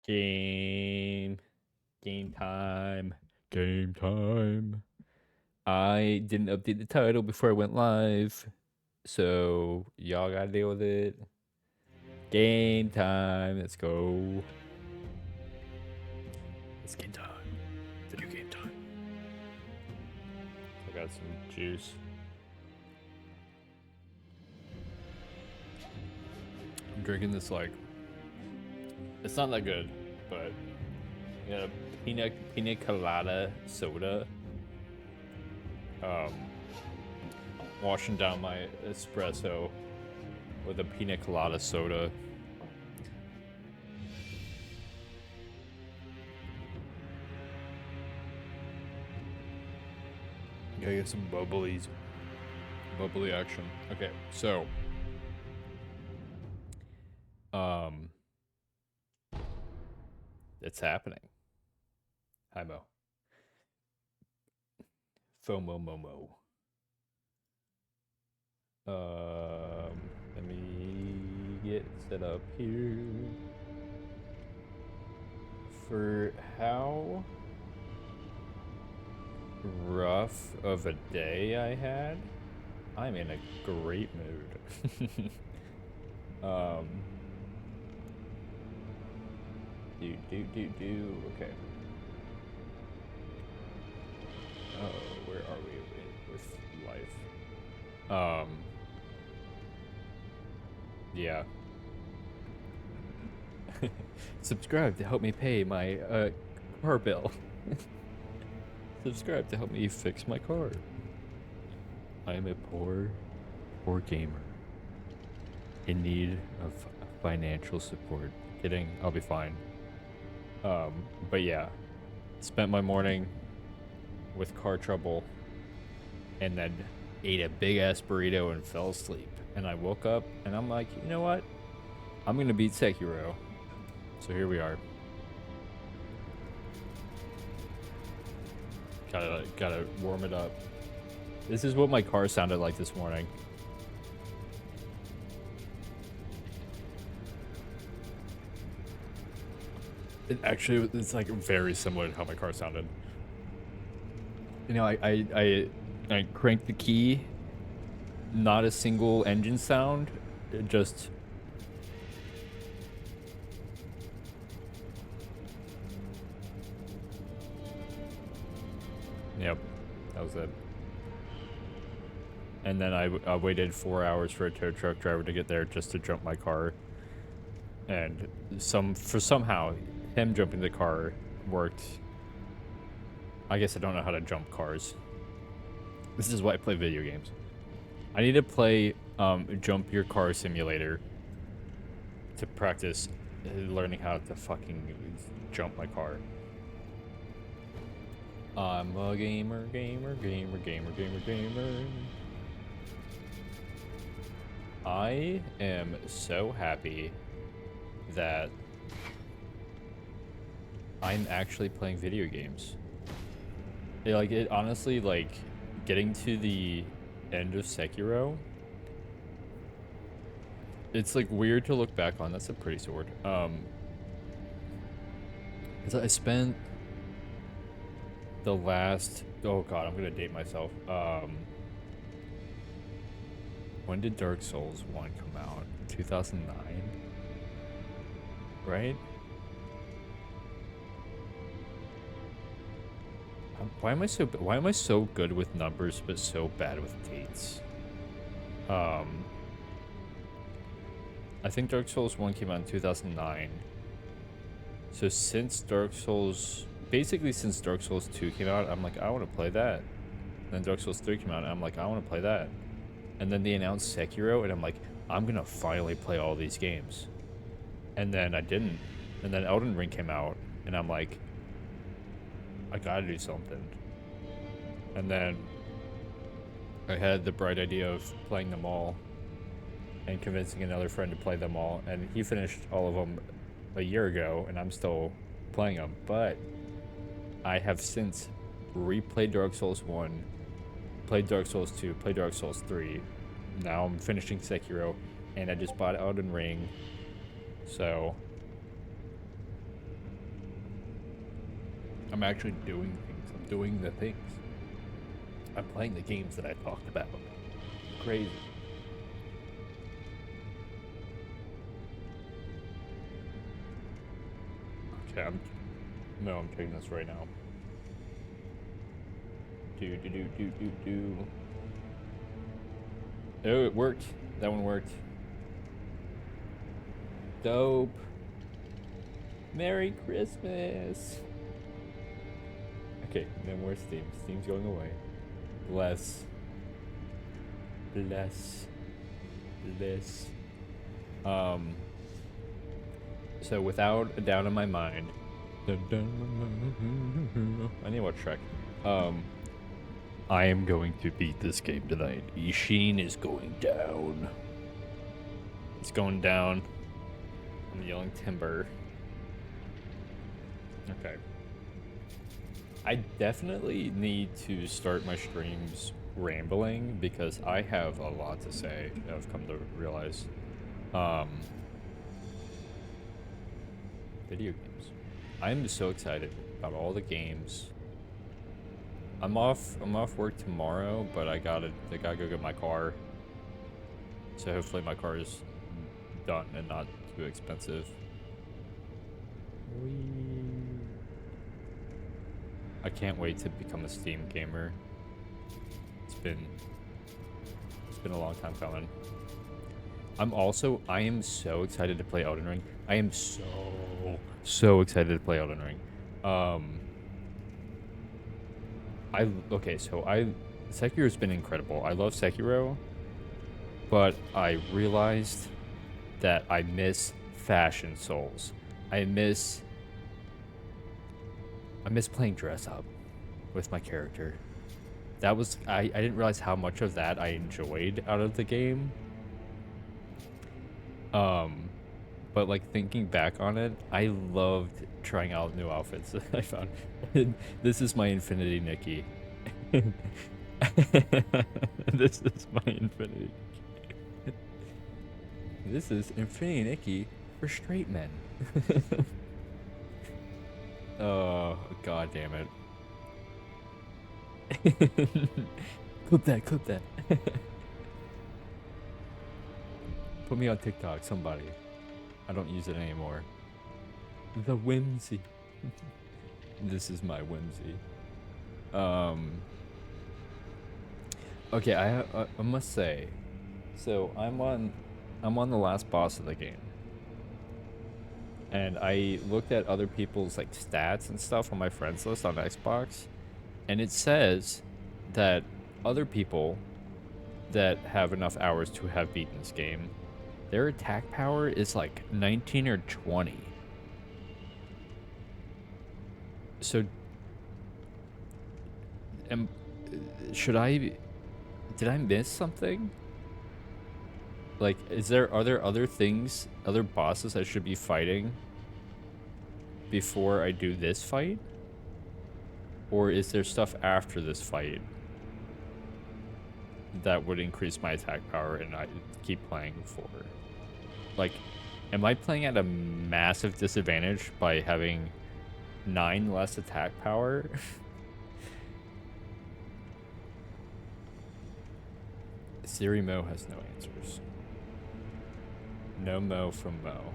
Game. Game time. Game time. I didn't update the title before I went live, so y'all gotta deal with it. Game time. Let's go. It's game time. Video game time. I got some juice. I'm drinking this like. It's not that good, but you got a pina colada soda. Washing down my espresso with a pina colada soda. Gotta get some bubblies. Bubbly action. Okay, so it's happening. Hi Mo. FOMO Momo. Let me get set up here. For how rough of a day I had, I'm in a great mood. Okay. Oh, where are we with life? Yeah. Subscribe to help me pay my car bill. Subscribe to help me fix my car. I am a poor gamer in need of financial support. Kidding, I'll be fine. But yeah, spent my morning with car trouble and then ate a big ass burrito and fell asleep. And I woke up and I'm like, you know what? I'm gonna beat Sekiro. So here we are. Gotta warm it up. This is what my car sounded like this morning. It's like very similar to how my car sounded. You know, I cranked the key, not a single engine sound, it just. Yep, that was it. And then I waited 4 hours for a tow truck driver to get there just to jump my car. And somehow him jumping the car worked. I guess I don't know how to jump cars. This is why I play video games. I need to play Jump Your Car Simulator to practice learning how to fucking jump my car. I'm a gamer. I am so happy that I'm actually playing video games. It honestly, like, getting to the end of Sekiro, it's like weird to look back on. That's a pretty sword. I spent the last, oh god, I'm gonna date myself. When did Dark Souls 1 come out? 2009? Right? Why am I so good with numbers but so bad with dates? I think Dark Souls 1 came out in 2009. So since Dark Souls 2 came out, I'm like, I want to play that. And then Dark Souls 3 came out, and I'm like, I want to play that. And then they announced Sekiro, and I'm like, I'm gonna finally play all these games. And then I didn't. And then Elden Ring came out, and I'm like, I gotta do something. And then I had the bright idea of playing them all and convincing another friend to play them all, and he finished all of them a year ago, and I'm still playing them. But I have since replayed Dark Souls 1, played Dark Souls 2, played Dark Souls 3. Now I'm finishing Sekiro, and I just bought Elden Ring. So I'm actually doing things. I'm doing the things. I'm playing the games that I talked about. Crazy. Okay, I'm checking this right now. Do. Oh, it worked. That one worked. Dope. Merry Christmas. Okay, no more Steam. Steam's going away. Bless. So without a doubt in my mind, I need to watch Shrek. I am going to beat this game tonight. Ishin is going down. It's going down. I'm yelling timber. Okay. I definitely need to start my streams rambling because I have a lot to say, I've come to realize. Video games. I'm so excited about all the games. I'm off work tomorrow, but I gotta go get my car. So hopefully my car is done and not too expensive. I can't wait to become a Steam gamer. It's been a long time coming. I am so excited to play Elden Ring. I am so excited to play Elden Ring. Sekiro's been incredible. I love Sekiro, but I realized that I miss Fashion Souls. I miss playing dress up with my character. That was I didn't realize how much of that I enjoyed out of the game. But like thinking back on it, I loved trying out new outfits that I found. This is my Infinity Nikki. This is my Infinity. This is Infinity Nikki for straight men. Oh, god damn it. Clip that. Put me on TikTok, somebody. I don't use it anymore. The whimsy. This is my whimsy. Okay, I must say, so I'm on the last boss of the game. And I looked at other people's like stats and stuff on my friends list on Xbox, and it says that other people that have enough hours to have beaten this game, their attack power is like 19 or 20. So did I miss something? Like, are there other things, other bosses I should be fighting before I do this fight? Or is there stuff after this fight that would increase my attack power and I keep playing for? Like, am I playing at a massive disadvantage by having 9 less attack power? Siri Mo has no answers. No Mo from Mo.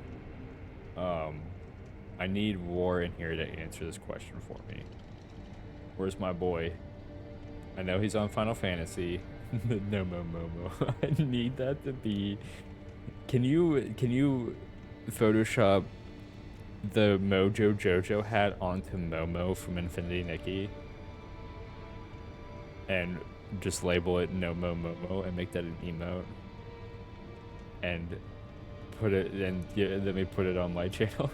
I need War in here to answer this question for me. Where's my boy? I know he's on Final Fantasy. No Mo. I need that to be. Can you Photoshop the Mojo Jojo hat onto Momo from Infinity Nikki? And just label it No Momo and make that an emote. And put it and let me put it on my channel.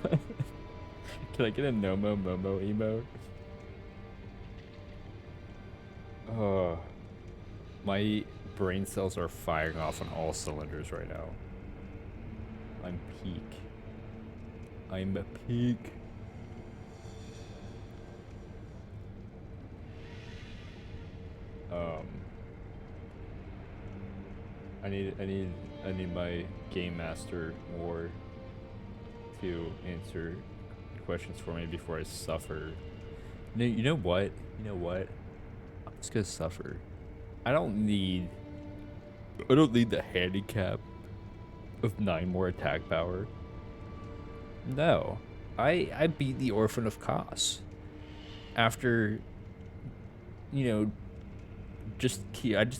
Can I get a No Momo emote? Oh, my brain cells are firing off on all cylinders right now. I'm peak. I'm a peak. I need my game master War to answer questions for me before I suffer No, you know what? You know what? I'm just gonna suffer. I don't need. I don't need the handicap of 9 more attack power. No, I beat the Orphan of Kos after, I just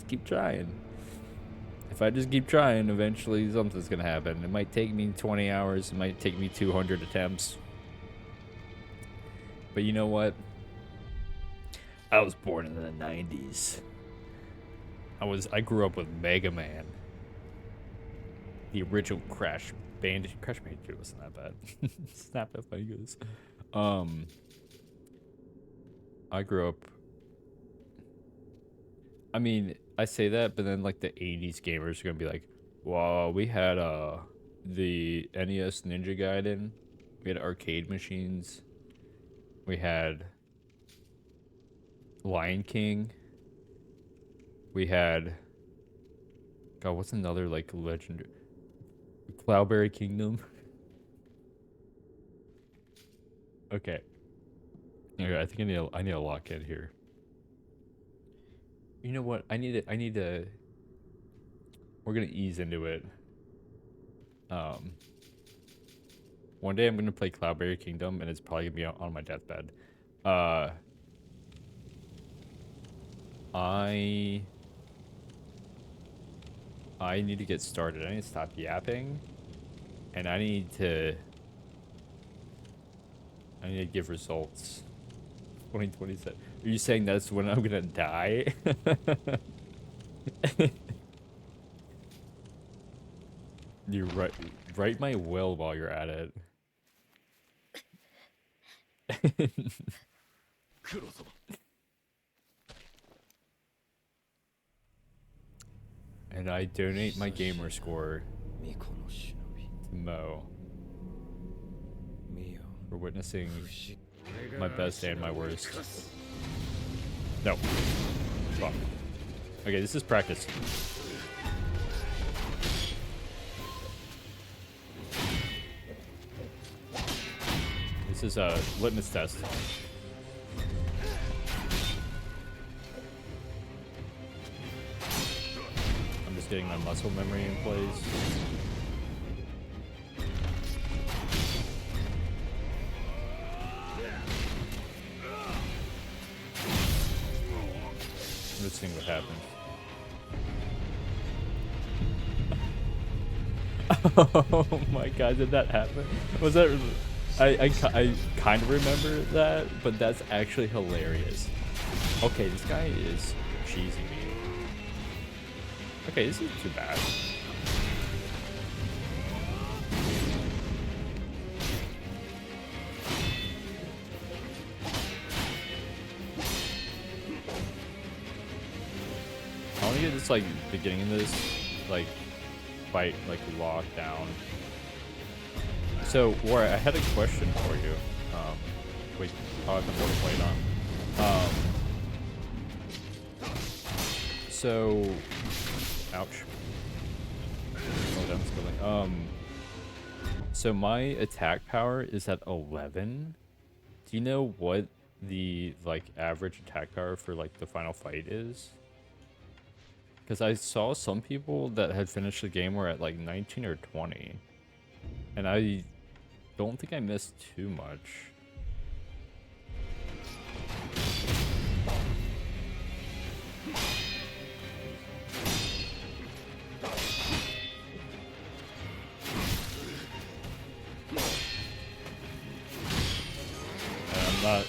keep trying. If I just keep trying, eventually something's gonna happen. It might take me 20 hours. It might take me 200 attempts. But you know what? I was born in the 90s. I grew up with Mega Man. The original Crash Bandicoot. Crash Bandicoot wasn't that bad. Snap that fingers. I grew up. I mean, I say that, but then like the 80s gamers are gonna be like, "Wow, we had the NES Ninja Gaiden. We had arcade machines. We had Lion King. We had God, what's another like legendary Cloudberry Kingdom?" Okay. Okay, I think I need to lock in here. You know what? I need to we're gonna ease into it. Um One day I'm gonna play Cloudberry Kingdom and it's probably gonna be on my deathbed. Uh I I need to get started. I need to stop yapping and I need to give results. 2027. Are you saying that's when I'm gonna die? You write my will while you're at it. And I donate my gamer score to Mo for witnessing my best and my worst. No. Fuck. Okay, this is practice. This is a litmus test. I'm just getting my muscle memory in place. Let's see what happens. Oh my god, did that happen? Was that... I kind of remember that, but that's actually hilarious. Okay, this guy is cheesy me. Okay, this isn't too bad. I want to get this, like, beginning of this, like, fight, like, locked down. So, War, I had a question for you. Wait, I'll have to wait on. So, ouch. Oh, that was killing. So my attack power is at 11. Do you know what the, like, average attack power for, like, the final fight is? Because I saw some people that had finished the game were at, like, 19 or 20. And I don't think I missed too much.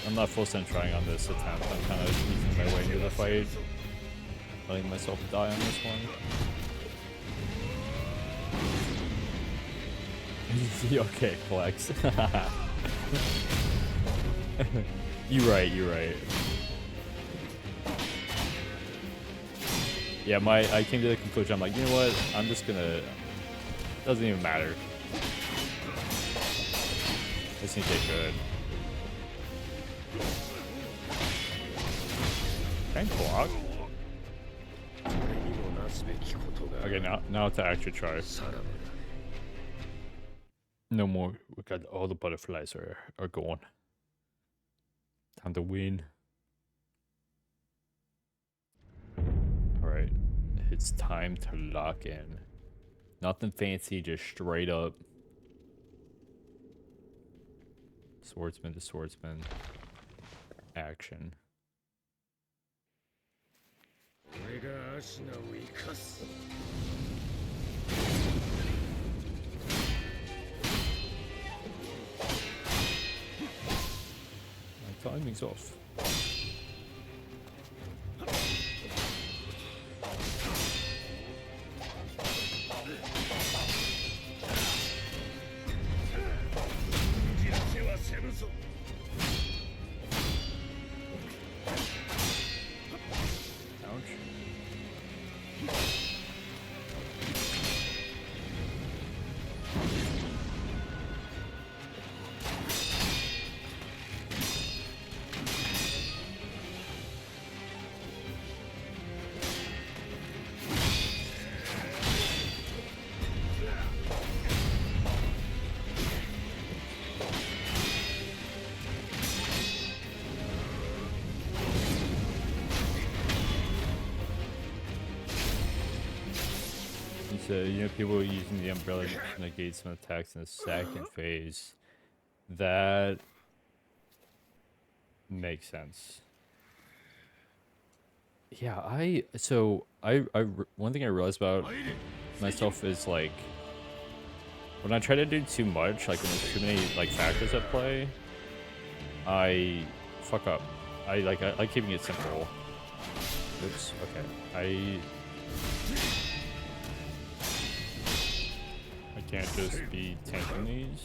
I'm not full send trying on this attempt. I'm kind of easing my way into the fight, letting myself die on this one. Okay, flex. You're right, you're right. Yeah, I came to the conclusion, I'm like, you know what? I'm just gonna... Doesn't even matter. This need to get good. Can I block? Okay, now to actually try. No more. We got all the butterflies are gone. Time to win. Alright. It's time to lock in. Nothing fancy, just straight up. Swordsman to swordsman. Action. My timing's off. So, you know, people using the umbrella to negate some attacks in the second phase. That makes sense. Yeah, one thing I realized about myself is like when I try to do too much, like when there's too many like factors at play, I fuck up. I like keeping it simple. Oops. Okay. I can't just be tanking these.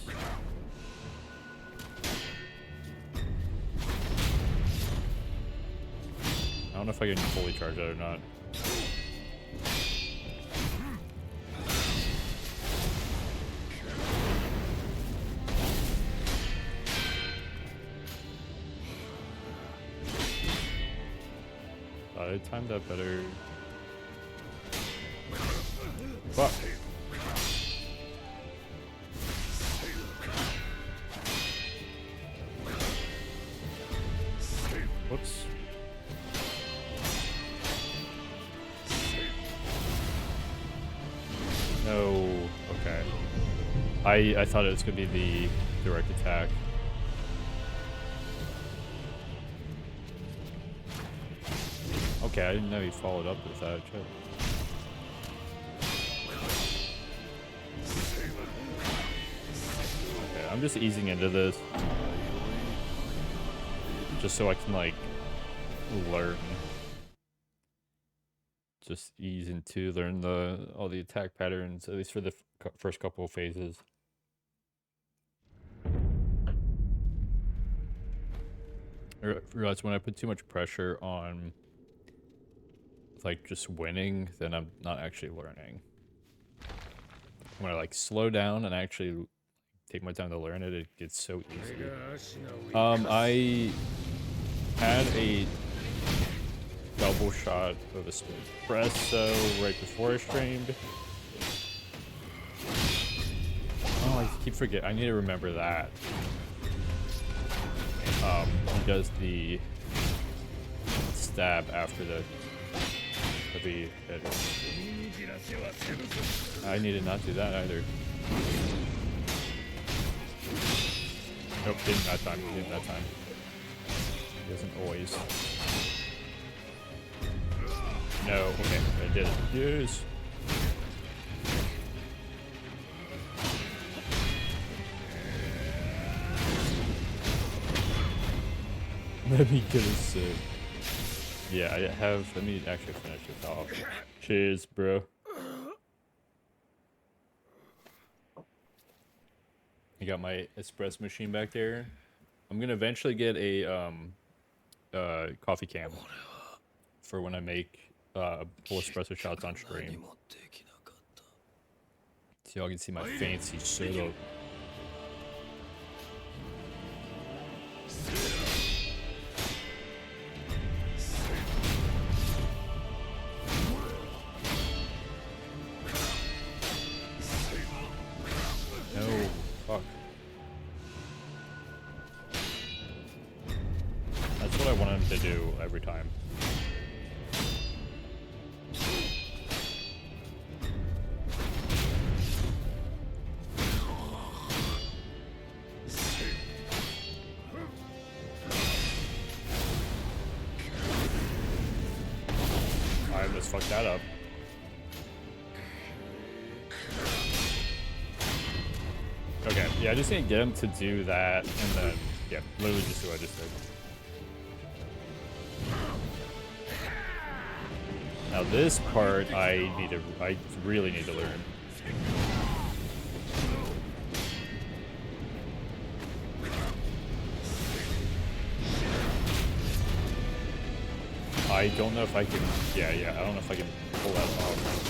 I don't know if I can fully charge that or not. I timed that better. Fuck. Whoops. No. Okay. I thought it was gonna be the direct attack. Okay, I didn't know he followed up with that. Shit. Okay, I'm just easing into this. Just so I can, like, learn. Just ease into, learn all the attack patterns, at least for the first couple of phases. I realize when I put too much pressure on, like, just winning, then I'm not actually learning. When I, like, slow down and actually take my time to learn it, it gets so easy. I had a double shot of espresso right before I streamed. Oh, I keep forgetting. I need to remember that. He does the stab after the heavy hit. I need to not do that either. Nope, didn't that time. Didn't that time. He doesn't always. No, okay, I did it. Yes. Let me get a sip. Yeah, I have. Let me actually finish this off. Cheers, bro. I got my espresso machine back there. I'm gonna eventually get a coffee cam for when I make full espresso shots on stream. So y'all can see my fancy setup. No, fuck. what I want him to do every time. I just fucked that up. Okay, yeah, I just need to get him to do that, and then, yeah, literally just do what I just did. Now this part, I really need to learn. I don't know if I can, yeah, I don't know if I can pull that off.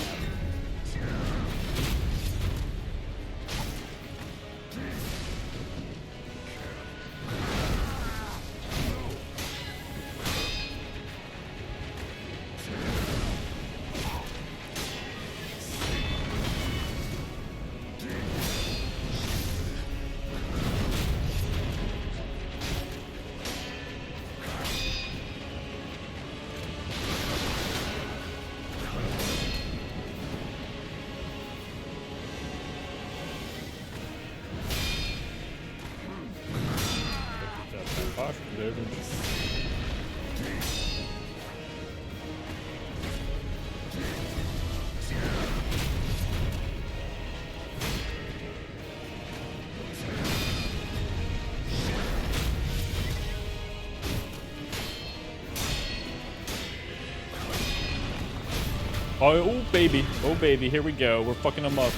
Oh baby, here we go. We're fucking them up.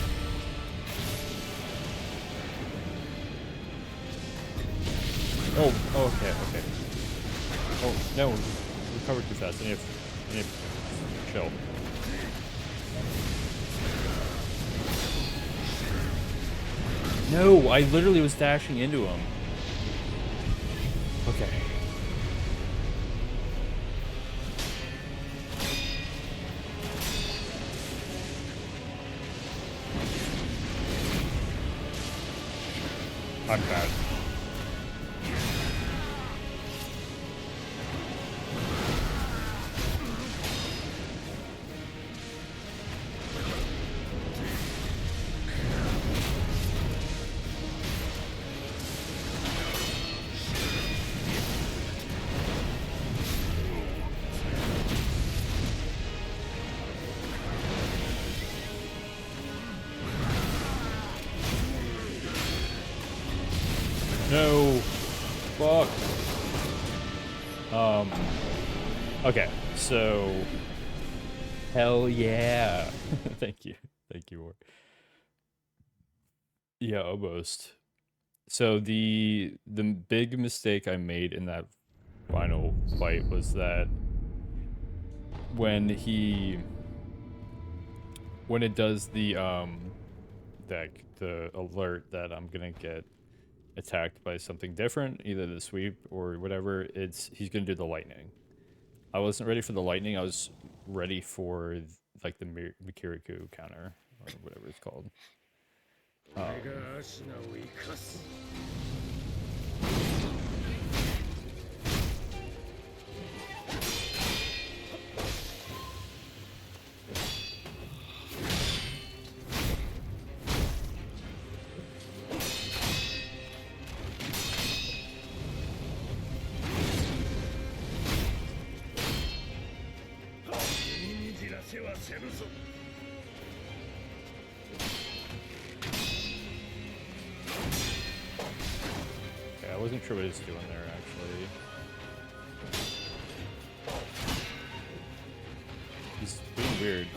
Oh, okay. Oh, no, recovered too fast. I need to chill. No, I literally was dashing into him. Okay. I'm bad. No. Fuck. Okay, so hell yeah. Thank you. War. Yeah, almost. So the big mistake I made in that final fight was that when it does the alert that I'm gonna get attacked by something different, either the sweep or whatever, he's gonna do the lightning. I wasn't ready for the lightning. I was ready for like the Mikiriku counter or whatever it's called. Okay, I wasn't sure what he's doing there, actually. He's being weird.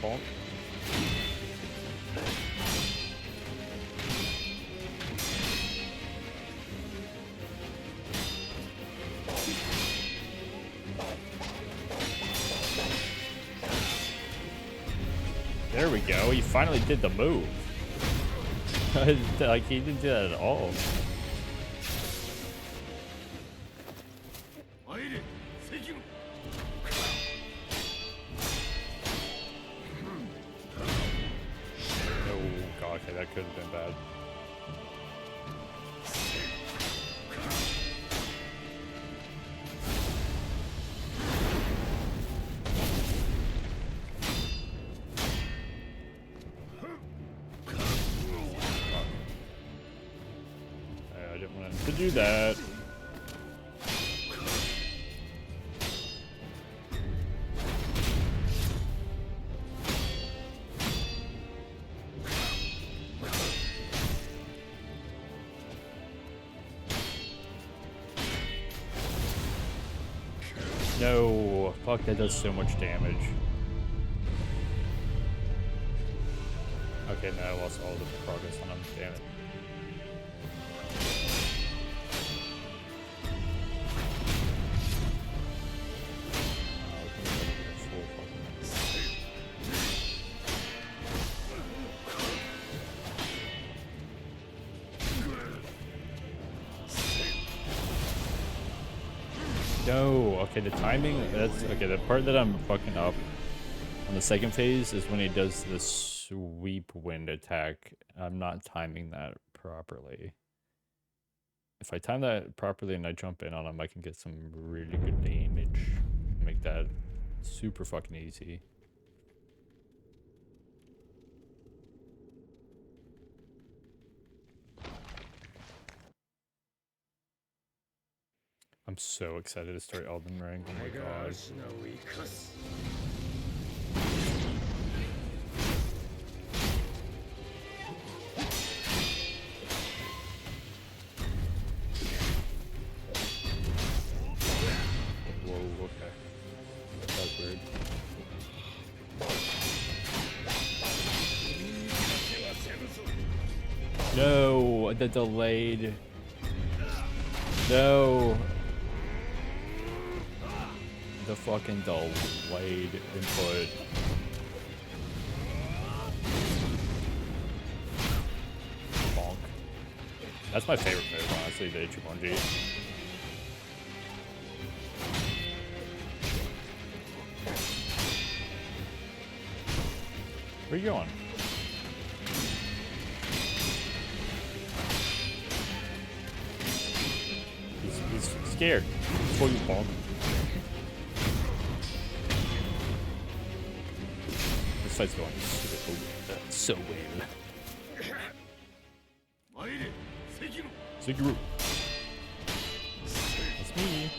Bonk. There we go. He finally did the move. Like, he didn't do that at all. Okay, that could have been bad. I didn't want to do that. No, fuck, that does so much damage. Okay, now I lost all the progress on him, damn it. No, okay, the timing, that's, okay, the part that I'm fucking up on the second phase is when he does the sweep wind attack. I'm not timing that properly. If I time that properly and I jump in on him, I can get some really good damage. Make that super fucking easy. I'm so excited to start Elden Ring. Oh my god. Whoa, okay. That was weird. No, the delayed. No. The fucking delayed input. Bonk. That's my favorite move, honestly, the Ichimonji. Where are you going? He's scared. Before you bonk. This fight's going so well. Sekiro. That's me.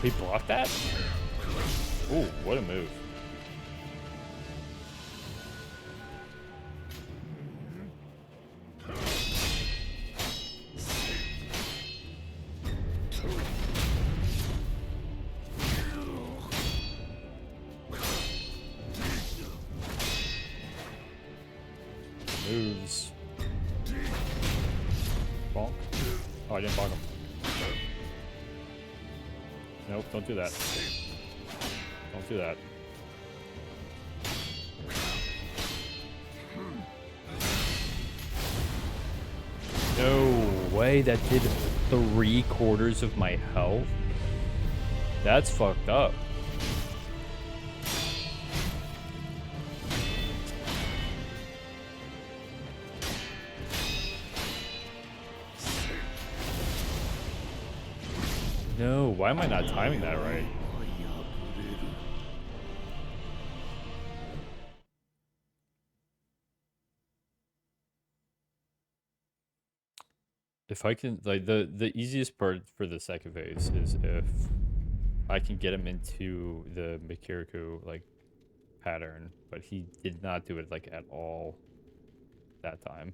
He blocked that? Ooh, what a move. Moves. Bonk. Oh, I didn't bonk him. Nope, don't do that. Don't do that. No way, that did 3/4 of my health? That's fucked up. No, why am I not timing that right? If I can, like, the easiest part for the second phase is if I can get him into the Mikiriku, like, pattern, but he did not do it, like, at all that time.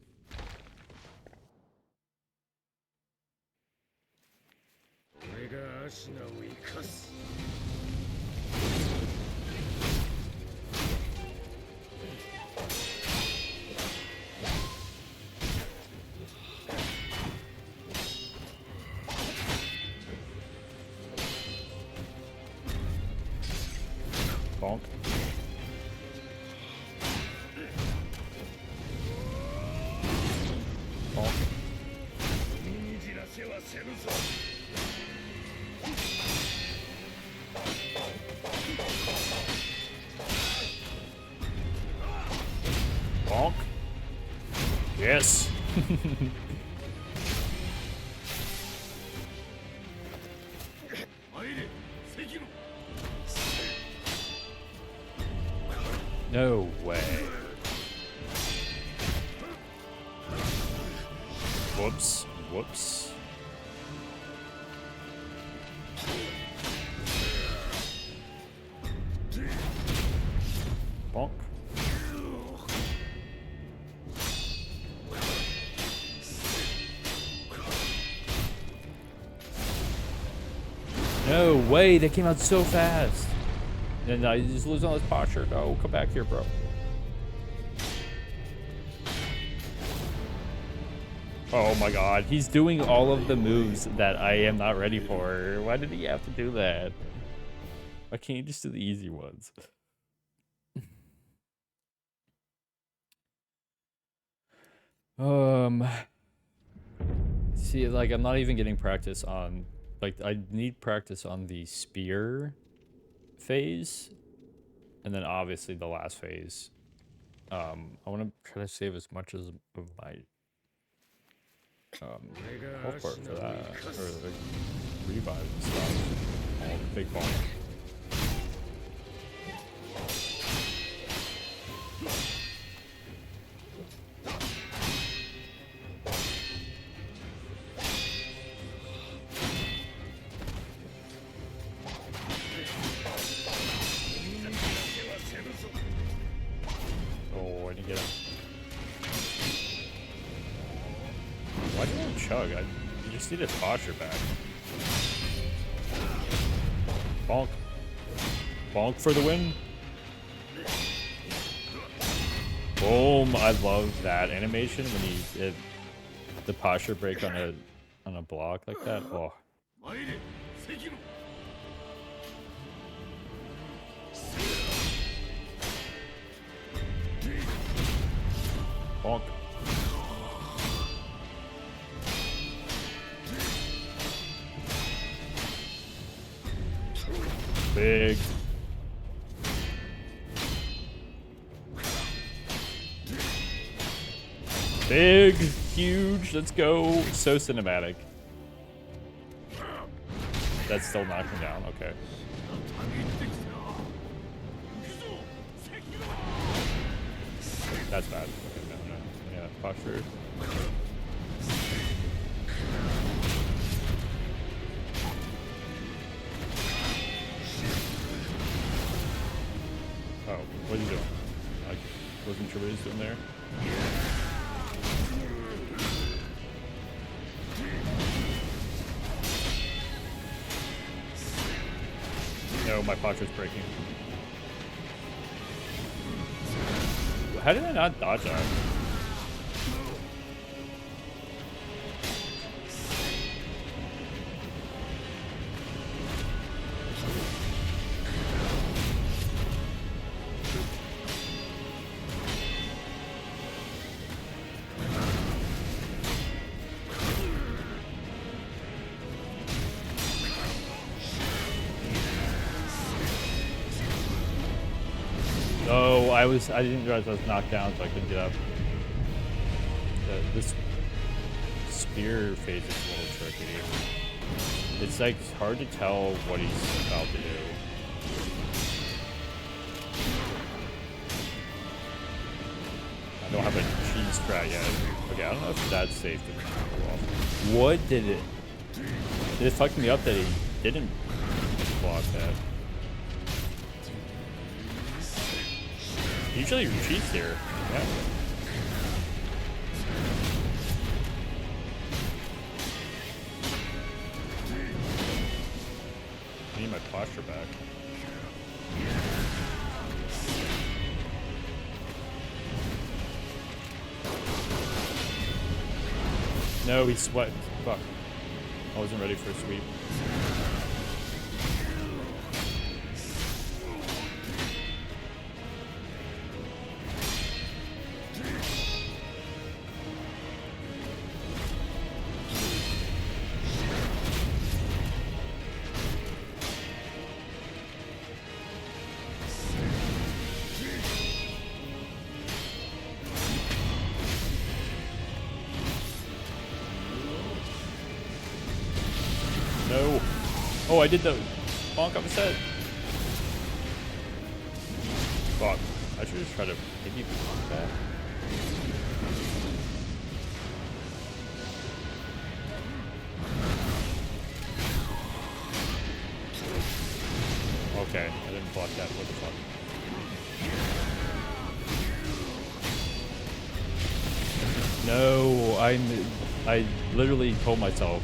Bonk. Bonk. Yes. No way. Whoops. Whoops. Bonk. No way, that came out so fast. And I just lose all his posture. No, come back here, bro. Oh my god, he's doing all of the moves that I am not ready for. Why did he have to do that? Why can't you just do the easy ones? See, like, I'm not even getting practice on, like, I need practice on the spear phase, and then obviously the last phase. I want to try to save as much as of my health part for that, or like revive and stuff. Oh, big ball. Oh, I didn't get him. Why do you chug? You just need his posture back. Bonk. Bonk for the win. Boom. I love that animation when he did the posture break on a block like that. Oh. Bonk. Big. Big, huge, let's go. So cinematic. That's still knocking down, okay. That's bad. Okay, no. Yeah, posture. Oh, what are you doing? I wasn't sure what he's doing there. No, my posture's breaking. How did I not dodge that? Oh, I didn't realize I was knocked down, so I couldn't get up. This spear phase is a little tricky. It's like hard to tell what he's about to do. I don't have a cheese strat yet. Okay, I don't know if that's safe to pull off. What did it? It fucked me up that he didn't block that. Usually retreats here. Yeah. I need my posture back. No, he sweat. Fuck. I wasn't ready for a sweep. No. Oh, I did the bonk off his head. Fuck. I should just try to maybe block that. Okay, I didn't block that. What the fuck? No, I literally told myself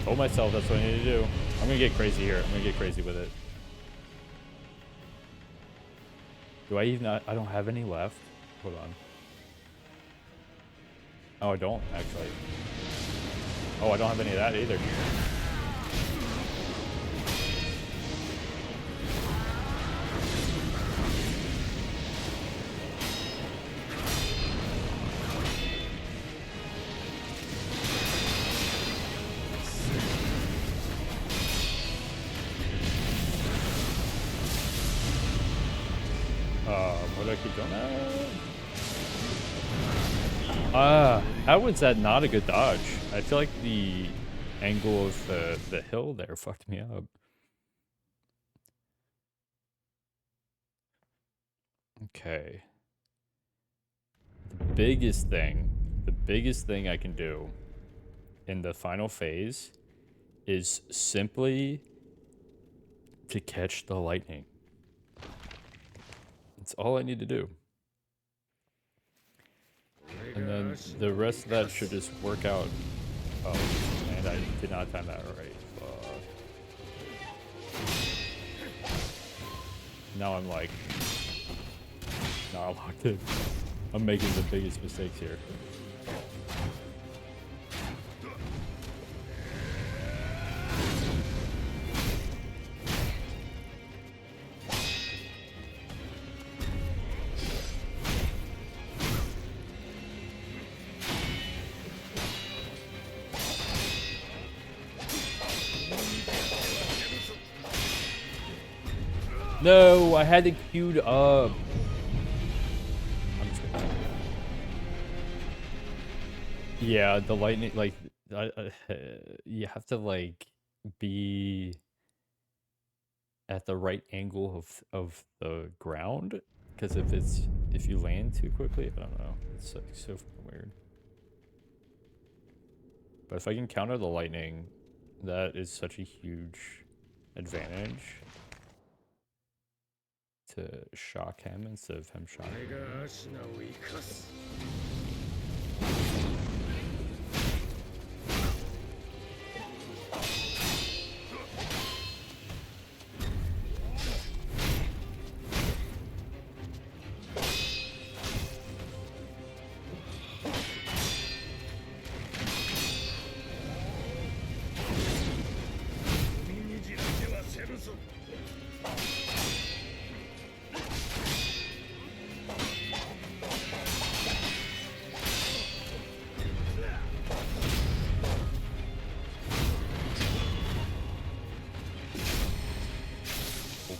that's what I need to do. I'm gonna get crazy here. I'm gonna get crazy with it. Do I even? I don't have any left. Hold on. Oh, I don't actually. Oh, I don't have any of that either. What do I keep doing? How was that not a good dodge? I feel like the angle of the hill there fucked me up. Okay. The biggest thing I can do in the final phase is simply to catch the lightning. That's all I need to do. And then the rest of that should just work out. Oh, and I did not time that right. Now I'm like, not locked in. I'm making the biggest mistakes here. No, I had it queued up. I'm just gonna... Yeah, the lightning, like, you have to, like, be at the right angle of the ground. Because if you land too quickly, I don't know. It's like so fucking weird. But if I can counter the lightning, that is such a huge advantage. To shock him instead of him shocking me.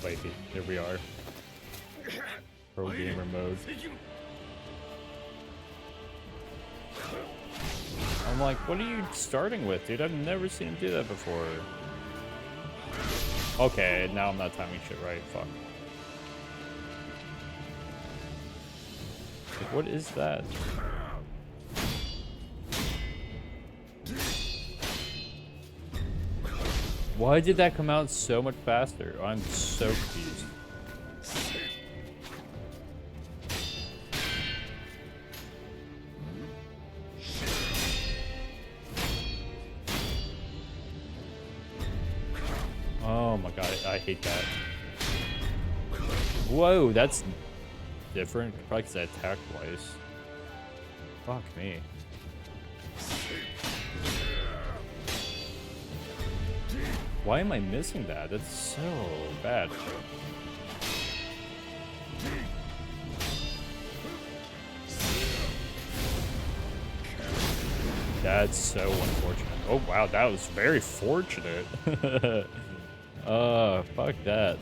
Baby, here we are. Pro gamer mode. I'm like, what are you starting with, dude? I've never seen him do that before. Okay, now I'm not timing shit right. Fuck. Like, what is that? Why did that come out so much faster? I'm so confused. Oh my god, I hate that. Whoa, that's different. Probably because I attacked twice. Fuck me. Why am I missing that? That's so bad. That's so unfortunate. Oh wow, that was very fortunate. Fuck that.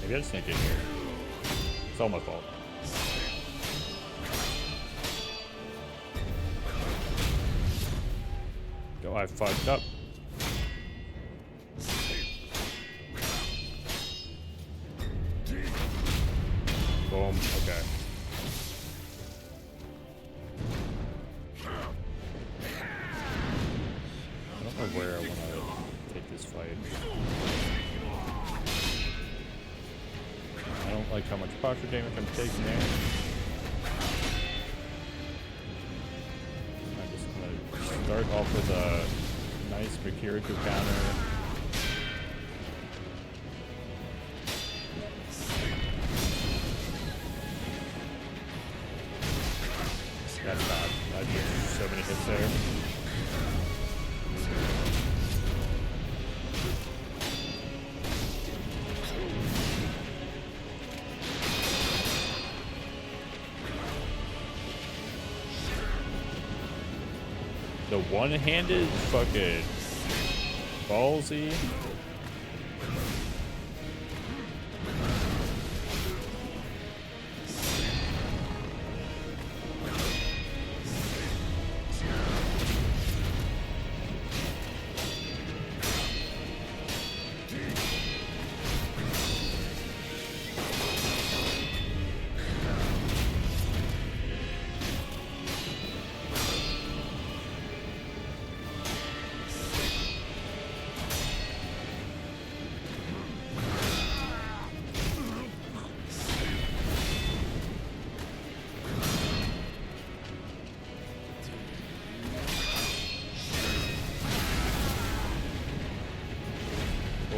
Maybe I just need to get here. It's all my fault. Oh, I fucked up. Boom. Okay. I don't know where I want to take this fight. I don't like how much posture damage I'm taking there. I'm just gonna start off with a nice Sekiro counter. That's bad. I did so many hits there. The one-handed fucking ballsy.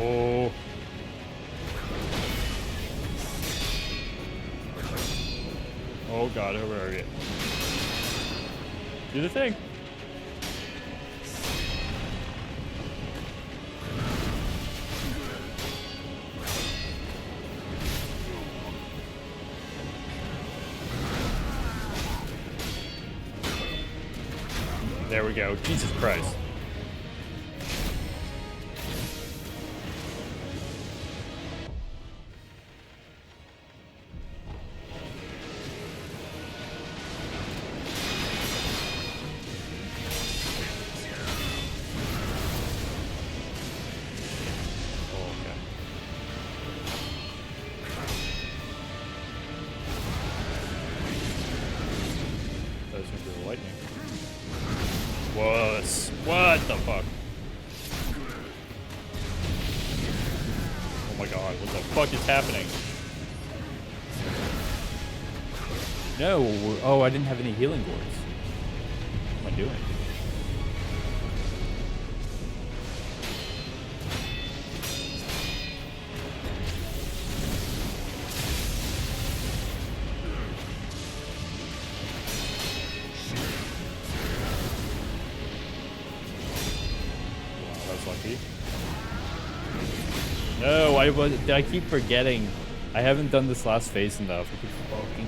Oh. Oh god, where are you? Do the thing. There we go. Jesus Christ. Lightning. What the fuck? Oh my god, what the fuck is happening? No, oh, I didn't have any healing gourds. What am I doing? No, I keep forgetting. I haven't done this last phase enough. I keep fucking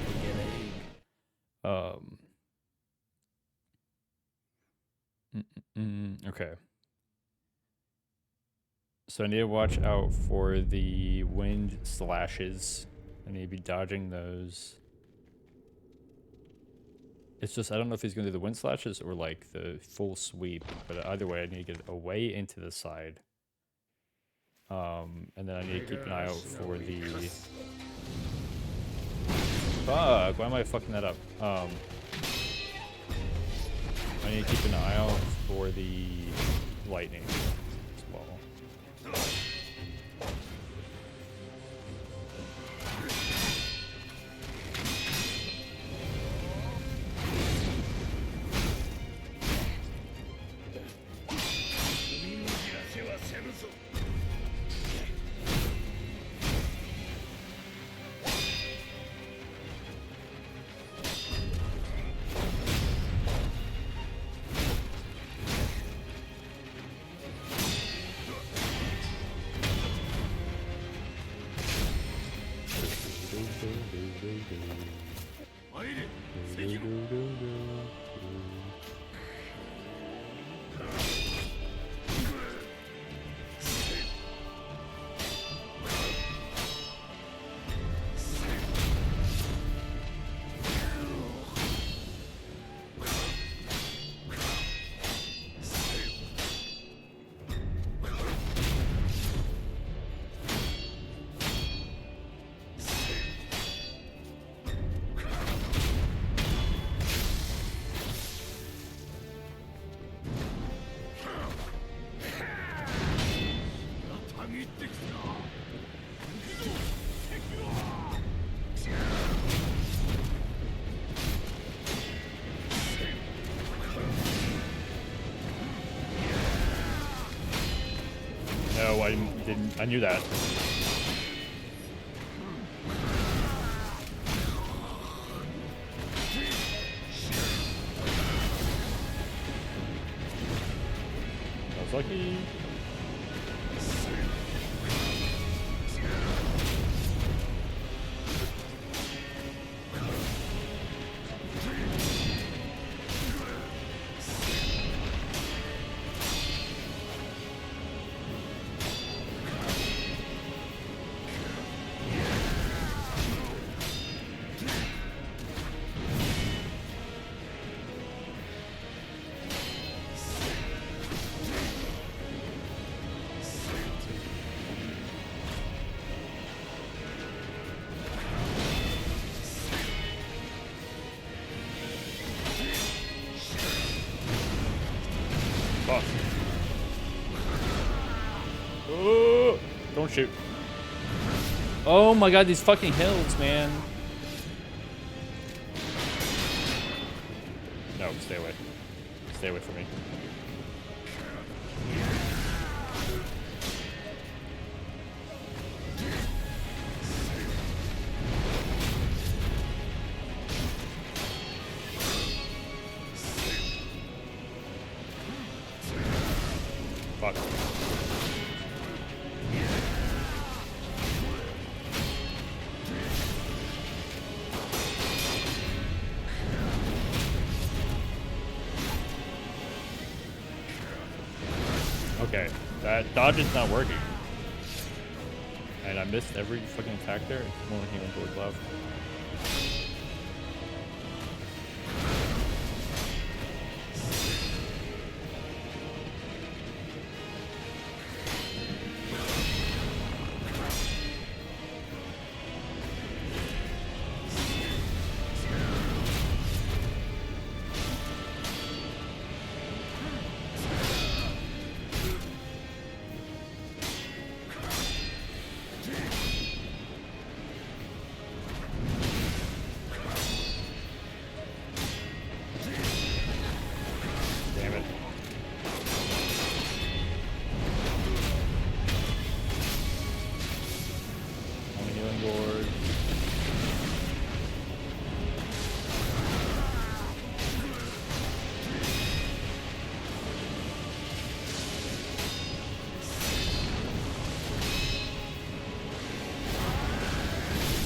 forgetting. Okay. So I need to watch out for the wind slashes. I need to be dodging those. It's just, I don't know if he's going to do the wind slashes or like the full sweep, but either way, I need to get away into the side. And then I need to keep an eye out for the... Fuck, why am I fucking that up? I need to keep an eye out for the lightning as well. No, I didn't. I knew that. I was lucky. Fuck. Oh, don't shoot. Oh my god, these fucking hills, man. No, stay away. Stay away from me. Fuck. Okay, that dodge is not working. And I missed every fucking attack there. Only healing board left. Damn it. Only healing board.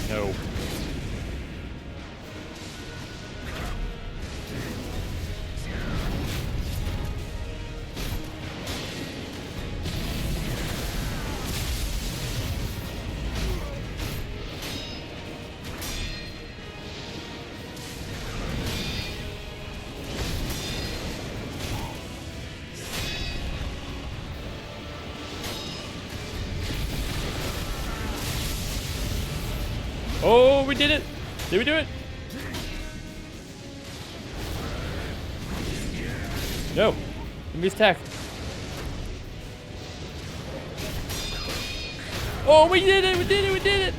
No. Oh, we did it! Did we do it? No. Give me his attack. Oh, we did it! We did it! We did it!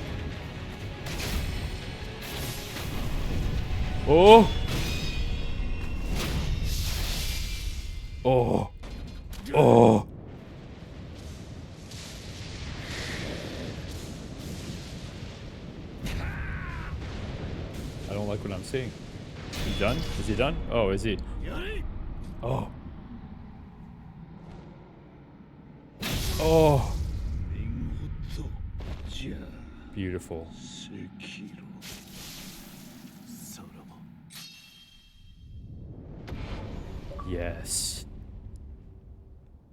Oh! Oh! Oh! I don't like what I'm seeing. Is he done? Is he done? Oh, is he? Oh. Oh. Beautiful. Yes.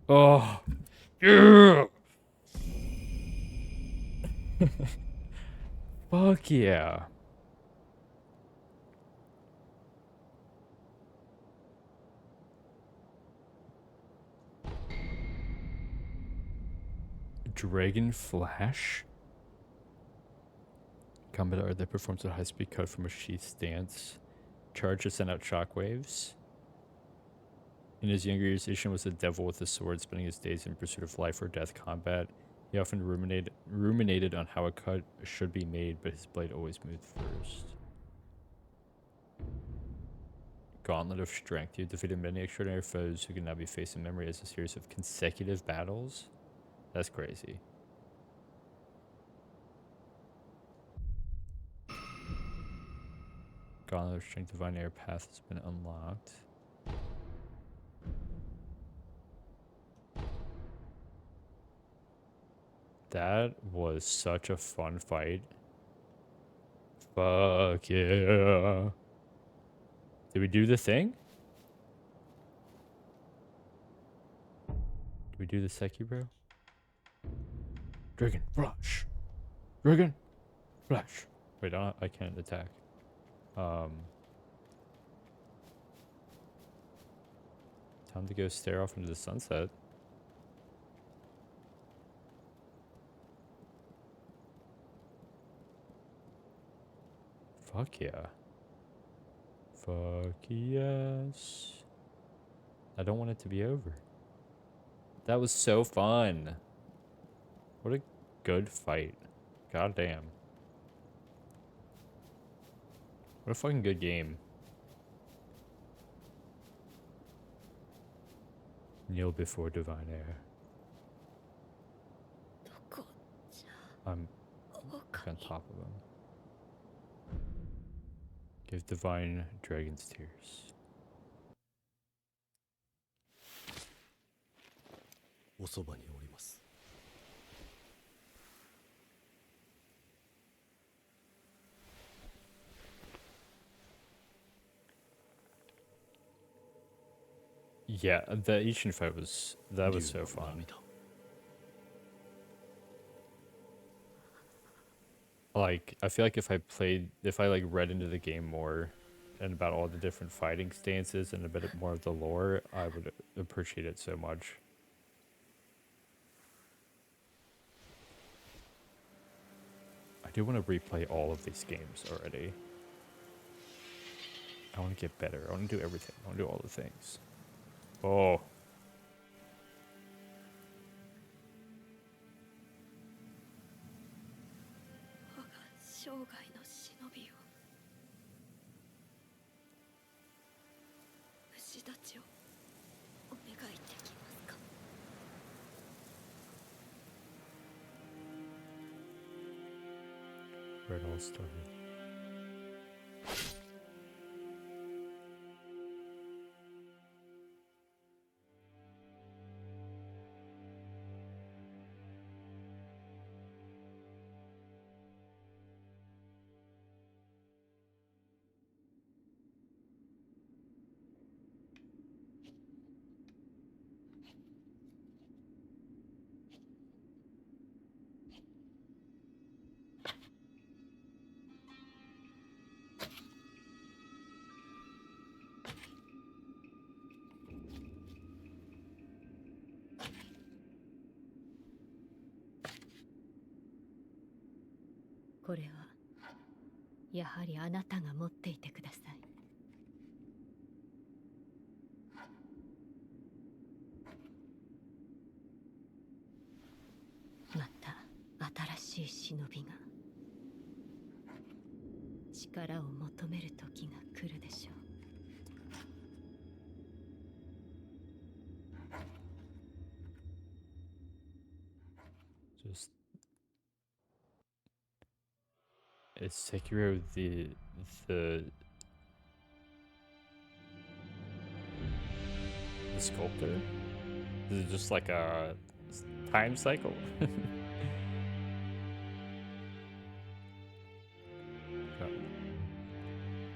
Oh. Yeah. Fuck yeah. Dragon Flash? Combat art that performs a high-speed cut from a sheath stance. Charge to send out shockwaves. In his younger years, Ishin was a devil with a sword, spending his days in pursuit of life or death combat. He often ruminated on how a cut should be made, but his blade always moved first. Gauntlet of Strength. You have defeated many extraordinary foes who can now be faced in memory as a series of consecutive battles. That's crazy. Gauntlet of Strength Divine Air path has been unlocked. That was such a fun fight. Fuck yeah. Did we do the thing? Did we do the Sekiro? Dragon Flash. Dragon Flash. Wait, I can't attack. Time to go stare off into the sunset. Fuck yeah. Fuck yes. I don't want it to be over. That was so fun. What a good fight. God damn. What a fucking good game. Kneel before divine air. I'm on top of him. Give divine dragon's tears. おそばにおります。 Yeah, the Ishin fight was so fun. Like, I feel like if I like read into the game more and about all the different fighting stances and a bit more of the lore, I would appreciate it so much. I do want to replay all of these games already. I want to get better. I want to do everything. I want to do all the things. Oh. Where it all started. This is やはりあなたが持っていてください。また新しい忍びが力を求める時が来るでしょう。Just is Sekiro the sculptor? Is it just like a time cycle?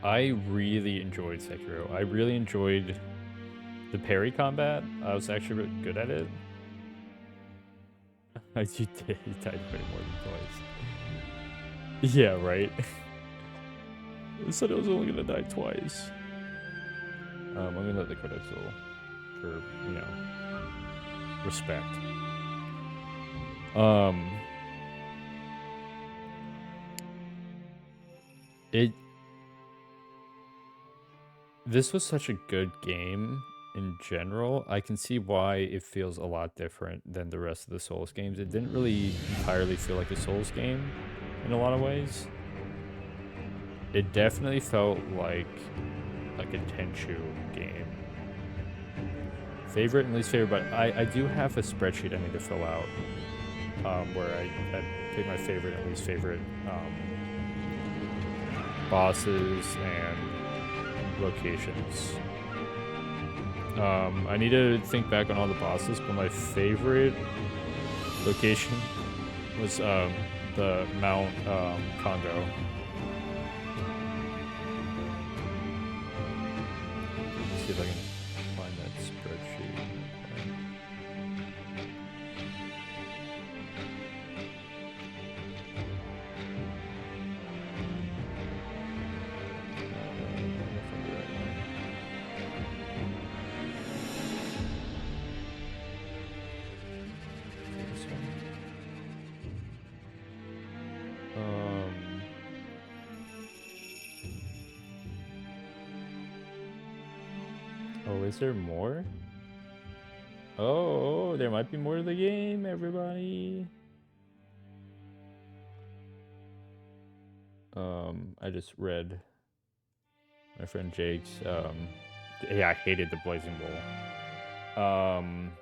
I really enjoyed Sekiro. I really enjoyed the parry combat. I was actually really good at it. You died way more than twice. Yeah, right. I said I was only gonna die twice. I'm gonna let the critics roll for, you know, respect. This was such a good game in general. I can see why it feels a lot different than the rest of the Souls games. It didn't really entirely feel like a Souls game in a lot of ways. It definitely felt like a Tenchu game. Favorite and least favorite, but I do have a spreadsheet I need to fill out where I pick my favorite and least favorite bosses and locations. I need to think back on all the bosses, but my favorite location was the Mount Congo. Let's see if I can find that spreadsheet. Oh, is there more? Oh, there might be more to the game, everybody. I just read my friend Jake's. Yeah, I hated the Blazing Bowl. I'm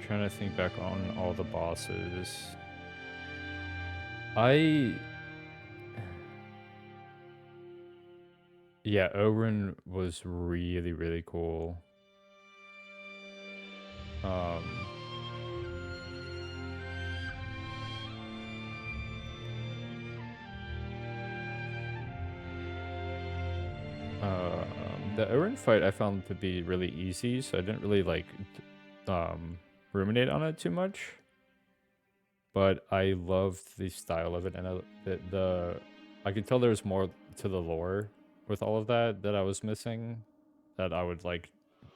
trying to think back on all the bosses. Yeah, Oren was really, really cool. The Oren fight I found to be really easy, so I didn't really like ruminate on it too much. But I loved the style of it, and I could tell there was more to the lore with all of that I was missing, that I would like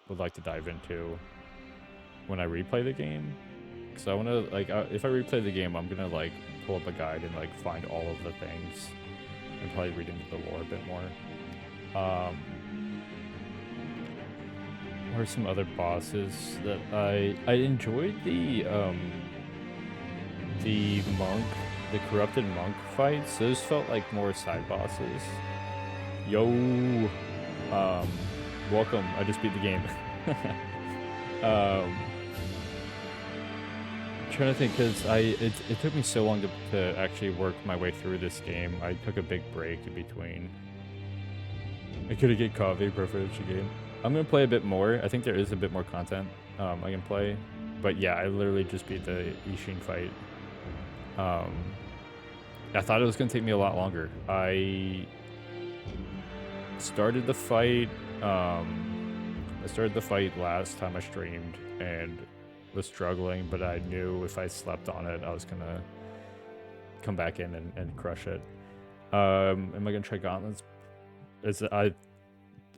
to dive into when I replay the game. Because I want to if I replay the game, I'm gonna like pull up a guide and like find all of the things and probably read into the lore a bit more. What are some other bosses that I enjoyed the corrupted monk fights? Those felt like more side bosses. Yo, welcome. I just beat the game. I'm trying to think, because it took me so long to actually work my way through this game. I took a big break in between. I could have get coffee, preferred game. I'm gonna play a bit more. I think there is a bit more content I can play, but yeah, I literally just beat the Ishin fight. I thought it was gonna take me a lot longer. I started the fight. I started the fight last time I streamed and was struggling, but I knew if I slept on it, I was gonna come back in and crush it. Am I gonna try gauntlets?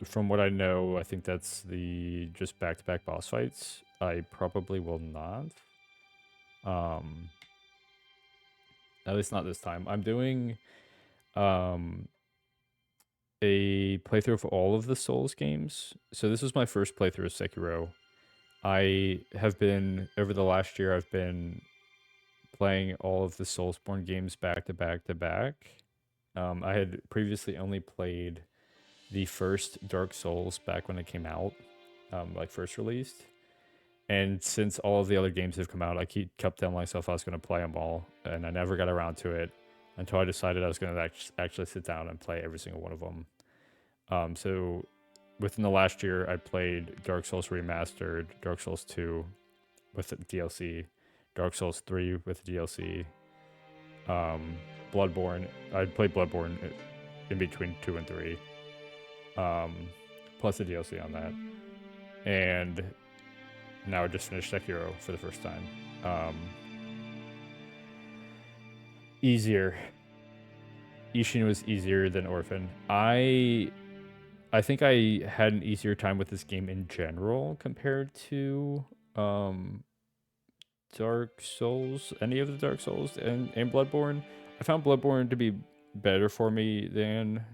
From what I know, I think that's the just back-to-back boss fights. I probably will not. At least not this time. I'm doing a playthrough of all of the Souls games. So this was my first playthrough of Sekiro. I have been, over the last year, I've been playing all of the Soulsborne games back to back to back. I had previously only played the first Dark Souls back when it came out, like first released. And since all of the other games have come out, I kept telling myself I was going to play them all, and I never got around to it until I decided I was going to actually sit down and play every single one of them. So within the last year, I played Dark Souls Remastered, Dark Souls 2 with the DLC, Dark Souls 3 with the DLC, Bloodborne. I played Bloodborne in between 2 and 3. Plus the DLC on that. And now I just finished Sekiro for the first time. Easier. Ishin was easier than Orphan. I think I had an easier time with this game in general compared to Dark Souls, any of the Dark Souls, and Bloodborne. I found Bloodborne to be better for me than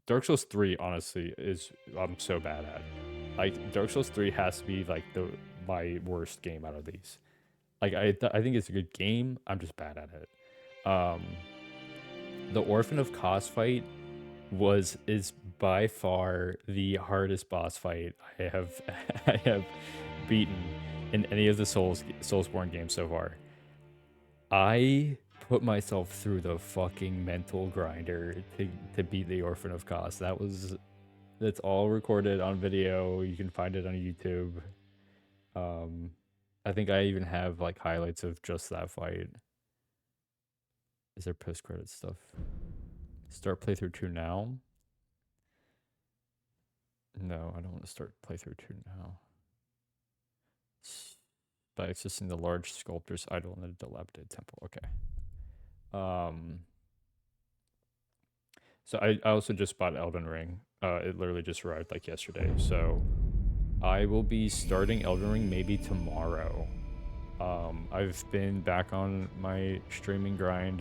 Dark Souls 3, honestly, I'm so bad at. Like, Dark Souls 3 has to be like my worst game out of these. Like, I think it's a good game. I'm just bad at it. The Orphan of Kos fight is by far the hardest boss fight I have I have beaten in any of the Soulsborne games so far. I put myself through the fucking mental grinder to beat the Orphan of Kos. That's all recorded on video. You can find it on YouTube. I think I even have like highlights of just that fight. Is there post-credit stuff? Start playthrough 2 now? No, I don't want to start playthrough 2 now. By accessing the large sculptor's idol in the dilapidated temple. Okay. So I also just bought Elden Ring. It literally just arrived like yesterday. So I will be starting Elden Ring maybe tomorrow. I've been back on my streaming grind.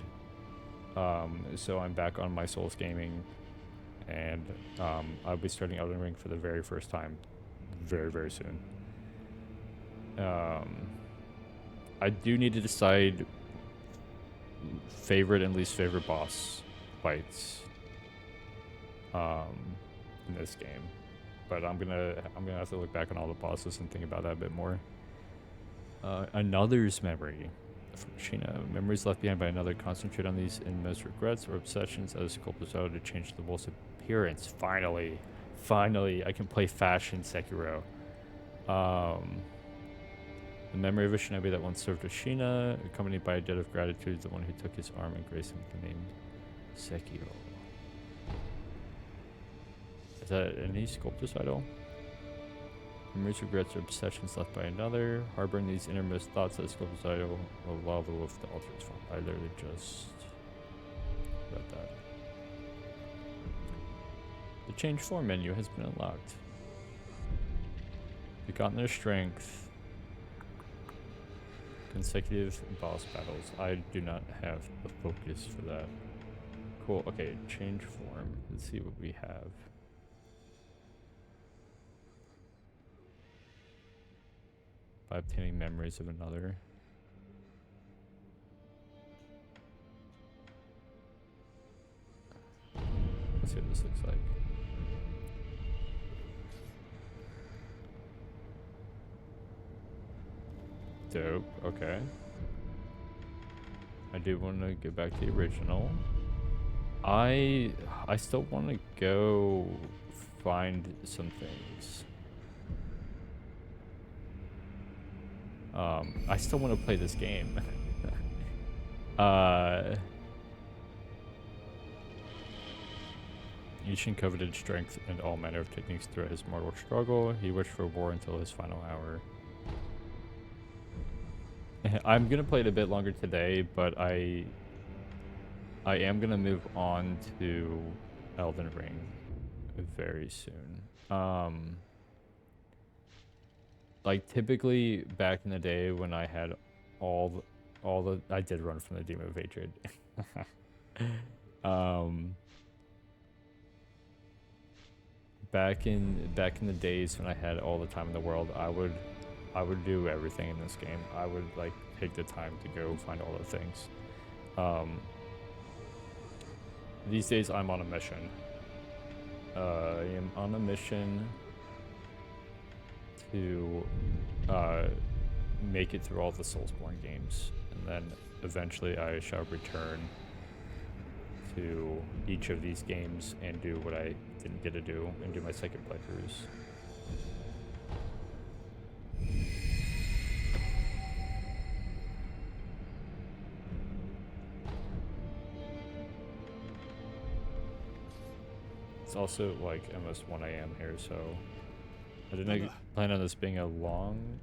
So I'm back on my Souls gaming, and I'll be starting Elden Ring for the very first time very, very soon. I do need to decide favorite and least favorite boss fights in this game, but I'm gonna have to look back on all the bosses and think about that a bit more. Another's memory from Sheena. Memories left behind by another. Concentrate on these inmost regrets or obsessions as sculptors out to change the wolf's appearance. Finally, I can play fashion Sekiro. The memory of a shinobi that once served Ashina, accompanied by a debt of gratitude, the one who took his arm and graced him with the name Sekiro. Is that any sculptor's idol? Memories, regrets, or obsessions left by another. Harboring these innermost thoughts that sculptor's idol will allow the wolf to alter its form. I literally just read that. The change form menu has been unlocked. They've gotten their strength. Consecutive boss battles. I do not have the focus for that. Cool. Okay, change form. Let's see what we have. By obtaining memories of another. Let's see what this looks like. Dope. Okay. I do want to get back to the original. I still want to go find some things. I still want to play this game. Ishin coveted strength and all manner of techniques throughout his mortal struggle. He wished for war until his final hour. I'm gonna play it a bit longer today, but I am gonna move on to Elden Ring very soon. Like typically back in the day when I had all the I did run from the Demon of Hatred. Back in the days when I had all the time in the world, I would do everything in this game. I would like take the time to go find all the things. These days I'm on a mission. I am on a mission to make it through all the Soulsborne games, and then eventually I shall return to each of these games and do what I didn't get to do and do my second playthroughs. It's also like almost 1 a.m. here, so I didn't plan on this being a long.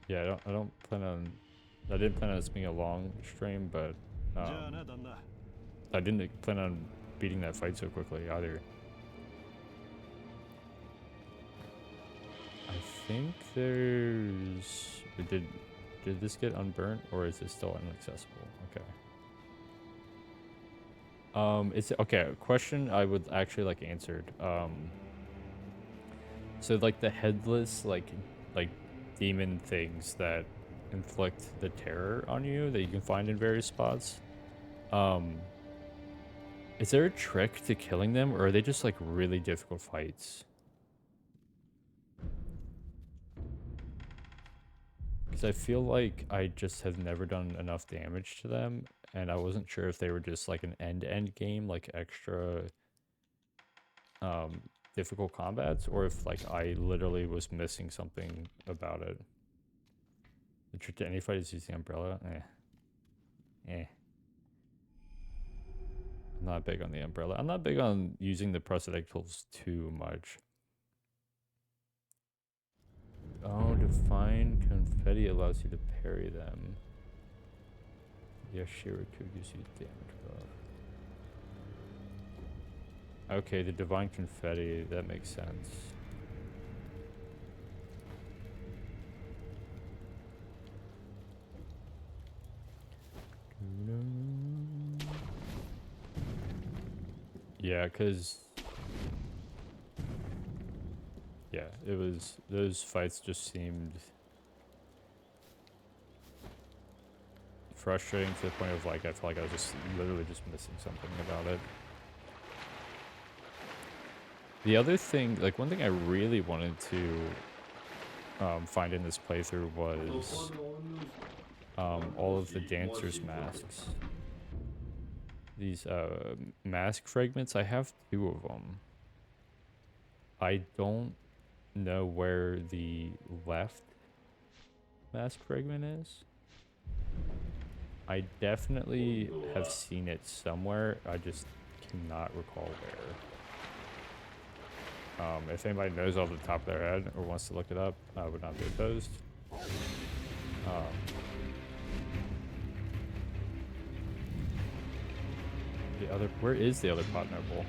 Yeah, I don't plan on. I didn't plan on this being a long stream, but I didn't plan on beating that fight so quickly either. I think there's. Did this get unburnt, or is it still inaccessible? Okay. It's okay. A question I would actually like answered. So like the headless like demon things that inflict the terror on you that you can find in various spots. Um, is there a trick to killing them, or are they just like really difficult fights? Because I feel like I just have never done enough damage to them, and I wasn't sure if they were just like an end-to-end game, like extra difficult combats, or if like I literally was missing something about it. The trick to any fight is using umbrella. Eh. I'm not big on the umbrella. I'm not big on using the prosthetic tools too much. Oh, define confetti allows you to parry them. Yashira 2 gives you damage buff. Okay, the divine confetti, that makes sense. Yeah, because... yeah, it was... those fights just seemed... frustrating to the point of like, I felt like I was just literally just missing something about it. The other thing, like one thing I really wanted to find in this playthrough was all of the dancers' masks. These mask fragments, I have 2 of them. I don't know where the left mask fragment is. I definitely have seen it somewhere. I just cannot recall where. If anybody knows off the top of their head or wants to look it up, I would not be opposed. The other, where is the other pot noble?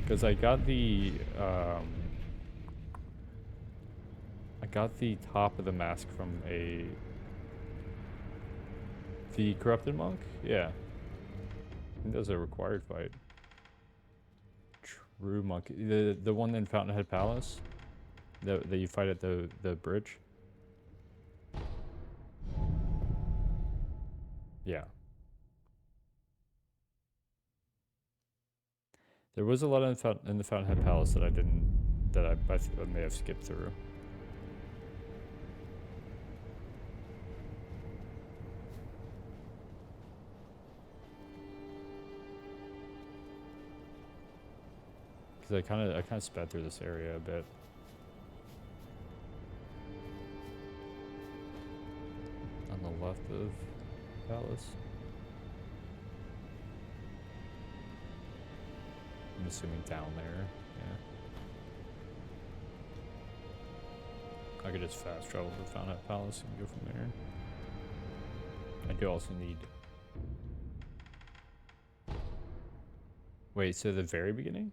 Because I got the top of the mask from the corrupted monk. Yeah, I think that was a required fight. True monk, the one in Fountainhead Palace, that you fight at the bridge. Yeah. There was a lot in the Fountainhead Palace that I may have skipped through. Because I kind of sped through this area a bit. On the left of Palace. I'm assuming down there, yeah. I could just fast travel to Fountainhead Palace and go from there. I do also need... wait, so the very beginning?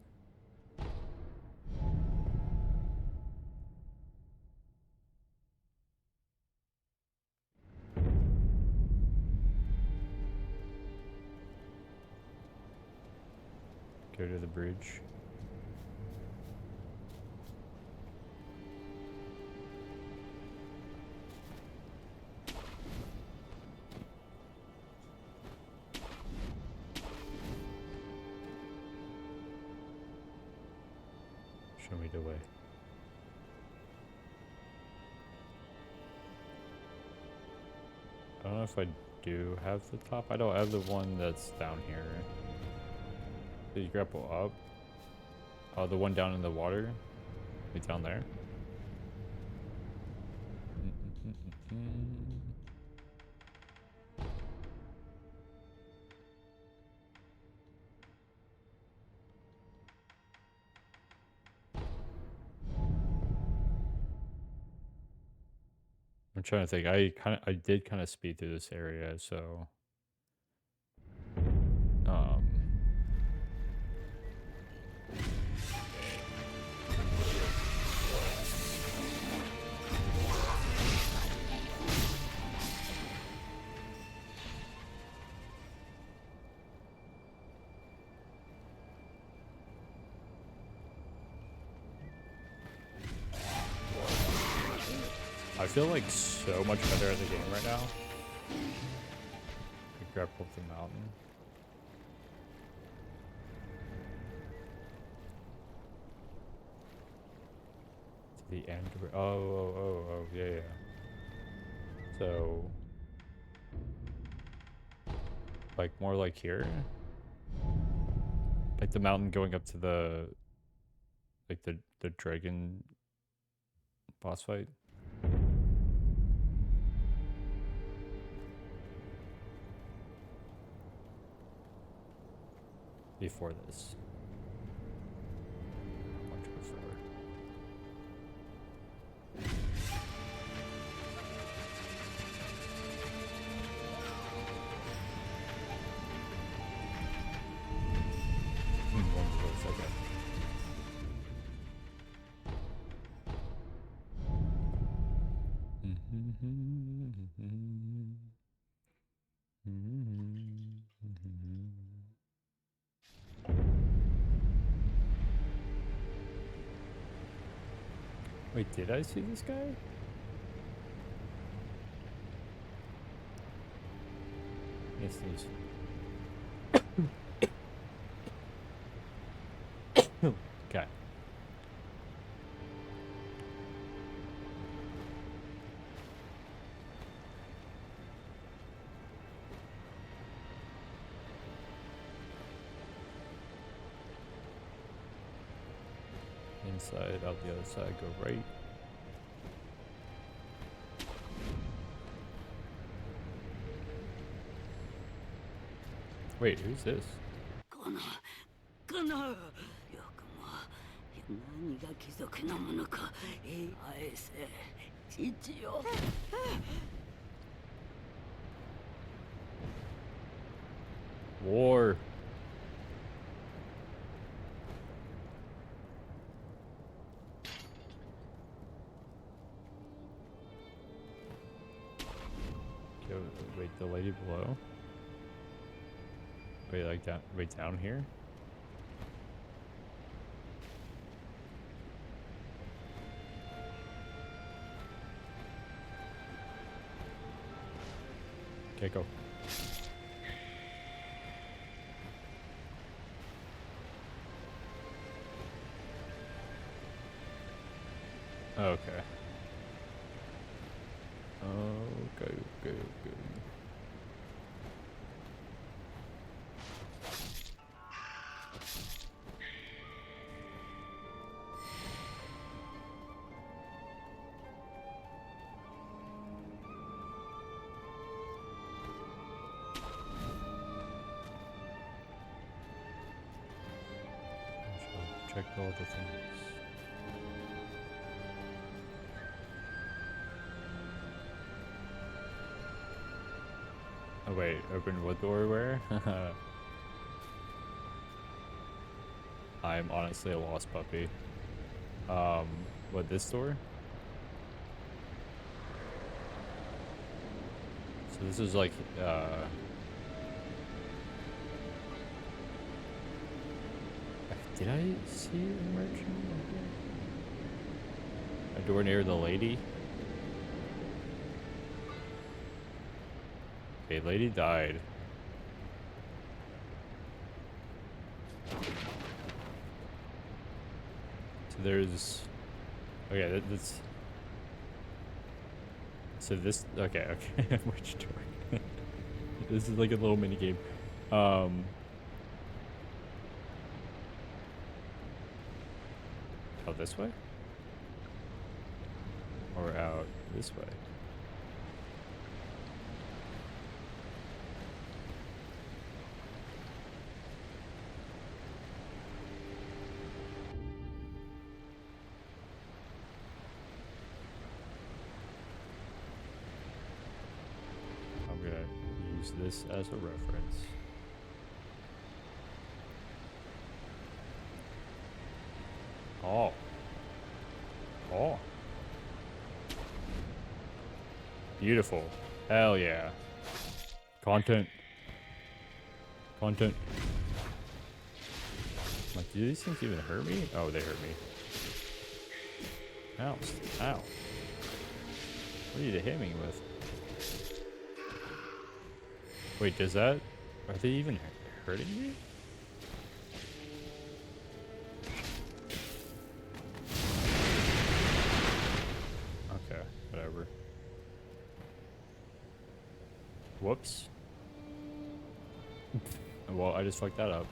Go to the bridge. Show me the way. I don't know if I do have the top. I don't have the one that's down here. Did you grapple up? Oh, the one down in the water? Like down there? I'm trying to think. I did kind of speed through this area, so I feel like so much better at the game right now. I grab up the mountain. To the end. Oh, yeah. So, like more like here, like the mountain going up to the, like the dragon boss fight. Before this. Much before. One before, second. Wait, did I see this guy? Yes, these. Okay. Inside, out the other side, go right. Wait, who's this? かなよくも何が貴族のものか愛せ父よ War. Okay, wait, the lady below? Wait, like that? Wait, down here? Okay, go. Okay. Okay. Check all the things. Oh wait, open what door where? I'm honestly a lost puppy. What, this door? So this is like, did I see a merchant? A door near the lady? Okay, lady died. So there's... Okay, that's... So this... Okay. Which door? This is like a little mini game. Out this way? Or out this way? I'm gonna use this as a reference. Oh. Beautiful. Hell yeah. Content. Like, do these things even hurt me? Oh, they hurt me. Ow. What are you hit me with? Wait, does that... Are they even hurting you? Okay, whatever. Whoops. Well, I just fucked that up.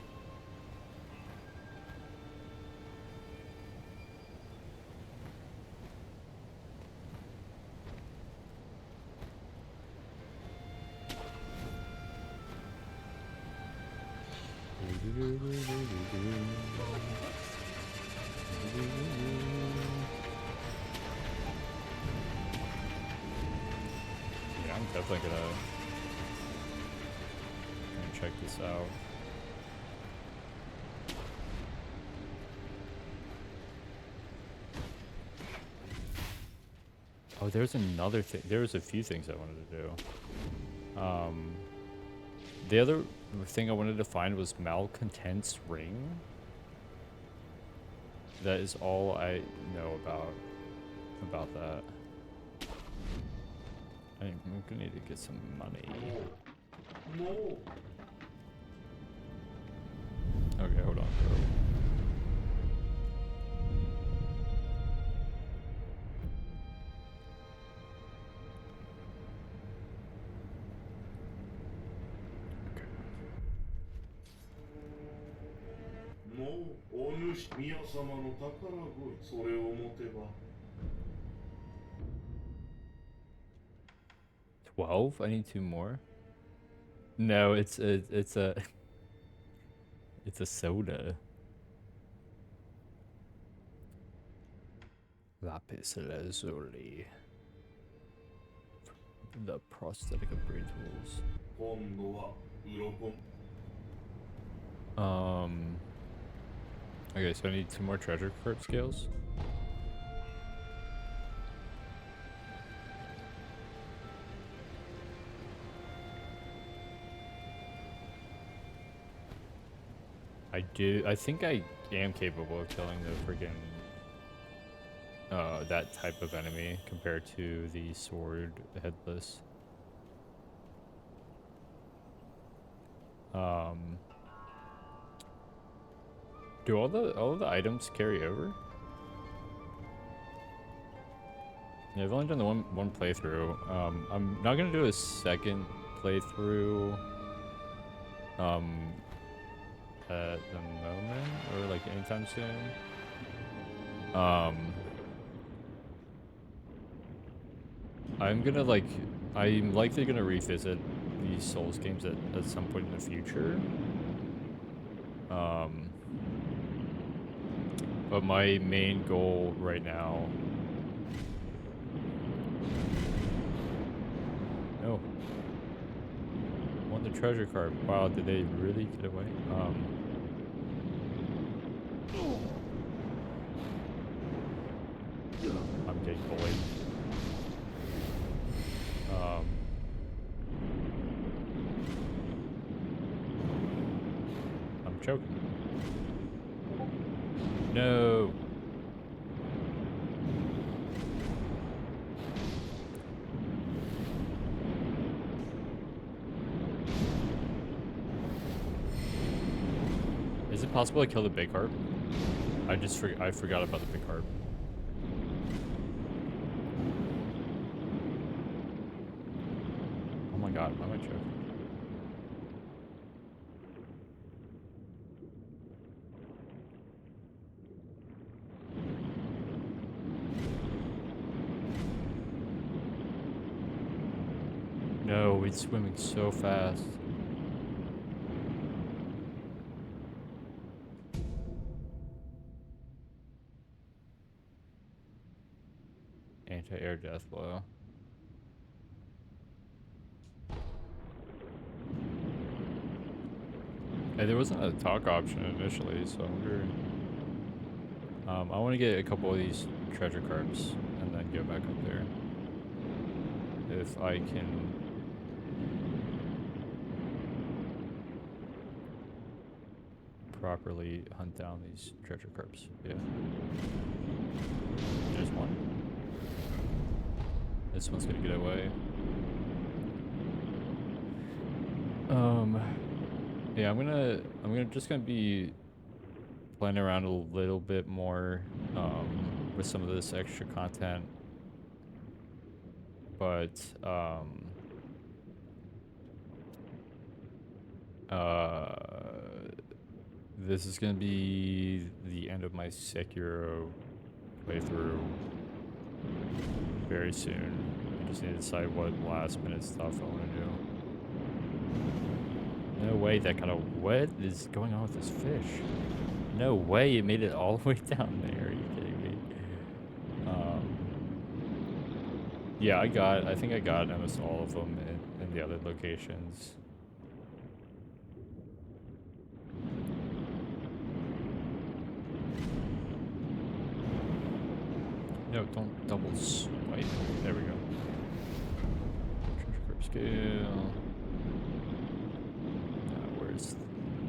Yeah, I'm definitely gonna check this out. Oh, there's another thing. There was a few things I wanted to do. The other thing I wanted to find was Malcontent's ring. That is all I know about that. I'm gonna need to get some money. Okay, hold on, bro. Okay. 12? I need 2 more? No, it's a it's a soda. Lapis lazuli. The prosthetic upgrade tools. Okay, so I need 2 more treasure card scales. I think I am capable of killing the freaking that type of enemy compared to the sword headless. Do all the items carry over? Yeah, I've only done the one playthrough. I'm not gonna do a second playthrough at the moment, or like anytime soon. I'm likely gonna revisit these Souls games at some point in the future. But my main goal right now... No. I want the treasure card. Wow, did they really get away? I'm getting bullied. I'm choking. No. Is it possible to kill the big harp? I forgot about the big harp. Oh my god, why am I choking? No, it's swimming so fast. Anti-air death blow. Hey, there wasn't a talk option initially, so I wonder... I want to get a couple of these treasure carps and then go back up there. If I can... properly hunt down these treasure carps. Yeah. There's one. This one's gonna get away. Yeah, I'm just gonna be playing around a little bit more with some of this extra content, but this is gonna be the end of my Sekiro playthrough very soon. I just need to decide what last minute stuff I want to do. No way that kind of... What is going on with this fish? No way it made it all the way down there. Are you kidding me? Yeah, I think I got almost all of them in the other locations. No, don't double swipe. There we go. Treasure curve scale. Let's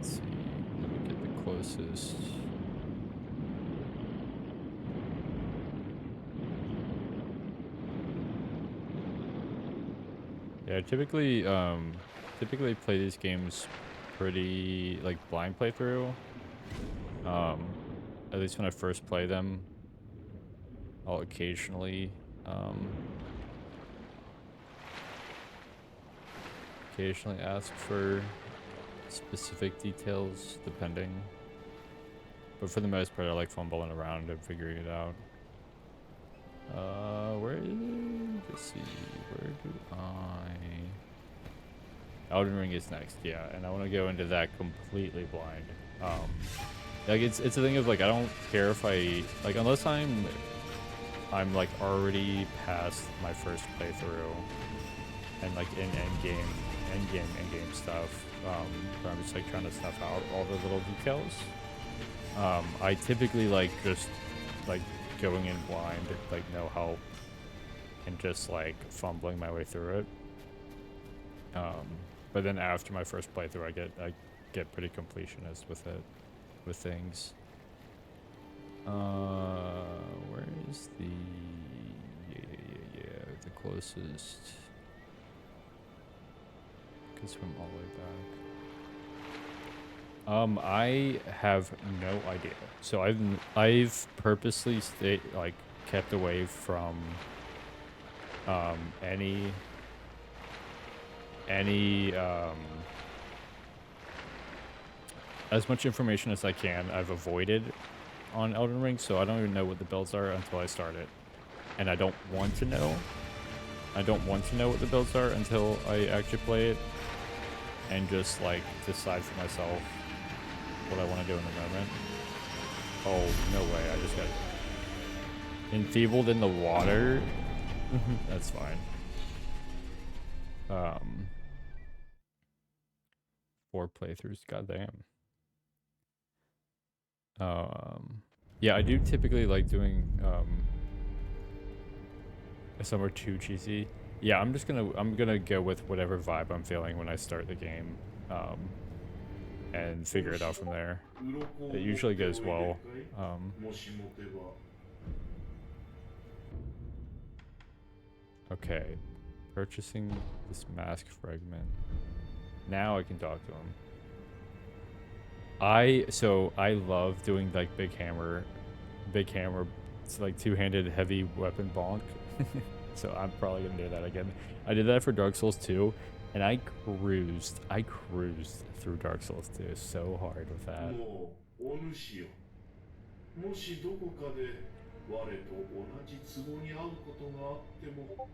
see, let me get the closest. Yeah, typically play these games pretty like blind playthrough. At least when I first play them, I'll occasionally ask for specific details depending, but for the most part I like fumbling around and figuring it out. Let's see, where do Elden Ring is next, yeah, and I want to go into that completely blind. Like it's a thing of like I don't care if I like, unless I'm like already past my first playthrough and like in endgame stuff, where I'm just like trying to snuff out all the little details. I typically like just like going in blind, like no help, and just like fumbling my way through it. But then after my first playthrough, I get pretty completionist with it, with things. Where is the the closest? Can swim all the way back. I have no idea. So I've purposely kept away from any as much information as I can. I've avoided on Elden Ring, so I don't even know what the builds are until I start it, and I don't want to know. I don't want to know what the builds are until I actually play it and just like decide for myself what I want to do in the moment. Oh, no way, I just got enfeebled in the water. That's fine. 4 playthroughs, goddamn. Yeah, I do typically like doing some are too cheesy. Yeah, I'm gonna go with whatever vibe I'm feeling when I start the game, and figure it out from there. It usually goes well. Okay, purchasing this mask fragment. Now I can talk to him. I love doing like big hammer, it's like two-handed heavy weapon bonk. So I'm probably gonna do that again. I did that for Dark Souls 2, and I cruised through Dark Souls 2 so hard with that. もしどこかで我と同じ壺に会うことがあっても、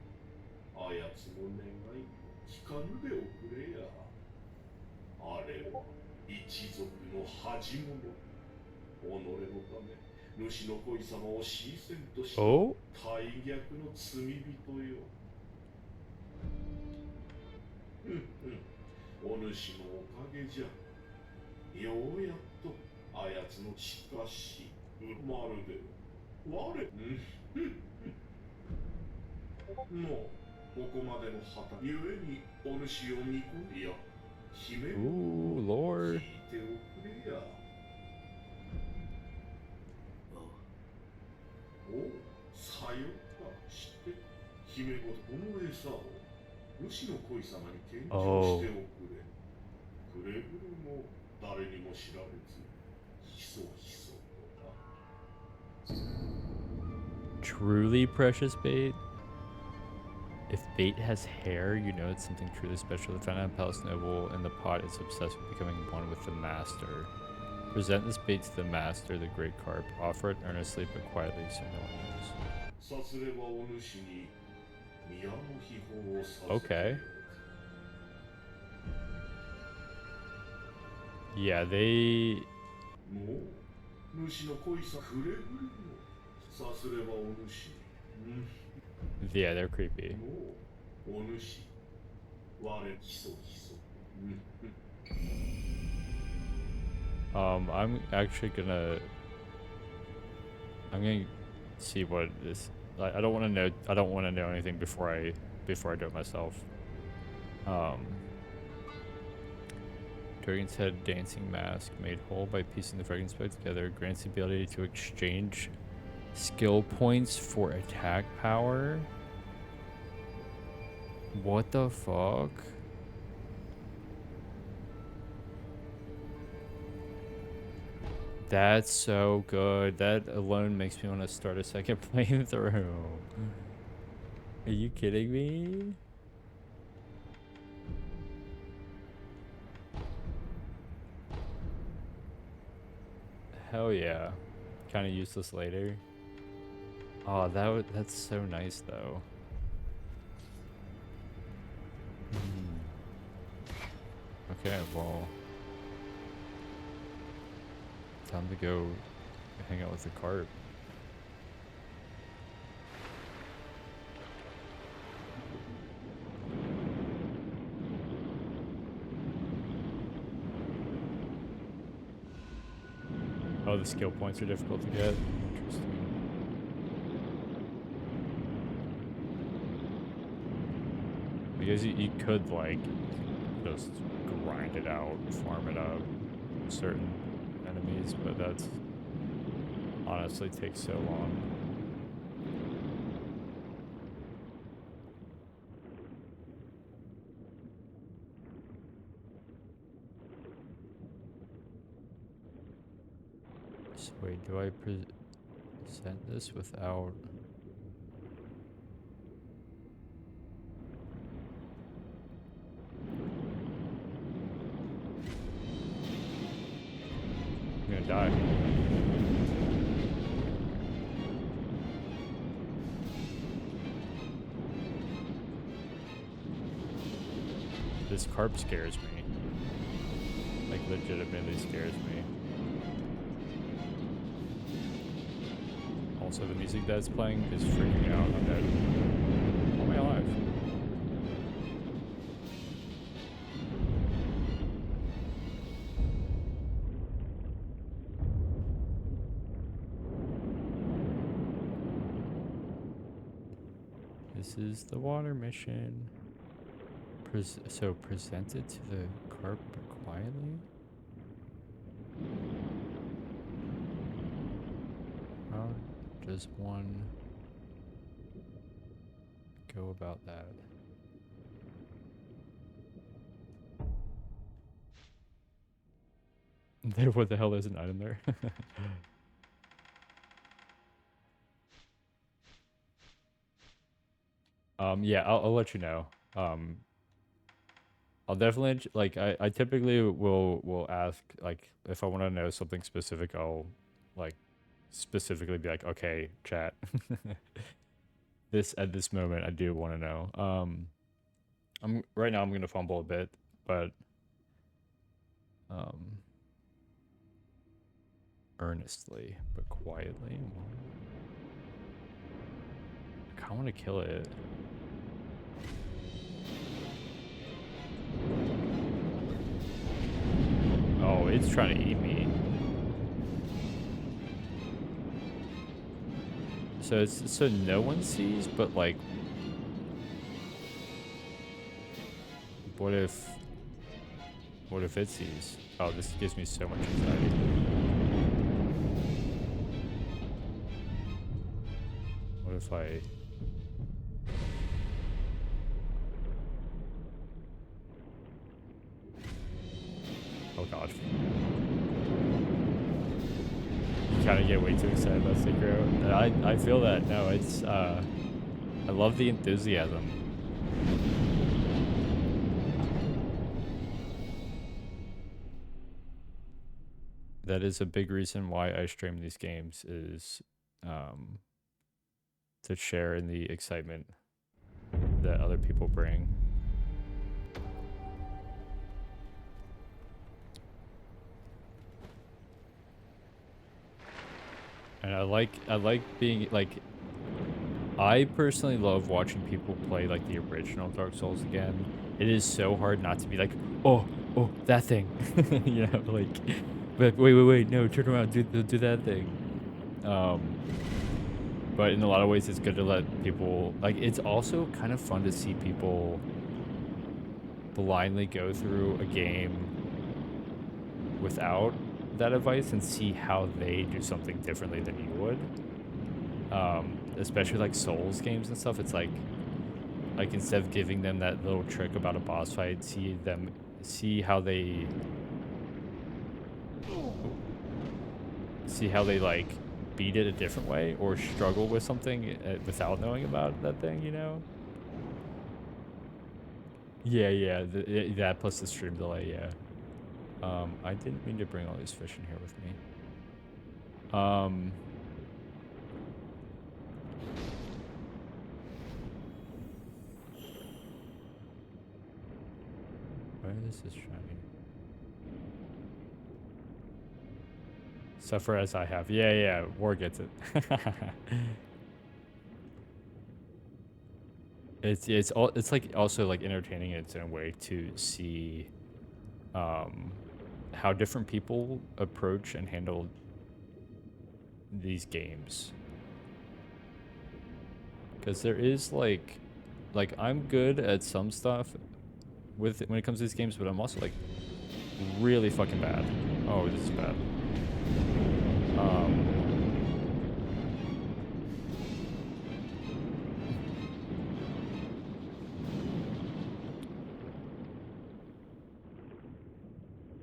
あやつの願い聞かぬでおくれや。あれは一族の恥者。己のため、主の恋様を死線とした大逆の罪人よ。お主のおかげじゃ。ようやっとあやつのしかし。まるで我もうここまでの旗ゆえにお主を見込んでや姫を聞いておくれや。おさよかして姫ごとこの餌を主の恋様に献上 Oh. しておくれ。くれぐれも誰にも知られず、ひそひそとな。 Truly precious bait? If bait has hair, you know it's something truly special. The found on Palace Noble in the pot is obsessed with becoming one with the master. Present this bait to the master, the great carp. Offer it earnestly but quietly so no one knows. さすればお主に宮の秘宝を授けよう。 Okay. Yeah, they... もう主の恋さくれぐれもさすればお主に。 Yeah, they're creepy. もうお主我ひそひそ。 I'm actually gonna... I'm gonna see what this... Like, I don't want to know anything before I do it myself. Dragon's head dancing mask made whole by piecing the fragments back together grants the ability to exchange skill points for attack power. What the fuck? That's so good. That alone makes me want to start a second playthrough. Are you kidding me? Hell yeah. Kind of useless later. Oh, that's so nice though. Okay, well, time to go hang out with the carp. Oh, the skill points are difficult to get. Interesting. Because you could like just grind it out, farm it up, certain enemies, but that's honestly takes so long. So wait, do I present this without? I'm gonna die. This carp scares me. Like legitimately scares me. Also, the music that's playing is freaking me out. I'm dead. How am I alive? This is the water mission. So present it to the carp quietly? How does one go about that? What the hell is an item there? Yeah, I'll let you know. I'll definitely like I typically will ask like if I want to know something specific, I'll like specifically be like, okay, chat. This at this moment I do want to know. Right now I'm gonna fumble a bit, but earnestly but quietly. I kinda wanna kill it. Oh, it's trying to eat me. So no one sees, but like, what if it sees? Oh, this gives me so much anxiety. What if I kind of get way too excited about Sekiro. And I feel that. No, it's I love the enthusiasm. That is a big reason why I stream these games, is to share in the excitement that other people bring. And I like being like, I personally love watching people play like the original Dark Souls again. It is so hard not to be like, oh, that thing, you know, like, but wait, no, turn around, do that thing. But in a lot of ways, it's good to let people, like, it's also kind of fun to see people blindly go through a game without that advice and see how they do something differently than you would. Especially like Souls games and stuff, it's like instead of giving them that little trick about a boss fight, see how they like beat it a different way or struggle with something without knowing about that thing, you know? Yeah, that plus the stream delay, yeah. I didn't mean to bring all these fish in here with me. Where is this shiny? Suffer as I have. Yeah, War gets it. It's like also like entertaining in its own way to see how different people approach and handle these games. Because there is like I'm good at some stuff when it comes to these games, but I'm also like really fucking bad. Oh, this is bad.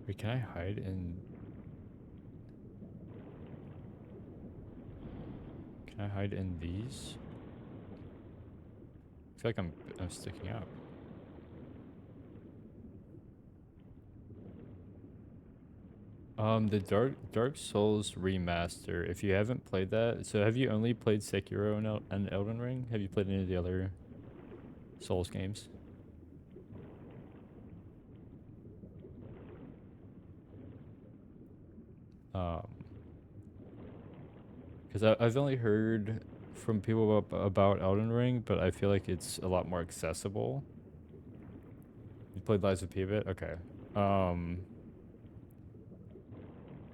Wait, can I hide in? Can I hide in these? I feel like I'm sticking out. The Dark Souls remaster. If you haven't played that, so have you only played Sekiro and Elden Ring? Have you played any of the other Souls games? Because I've only heard from people about Elden Ring, but I feel like it's a lot more accessible. You played Lies of P a bit? Okay.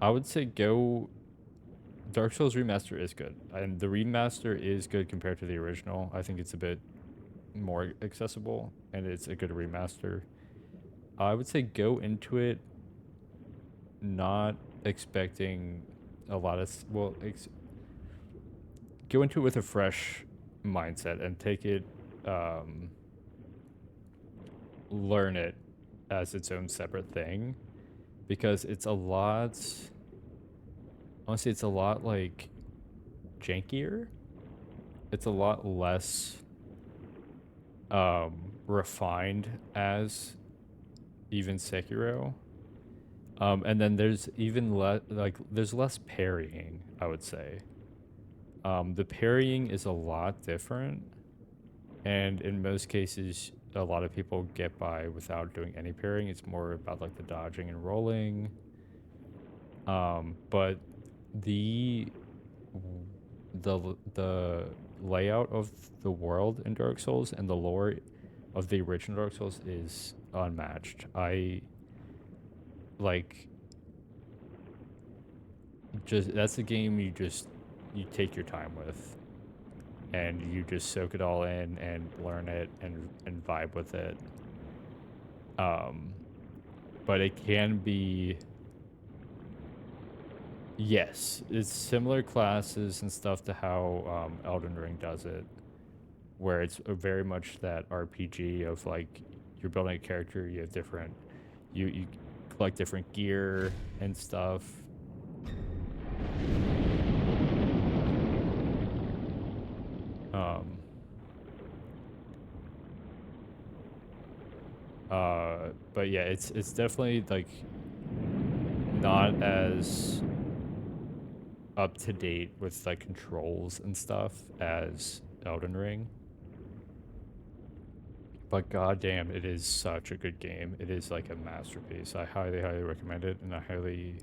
I would say go. Dark Souls Remaster is good, and the remaster is good compared to the original. I think it's a bit more accessible, and it's a good remaster. I would say go into it not expecting a lot of go into it with a fresh mindset and take it, learn it as its own separate thing, because it's a lot. Honestly, it's a lot like jankier. It's a lot less refined as even Sekiro. And then there's even there's less parrying, I would say. The parrying is a lot different, and in most cases, a lot of people get by without doing any parrying. It's more about like the dodging and rolling. But the layout of the world in Dark Souls and the lore of the original Dark Souls is unmatched. That's a game you take your time with, and you just soak it all in and learn it and vibe with it. But it can be, yes, it's similar classes and stuff to how Elden Ring does it, where it's very much that RPG of like you're building a character, you have different, you collect different gear and stuff. Um, but yeah, it's definitely like not as up to date with like controls and stuff as Elden Ring. But goddamn, it is such a good game. It is like a masterpiece. I highly, highly recommend it, and I highly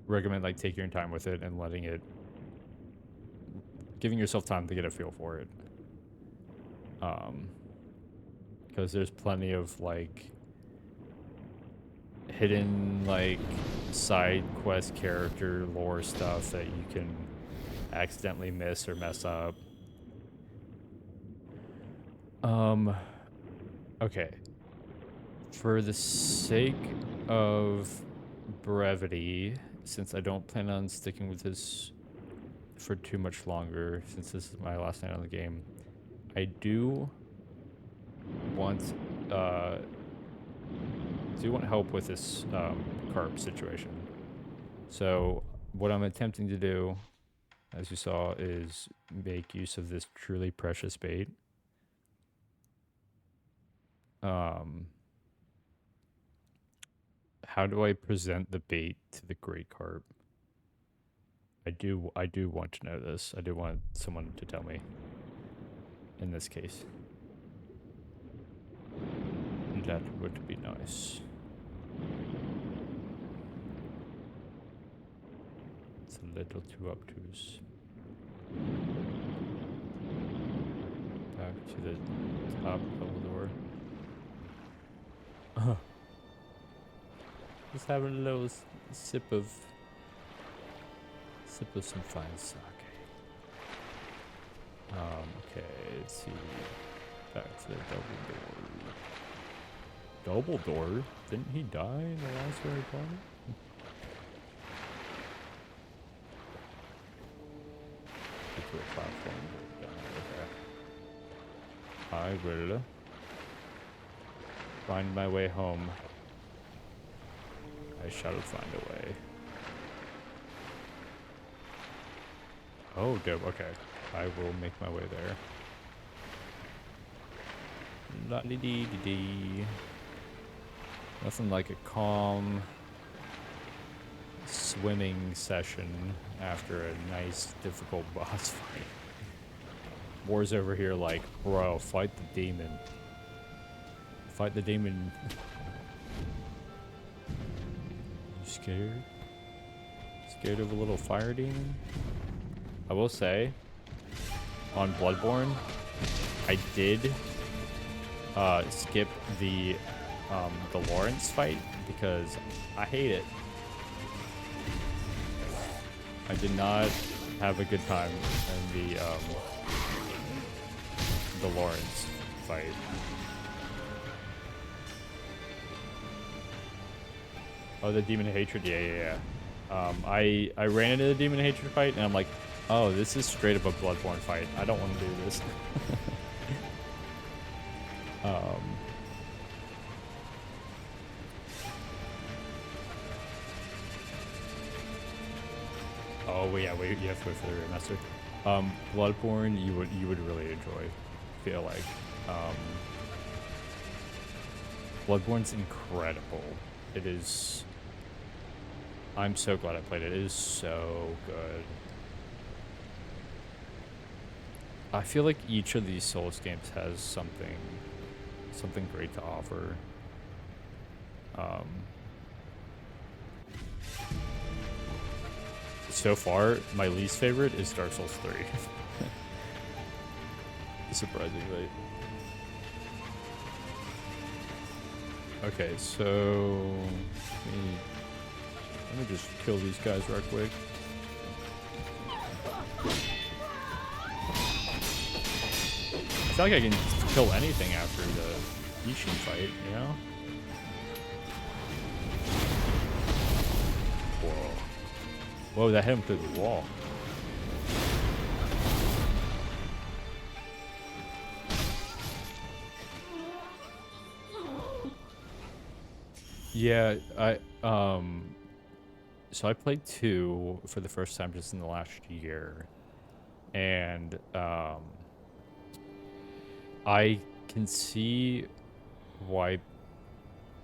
recommend like taking your time with it and letting it, giving yourself time to get a feel for it. Because there's plenty of like hidden like side quest character lore stuff that you can accidentally miss or mess up. Okay. For the sake of brevity, since I don't plan on sticking with this for too much longer, since this is my last night on the game, I do want help with this carp situation. So what I'm attempting to do, as you saw, is make use of this truly precious bait. How do I present the bait to the great carp? I do want to know this. I do want someone to tell me. In this case, that would be nice. It's a little too obtuse. Back to the top of the door. Just having a little sip of some fine sake. Okay, let's see. Back to the double door. Double door? Didn't he die in the last Harry Potter? Get to a platform. Okay. I will find my way home. I shall find a way. Oh, dope. Okay. I will make my way there. La-dee-dee-dee-dee. Nothing like a calm swimming session after a nice, difficult boss fight. War's over here like, bro, fight the demon. Fight the demon. You scared? Scared of a little fire demon? I will say, on Bloodborne, I did skip the Lawrence fight because I hate it. I did not have a good time in the Lawrence fight. Oh, the Demon of Hatred? Yeah. I ran into the Demon of Hatred fight, and I'm like, oh, this is straight up a Bloodborne fight. I don't want to do this. Oh, yeah, wait, you have to wait for the remaster. Bloodborne, you would really enjoy. Feel like, Bloodborne's incredible. It is. I'm so glad I played it. It is so good. I feel like each of these Souls games has something great to offer. So far, my least favorite is Dark Souls 3. Surprisingly. Okay, so let me just kill these guys right quick. I feel like I can kill anything after the Ishin fight, you know? Whoa. Whoa, that hit him through the wall. Yeah, so I played 2 for the first time just in the last year. And I can see why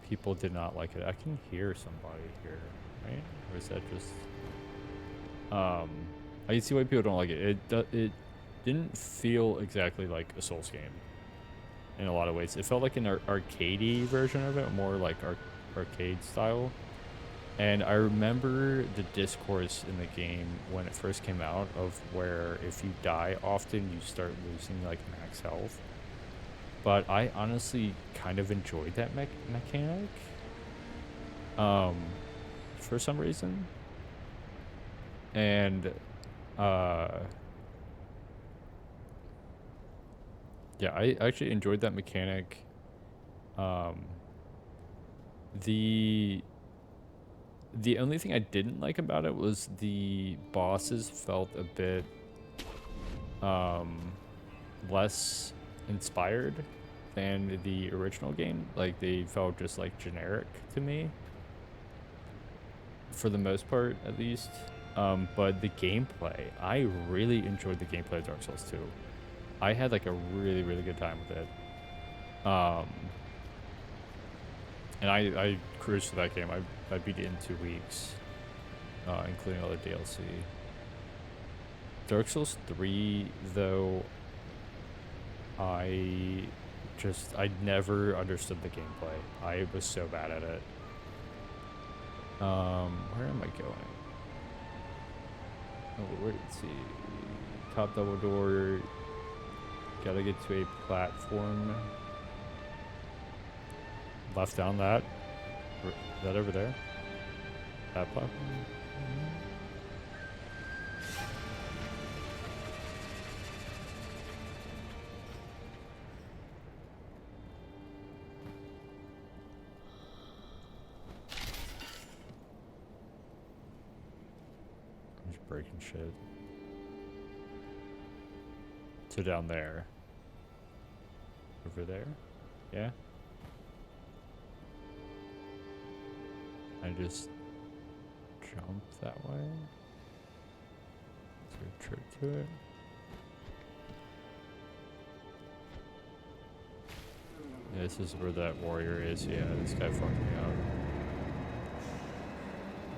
people did not like it. I can hear somebody here, right? Or is that just I can see why people don't like it. It didn't feel exactly like a Souls game in a lot of ways. It felt like an arcadey version of it, more like arcade style. And I remember the discourse in the game when it first came out of where if you die often, you start losing like max health. But I honestly kind of enjoyed that mechanic. For some reason. And yeah, I actually enjoyed that mechanic. The only thing I didn't like about it was the bosses felt a bit less inspired than the original game. Like they felt just like generic to me, for the most part at least. But the gameplay, I really enjoyed the gameplay of Dark Souls 2. I had like a really good time with it. And I cruised through that game. I beat it in 2 weeks, including all the DLC. Dark Souls 3, though, I never understood the gameplay. I was so bad at it. Where am I going? Oh, wait, let's see. Top double door. Gotta get to a platform. Left down that. Is that over there? That platform? I'm just breaking shit. So down there. Over there? Yeah? I just jump that way? Is there a trick to it? Yeah, this is where that warrior is. Yeah, this guy fucked me up.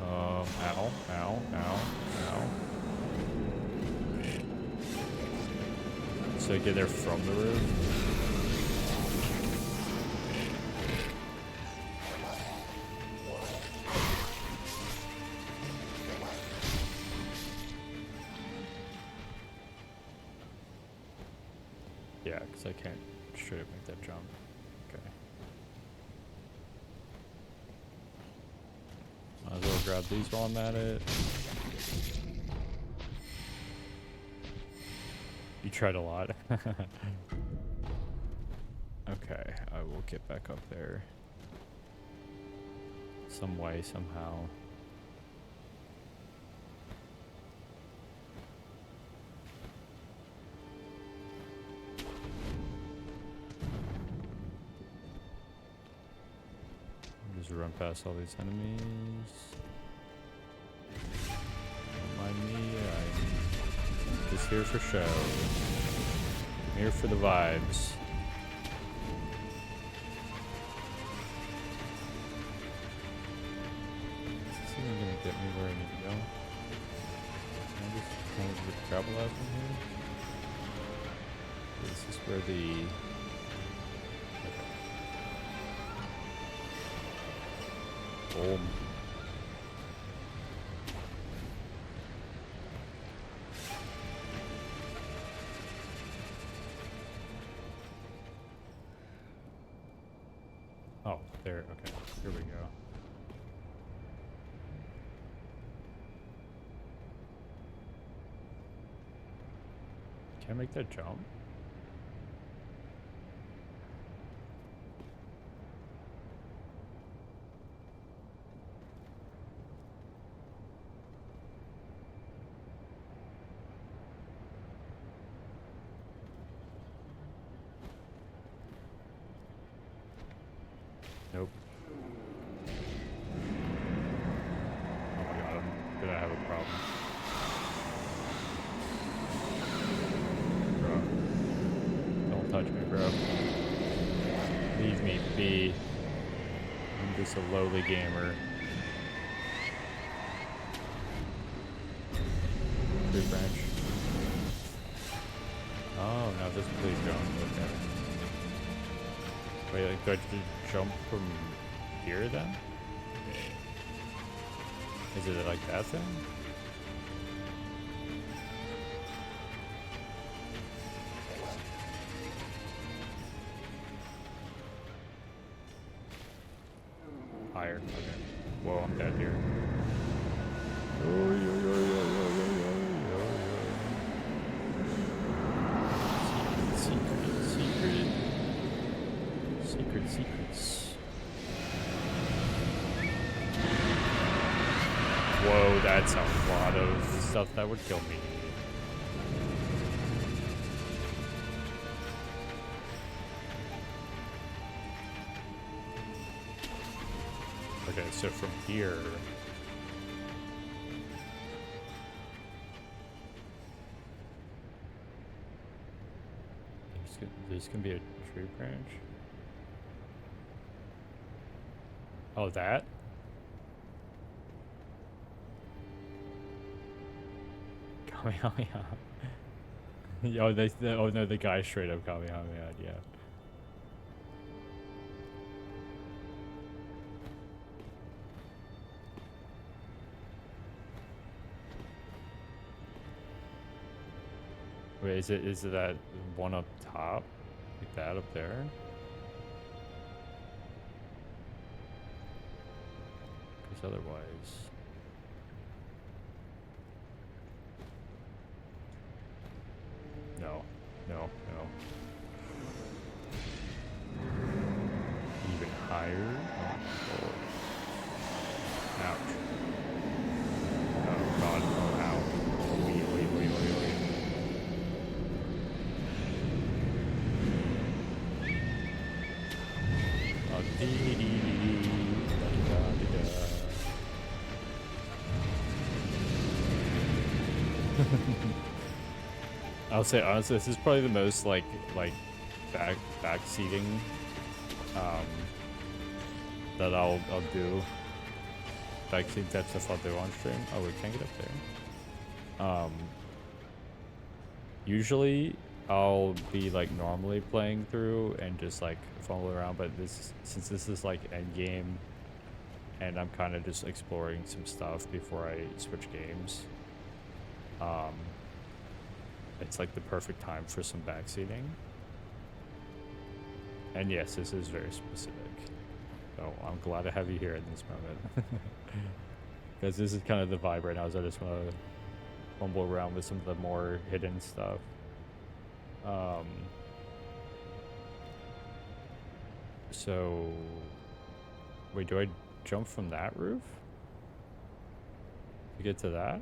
Ow, ow, ow, ow. So I get there from the roof? Yeah, because I can't straight up make that jump. Okay. Might as well grab these while I'm at it. You tried a lot. Okay, I will get back up there. Some way, somehow. Just run past all these enemies. Don't mind me, I'm just here for show. I'm here for the vibes. Is this even gonna get me where I need to go? Can I just kind of travel out from here? This is where the... Boom. Oh, there, okay. Here we go. Can I make that jump? Nope. Oh my god, I'm gonna have a problem. touch me, bro. Leave me be. I'm just a lowly gamer. Tree branch. Oh, now this please jump. Okay. Wait, like, do I just jump from here then? Is it like that thing? Higher. Okay. Whoa, I'm dead here. Secrets. Whoa, that's a lot of stuff that would kill me. Okay, so from here... There's gonna be a tree branch. Oh, that? Kamehameha. Oh no, the guy straight up Kamehameha, yeah. Wait, is it that one up top? Like that up there? Because otherwise... No. Even higher? Oh, Lord. Ouch. Oh, God. Oh, ow. Wait. Oh, I'll say honestly, this is probably the most like back seating that I'll do. Back seat type stuff I'll do on stream. Oh, we can't get up there. Usually I'll be like normally playing through and just like fumble around, but since this is like end game and I'm kind of just exploring some stuff before I switch games, it's like the perfect time for some backseating. And yes, this is very specific. So I'm glad to have you here in this moment. Because this is kind of the vibe right now, is I just want to fumble around with some of the more hidden stuff. So, wait, do I jump from that roof to get to that?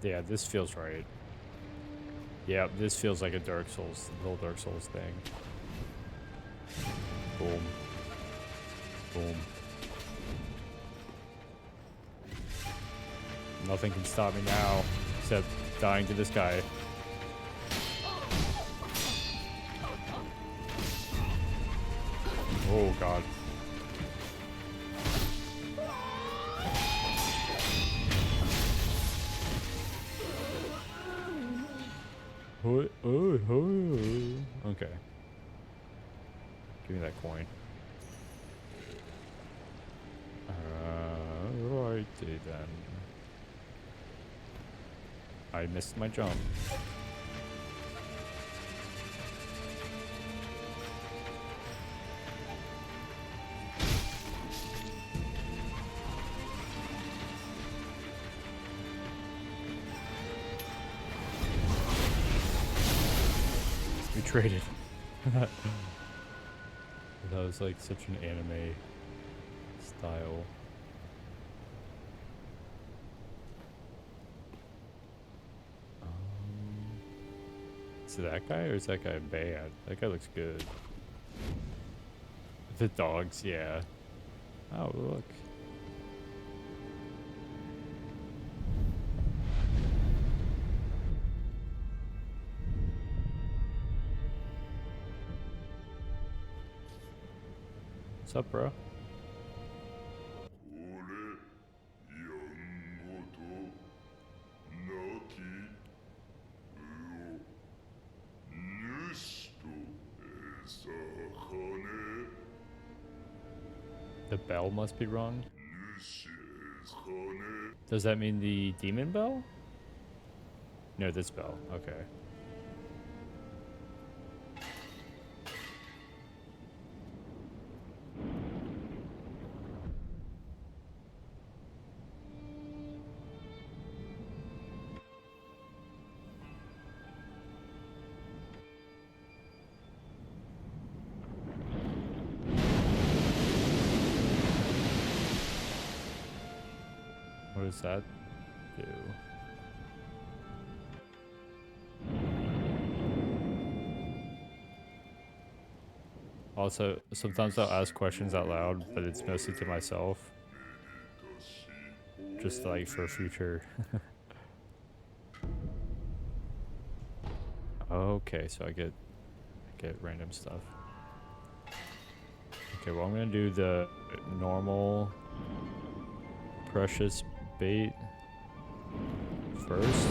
Yeah, this feels right. Yeah, this feels like a Dark Souls, the whole Dark Souls thing. Boom. Boom. Nothing can stop me now, except dying to this guy. Oh, God. Okay. Give me that coin. Righty then. I missed my jump. We traded. That was like such an anime style. Is it that guy or is that guy bad? That guy looks good. The dogs, yeah. Oh, look. What's up, bro? The bell must be wrong. Does that mean the demon bell? No, this bell. Okay. What does that do? Also, sometimes I'll ask questions out loud, but it's mostly to myself. Just like for future. Okay, so I get random stuff. Okay, well I'm gonna do the normal precious bait first.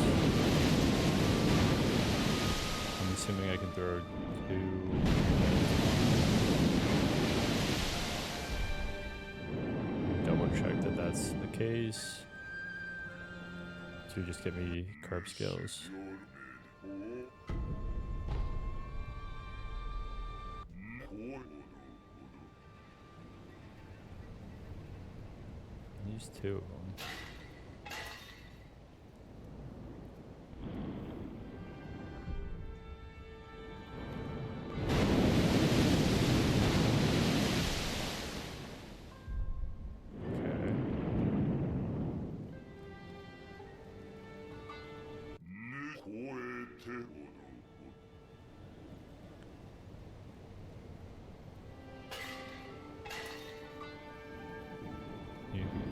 I'm assuming I can throw 2. Double check that that's the case. To just get me carb skills. Use 2 of them.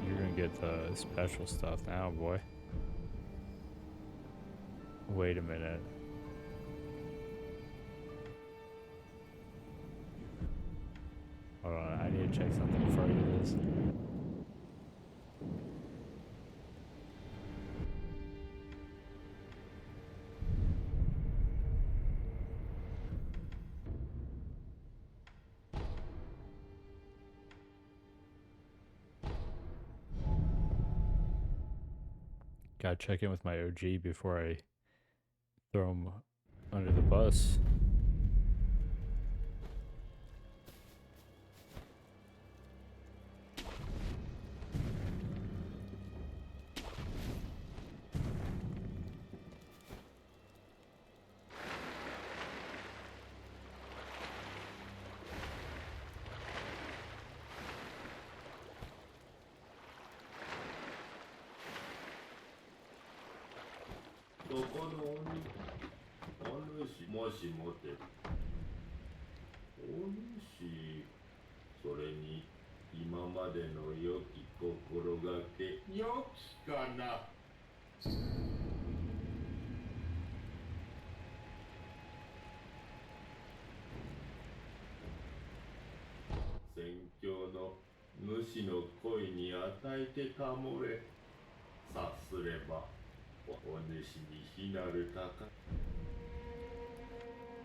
You're gonna get the special stuff now, boy. Wait a minute. Hold on, I need to check something before I do this. Gotta check in with my OG before I throw him under the bus.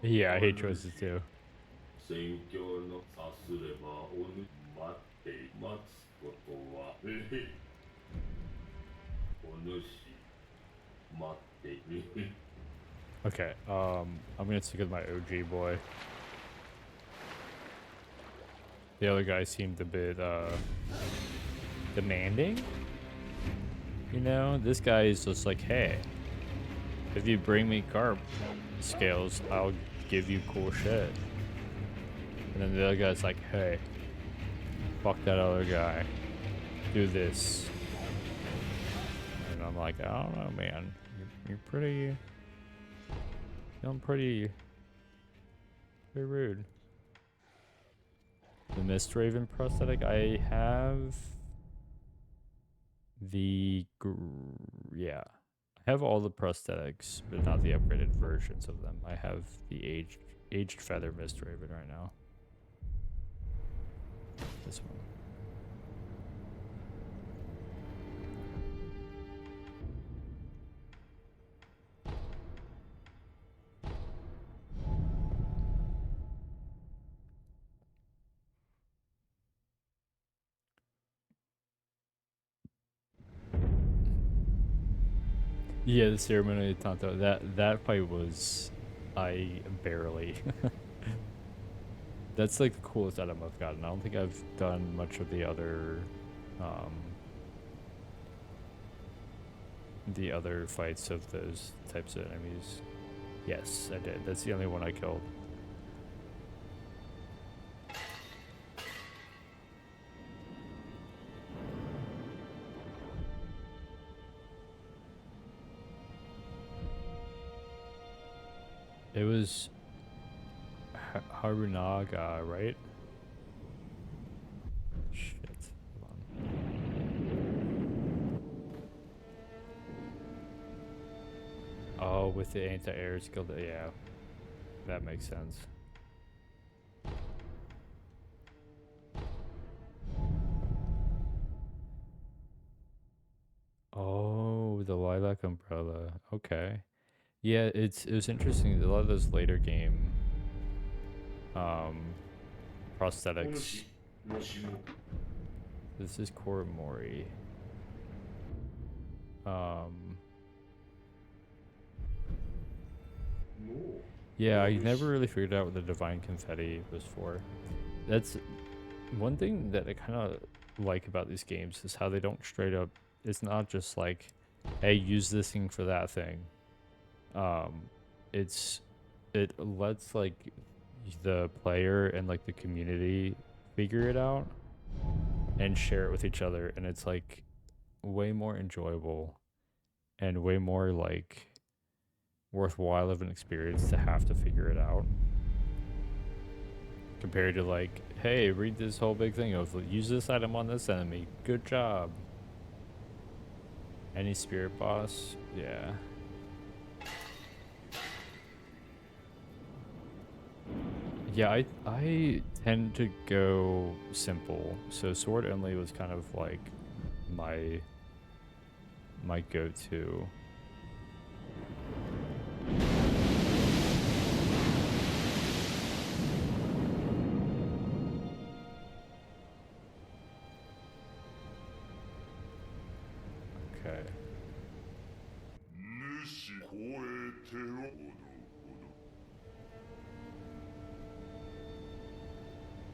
Yeah, I hate choices too. Okay, I'm gonna stick with my OG boy. The other guy seemed a bit demanding. You know, this guy is just like, hey, if you bring me carb scales, I'll give you cool shit. And then the other guy's like, hey, fuck that other guy. Do this. And I'm like, I don't know, man. You're pretty... You feeling pretty rude. The Mist Raven prosthetic, I have yeah. I have all the prosthetics, but not the upgraded versions of them. I have the aged feather Mist Raven right now. This one. Yeah, the ceremony of Tonto. That fight was, I barely. That's like the coolest item I've gotten. I don't think I've done much of the other fights of those types of enemies. Yes, I did. That's the only one I killed. It was Harunaga, right? Shit. Hold on. Oh, with the anti-air skill, yeah. That makes sense. Oh, the lilac umbrella. Okay. Yeah, it was interesting. A lot of those later game prosthetics. お主もしも This is Koromori. Yeah, I never really figured out what the divine confetti was for. That's one thing that I kind of like about these games is how they don't straight up. It's not just like, hey, use this thing for that thing. It lets like the player and like the community figure it out and share it with each other, and it's like way more enjoyable and way more like worthwhile of an experience to have to figure it out compared to like, hey, read this whole big thing of use this item on this enemy, good job. Any spirit boss, yeah. Yeah, I tend to go simple, so sword only was kind of like my go-to. Okay.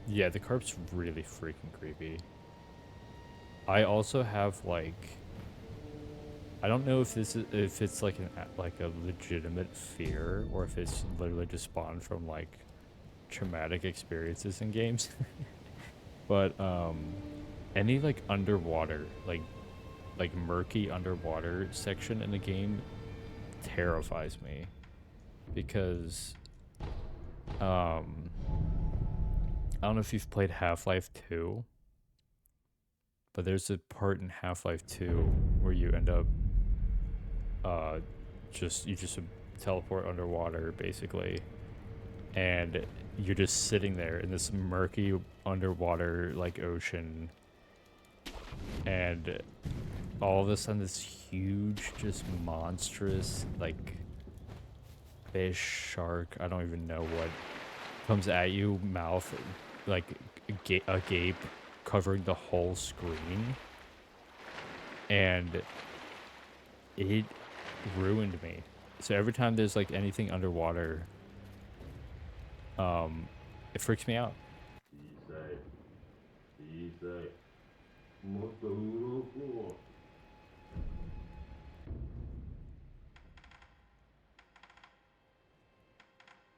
Yeah, the carp's really freaking creepy. I also have like, I don't know if it's like a legitimate fear or if it's literally just spawned from like traumatic experiences in games. But any like underwater, like murky underwater section in the game terrifies me because I don't know if you've played Half-Life 2, but there's a part in Half-Life 2 where you end up you just teleport underwater basically, and you're just sitting there in this murky underwater like ocean, and all of a sudden this huge, just monstrous like fish, shark, I don't even know what, comes at you, mouth like agape, covering the whole screen, and it ruined me. So every time there's like anything underwater, it freaks me out. 小さいもっと動こ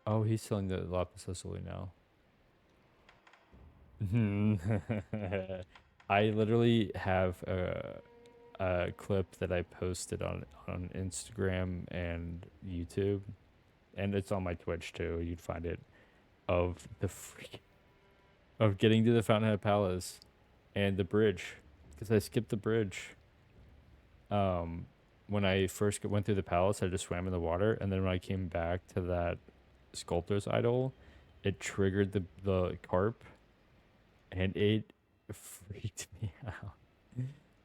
う Oh, he's selling the lapis lazuli now. I literally have a clip that I posted on Instagram and YouTube and it's on my Twitch too. You'd find it of the freak of getting to the Fountainhead Palace and the bridge, because I skipped the bridge. When I first went through the palace, I just swam in the water, and then when I came back to that sculptor's idol, it triggered the carp, and it freaked me out.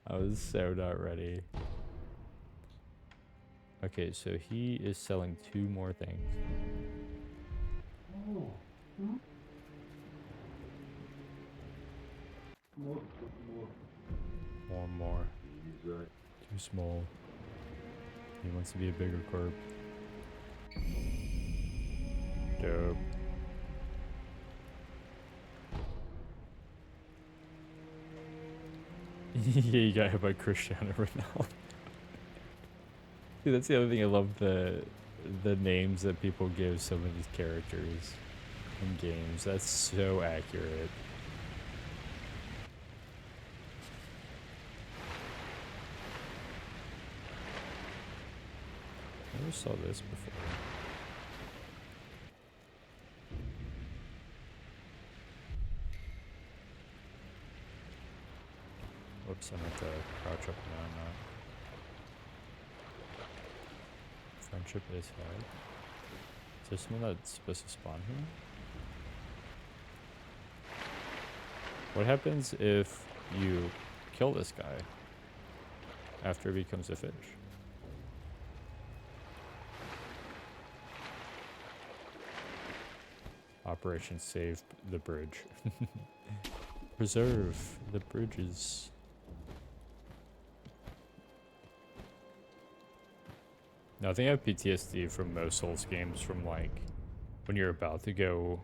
I was so not ready. Okay, so he is selling 2 more things. Oh. More. One more. Too small. He wants to be a bigger carp. Dope. Yeah, you got hit by Cristiano Ronaldo. Dude, that's the other thing I love, the names that people give some of these characters in games. That's so accurate. I never saw this before. Whoops, I meant to crouch up and down that. Friendship is hard. Is there someone that's supposed to spawn here? What happens if you kill this guy after he becomes a fish? Operation Save the Bridge. Preserve the bridges. No, I think I have PTSD from most Souls games, from like when you're about to go.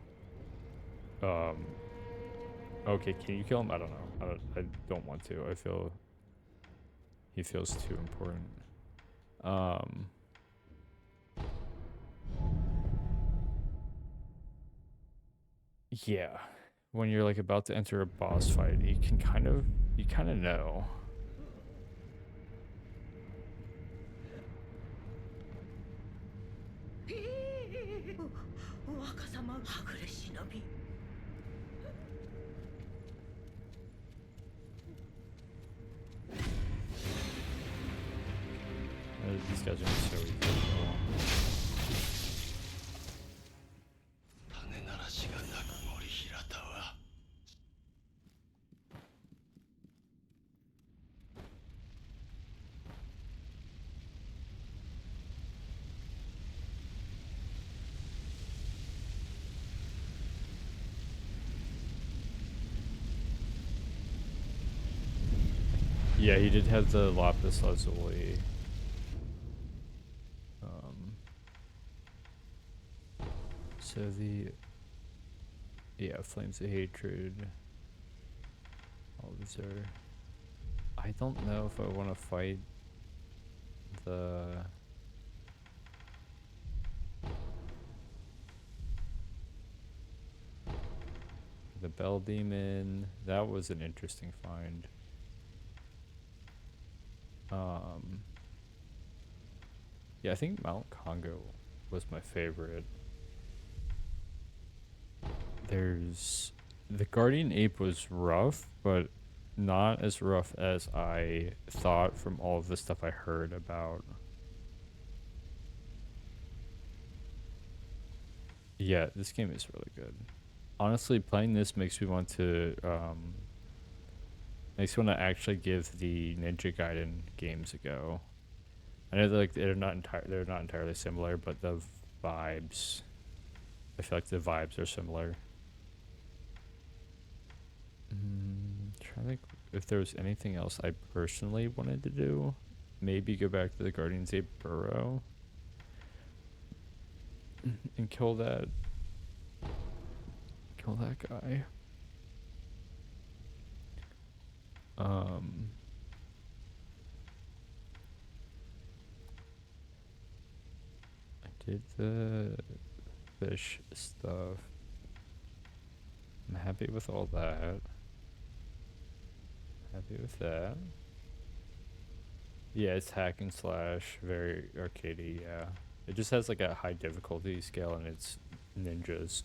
Okay, can you kill him? I don't know. I don't want to. I feel he feels too important. Yeah, when you're like about to enter a boss fight, you kind of know. 若様はぐれ忍び These guys are so easy to kill. 種ならしがなく森平田は Yeah, he did have the lapis lazuli. So yeah, flames of hatred. All these are. I don't know if I want to fight the bell demon. That was an interesting find. Yeah, I think Mount Congo was my favorite. There's the Guardian Ape was rough, but not as rough as I thought from all of the stuff I heard about. Yeah, this game is really good. Honestly, playing this makes me want to actually give the Ninja Gaiden games a go. I know they're not entirely similar, but the vibes, I feel like the vibes are similar. Trying to think if there was anything else I personally wanted to do. Maybe go back to the Guardian's Ape Burrow and kill that guy. I did the fish stuff. I'm happy with all that. Happy with that. Yeah, it's hack and slash, very arcadey, yeah. It just has like a high difficulty scale and it's ninjas.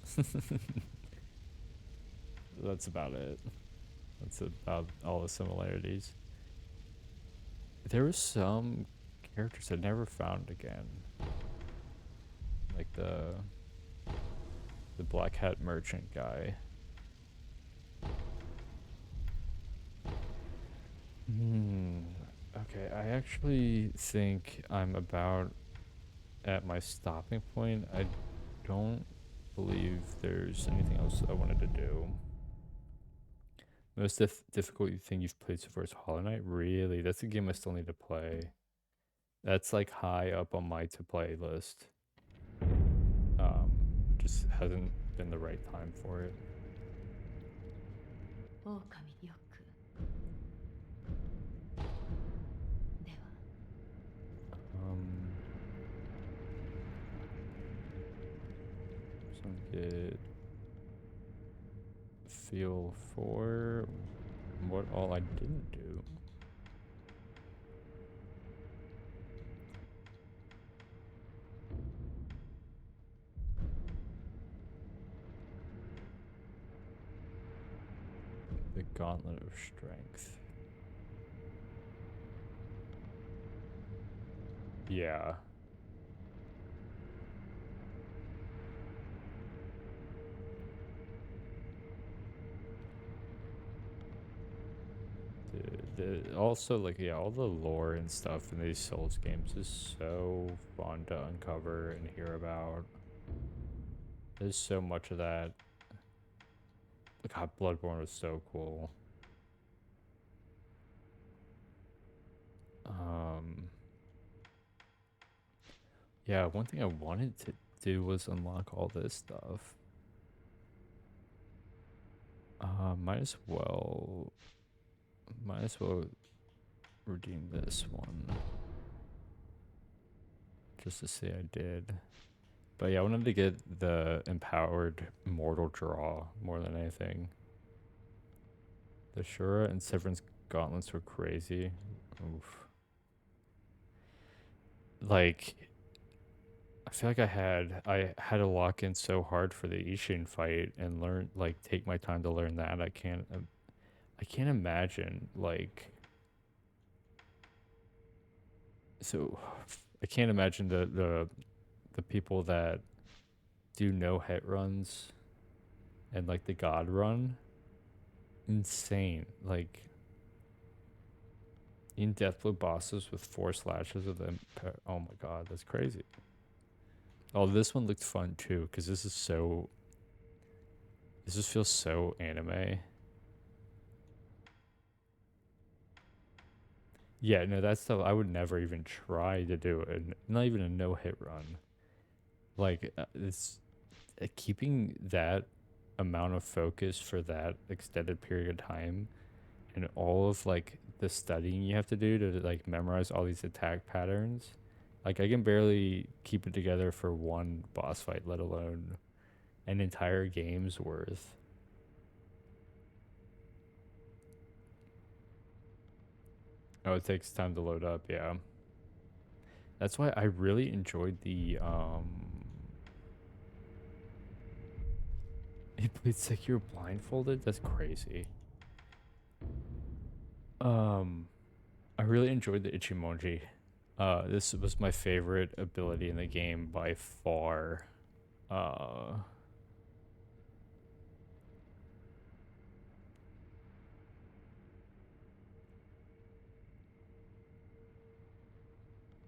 That's about it. That's about all the similarities. There were some characters I never found again. Like the black hat merchant guy. Okay, I actually think I'm about at my stopping point. I don't believe there's anything else I wanted to do. Most difficult thing you've played so far is Hollow Knight? Really? That's a game I still need to play. That's like high up on my to play list. Just hasn't been the right time for it. 狼リョクでは Some get feel for what all I didn't do. The Gauntlet of Strength. Yeah. Also, like, yeah, all the lore and stuff in these Souls games is so fun to uncover and hear about. There's so much of that. God, Bloodborne was so cool. Yeah, one thing I wanted to do was unlock all this stuff. Might as well redeem this one. Just to say I did. But yeah, I wanted to get the empowered mortal draw more than anything. The Shura and Severance gauntlets were crazy. Oof. Like, I feel like I had to lock in so hard for the Ishin fight and learn, like, take my time to learn that. I can't imagine, like, so I can't imagine the people that do no hit runs and like the god run. Insane. Like, in Deathblow bosses with 4 slashes of them. Oh my god, that's crazy. Oh, this one looked fun too, because this just feels so anime. Yeah, no, that stuff I would never even try to do it. Not even a no-hit run. Like, it's keeping that amount of focus for that extended period of time and all of like the studying you have to do to like memorize all these attack patterns. Like, I can barely keep it together for one boss fight, let alone an entire game's worth. Oh, it takes time to load up, yeah. That's why I really enjoyed the you played Sekiro blindfolded? That's crazy. I really enjoyed the Ichimonji. This was my favorite ability in the game by far.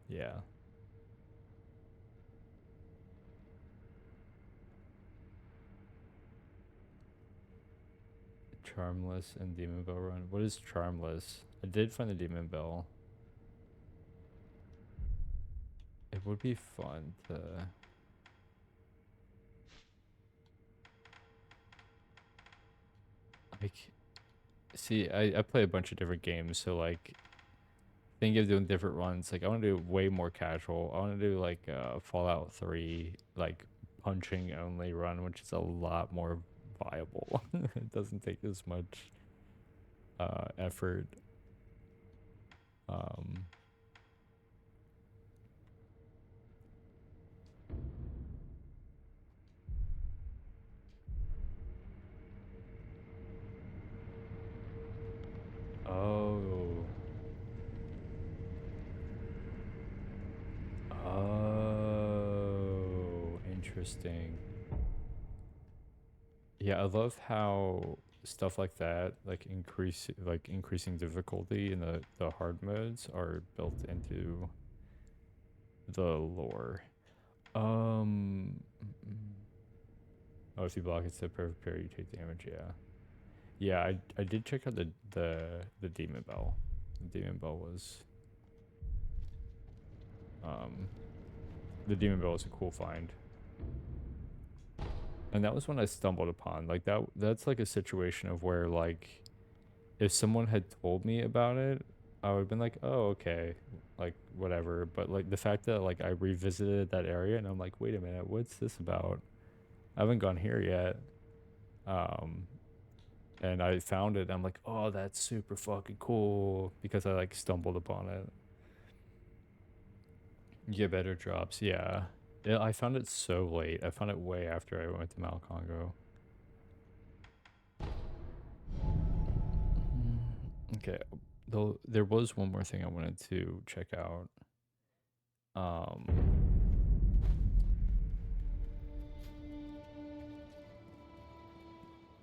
Yeah. Charmless and Demon Bell run. What is Charmless? I did find the Demon Bell. It would be fun to... like, see, I play a bunch of different games, so like, thinking of doing different runs. Like, I want to do way more casual. I want to do like Fallout 3, like punching only run, which is a lot more viable. It doesn't take as much effort. Interesting. Yeah, I love how stuff like that, like increasing difficulty in the hard modes, are built into the lore. Oh, if you block it, so prepare you take damage. Yeah, yeah. I did check out the demon bell. The demon bell was the demon bell was a cool find. And that was when I stumbled upon, like, that's like a situation of where, like, if someone had told me about it, I would have been like, oh, okay, like, whatever. But, like, the fact that, like, I revisited that area and I'm like, wait a minute, what's this about? I haven't gone here yet. And I found it and I'm like, oh, that's super fucking cool, because I, like, stumbled upon it. You get better drops, yeah. I found it so late. I found it way after I went to Malcongo. Okay, though there was one more thing I wanted to check out.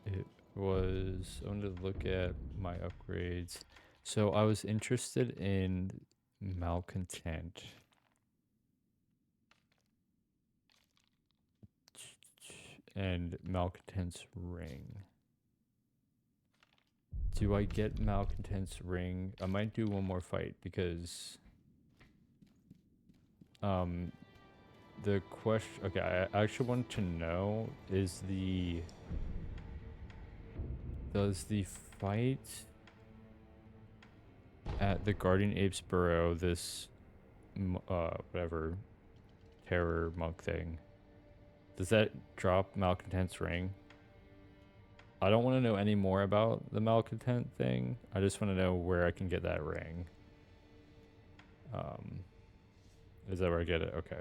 It was, I wanted to look at my upgrades. So I was interested in Malcontent. And Malcontent's ring. Do I get Malcontent's ring? I might do one more fight because the question, okay, I actually want to know, is does the fight at the Guardian Apes Burrow, this whatever terror monk thing, does that drop Malcontent's ring? I don't want to know any more about the Malcontent thing. I just want to know where I can get that ring. Is that where I get it? Okay.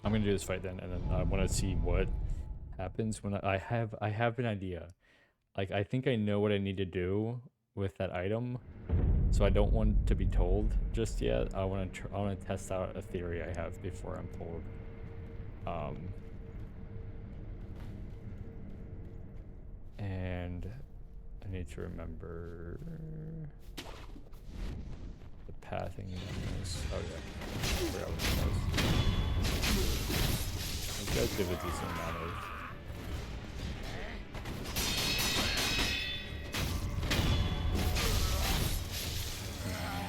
I'm gonna do this fight then, and then I want to see what happens when I have an idea. Like, I think I know what I need to do with that item, so I don't want to be told just yet. I want to test out a theory I have before I'm told. And I need to remember the pathing on this. Oh yeah, I forgot what it was. These guys give a decent amount of.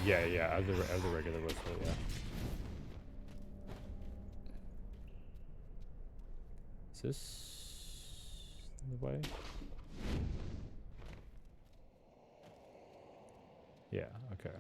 Yeah, as the regular whistle, yeah. Is this the way? Yeah, okay.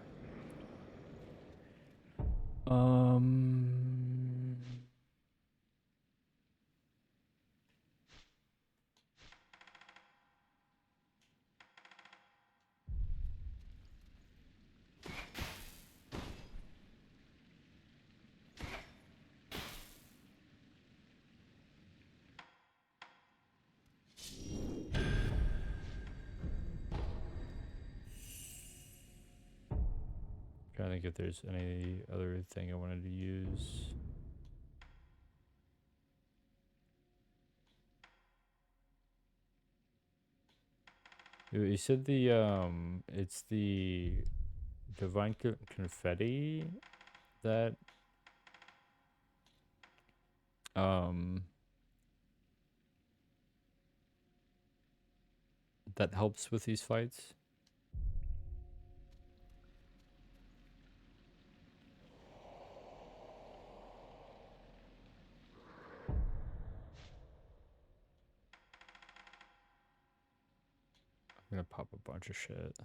Trying to think if there's any other thing I wanted to use. You said it's the divine confetti that that helps with these fights. I'm gonna pop a bunch of shit.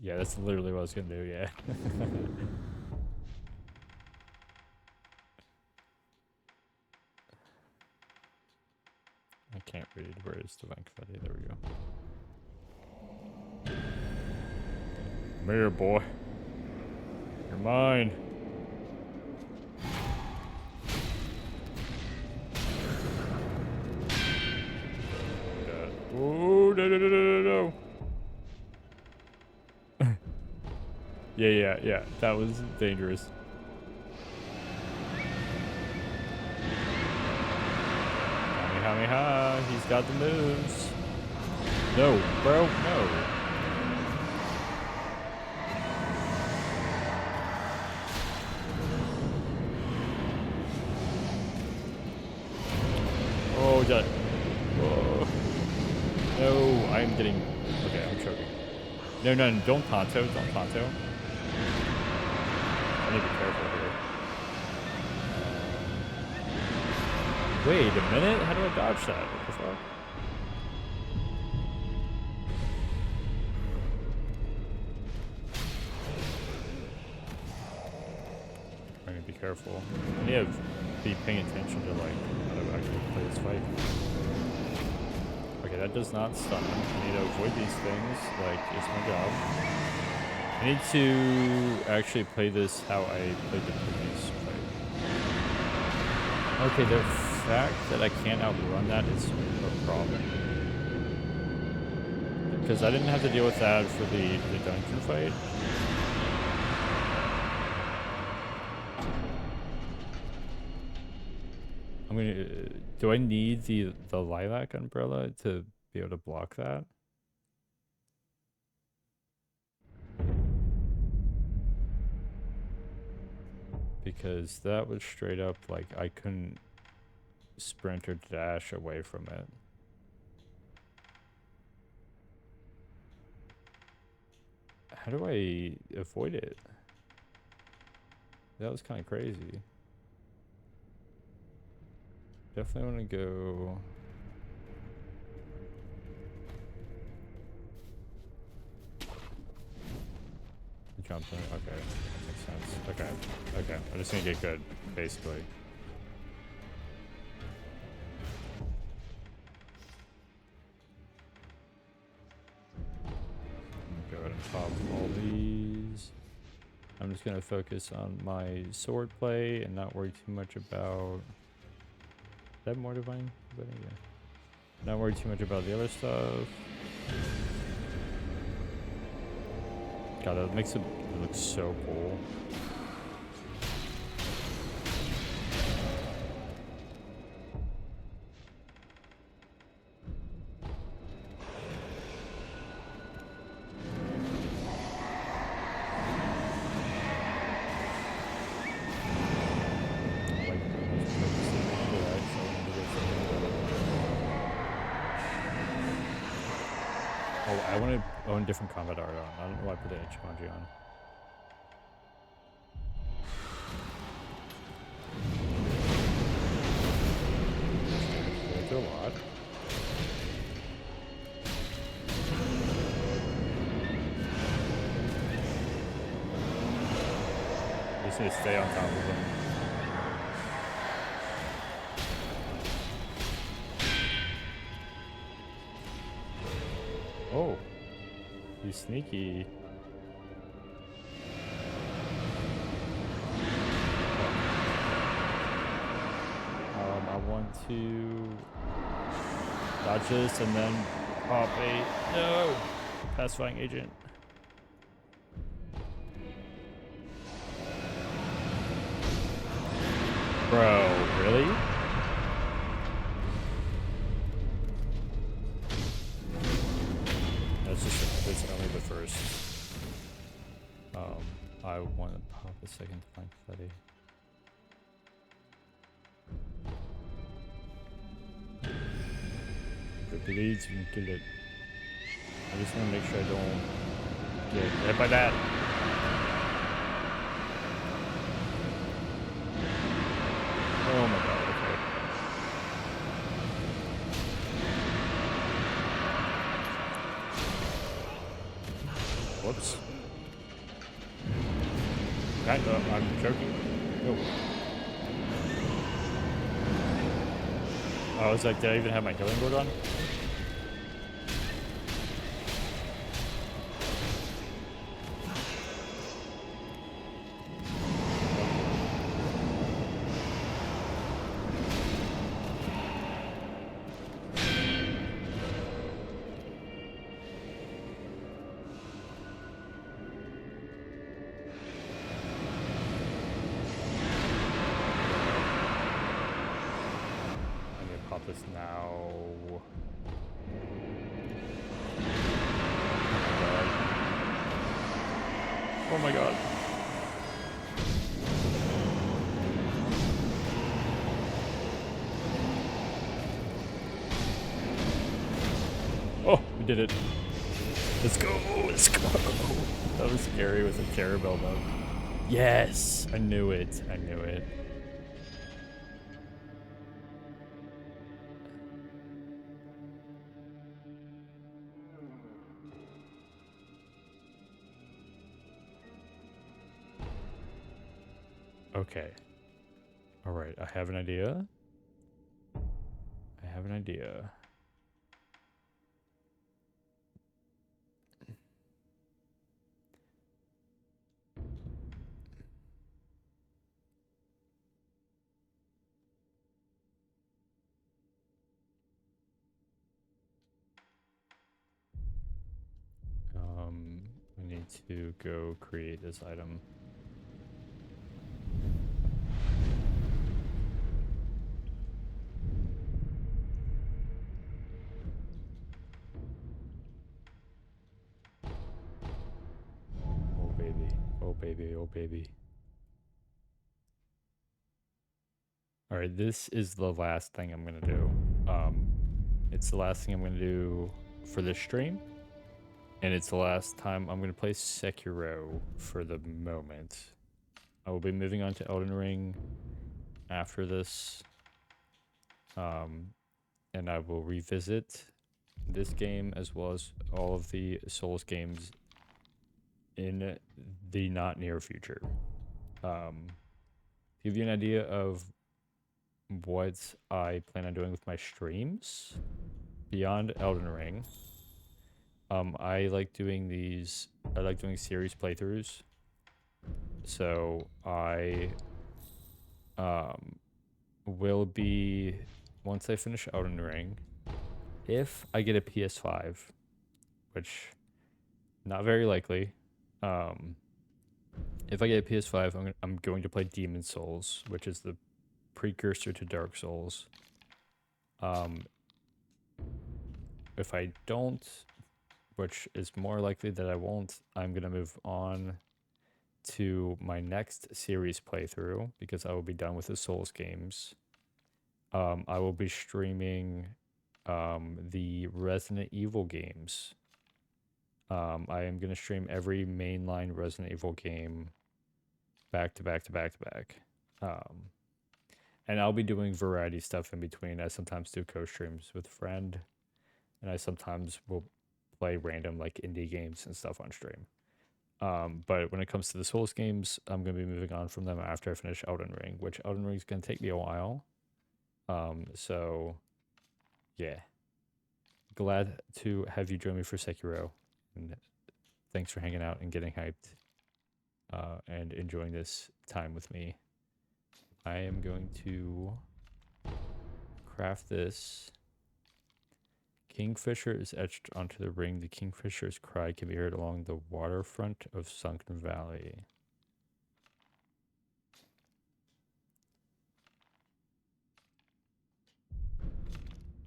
Yeah, that's literally what I was gonna do, yeah. I can't read. Where is divine confetti? There we go. Come here, boy. You're mine. Oh, no. Yeah. That was dangerous. Kamehameha. He's got the moves. No, bro, no. Oh, God. Whoa. No, I'm getting... Okay, I'm choking. No, no, no, don't Tonto. Don't Tonto. I need to be careful here. Wait a minute. How do I dodge that? What the fuck? I need to be careful. I need to be paying attention to like how to actually play this fight. Okay, that does not stun. I need to avoid these things. Like, it's my job. I need to actually play this how I played the previous fight. Okay, the fact that I can't outrun that is a problem. Because I didn't have to deal with that for the dungeon fight. I'm gonna... do I need the lilac umbrella to be able to block that? Because that was straight up like I couldn't sprint or dash away from it. How do I avoid it? That was kind of crazy. Definitely want to go... Jumping. Okay, that makes sense. Okay, okay. I just need to get good, basically. Go ahead and pop all these. I'm just gonna focus on my sword play and not worry too much about... Is that more divine? Yeah. Not worry too much about the other stuff. God, that makes it look so cool. Oh, I want to own different combat art on. I don't know why I put the Ichimonji on. A lot. I just need to stay on top of them. Oh, he's sneaky. I want to dodge this and then pop a... No! Pacifying agent. Bro, really? That's only the first. I want to pop a second flank study. If it leads, you can kill it. I just want to make sure I don't get hit by that. Oh my god, okay. Whoops. I'm choking. Oh. I was like, did I even have my healing board on? this now. Oh my god. Oh, we did it. Let's go, let's go. That was scary with a caramel though. Yes, I knew it, I knew it. Okay. All right, I have an idea. I have an idea. We need to go create this item. Oh baby, oh baby, oh baby. All right, this is the last thing I'm gonna do. It's the last thing I'm gonna do for this stream, and it's the last time I'm gonna play Sekiro for the moment. I will be moving on to Elden Ring after this, and I will revisit this game as well as all of the Souls games in the not near future. Give you an idea of what I plan on doing with my streams beyond Elden Ring. I like doing series playthroughs. So I will be, once I finish Elden Ring, if I get a PS5, which not very likely, if I get a PS5, I'm going to play Demon Souls, which is the precursor to Dark Souls. If I don't, which is more likely that I won't, I'm going to move on to my next series playthrough because I will be done with the Souls games. I will be streaming the Resident Evil games. I am going to stream every mainline Resident Evil game back to back to back to back. And I'll be doing variety stuff in between. I sometimes do co-streams with a friend, and I sometimes will play random like indie games and stuff on stream. But when it comes to the Souls games, I'm going to be moving on from them after I finish Elden Ring, which Elden Ring is going to take me a while. So yeah. Glad to have you join me for Sekiro. And thanks for hanging out and getting hyped and enjoying this time with me. I am going to craft this. Kingfisher is etched onto the ring. The kingfisher's cry can be heard along the waterfront of Sunken Valley.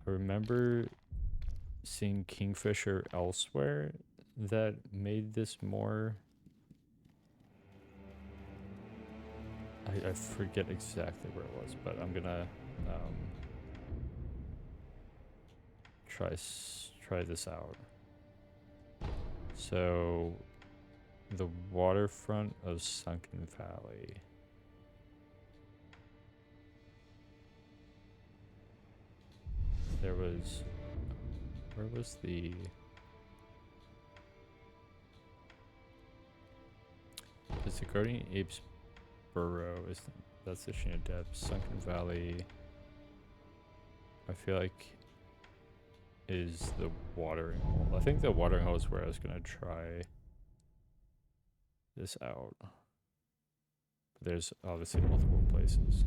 I remember seeing kingfisher elsewhere that made this more... I forget exactly where it was, but I'm gonna try this out. So the waterfront of Sunken Valley. There was, where was the... Is the Guardian Apes Burrow? That's the Sheena Depths. Sunken Valley, I feel like, is the watering hole. I think the watering hole is where I was gonna try this out. But there's obviously multiple places.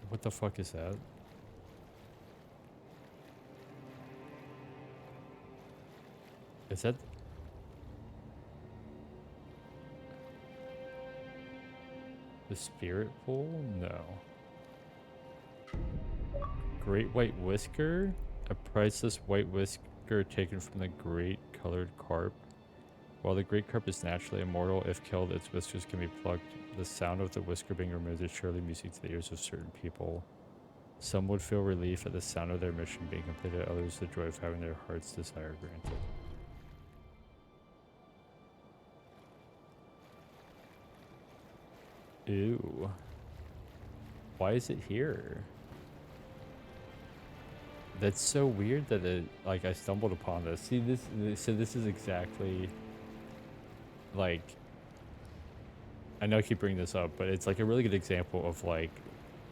What the fuck is that? Is that... The spirit pool? No. Great white whisker? A priceless white whisker taken from the great colored carp. While the great carp is naturally immortal, if killed, its whiskers can be plucked. The sound of the whisker being removed is surely music to the ears of certain people. Some would feel relief at the sound of their mission being completed, others the joy of having their heart's desire granted. Ew. Why is it here? That's so weird that it, like, I stumbled upon this. See, so this is exactly, like, I know I keep bringing this up, but it's, like, a really good example of, like,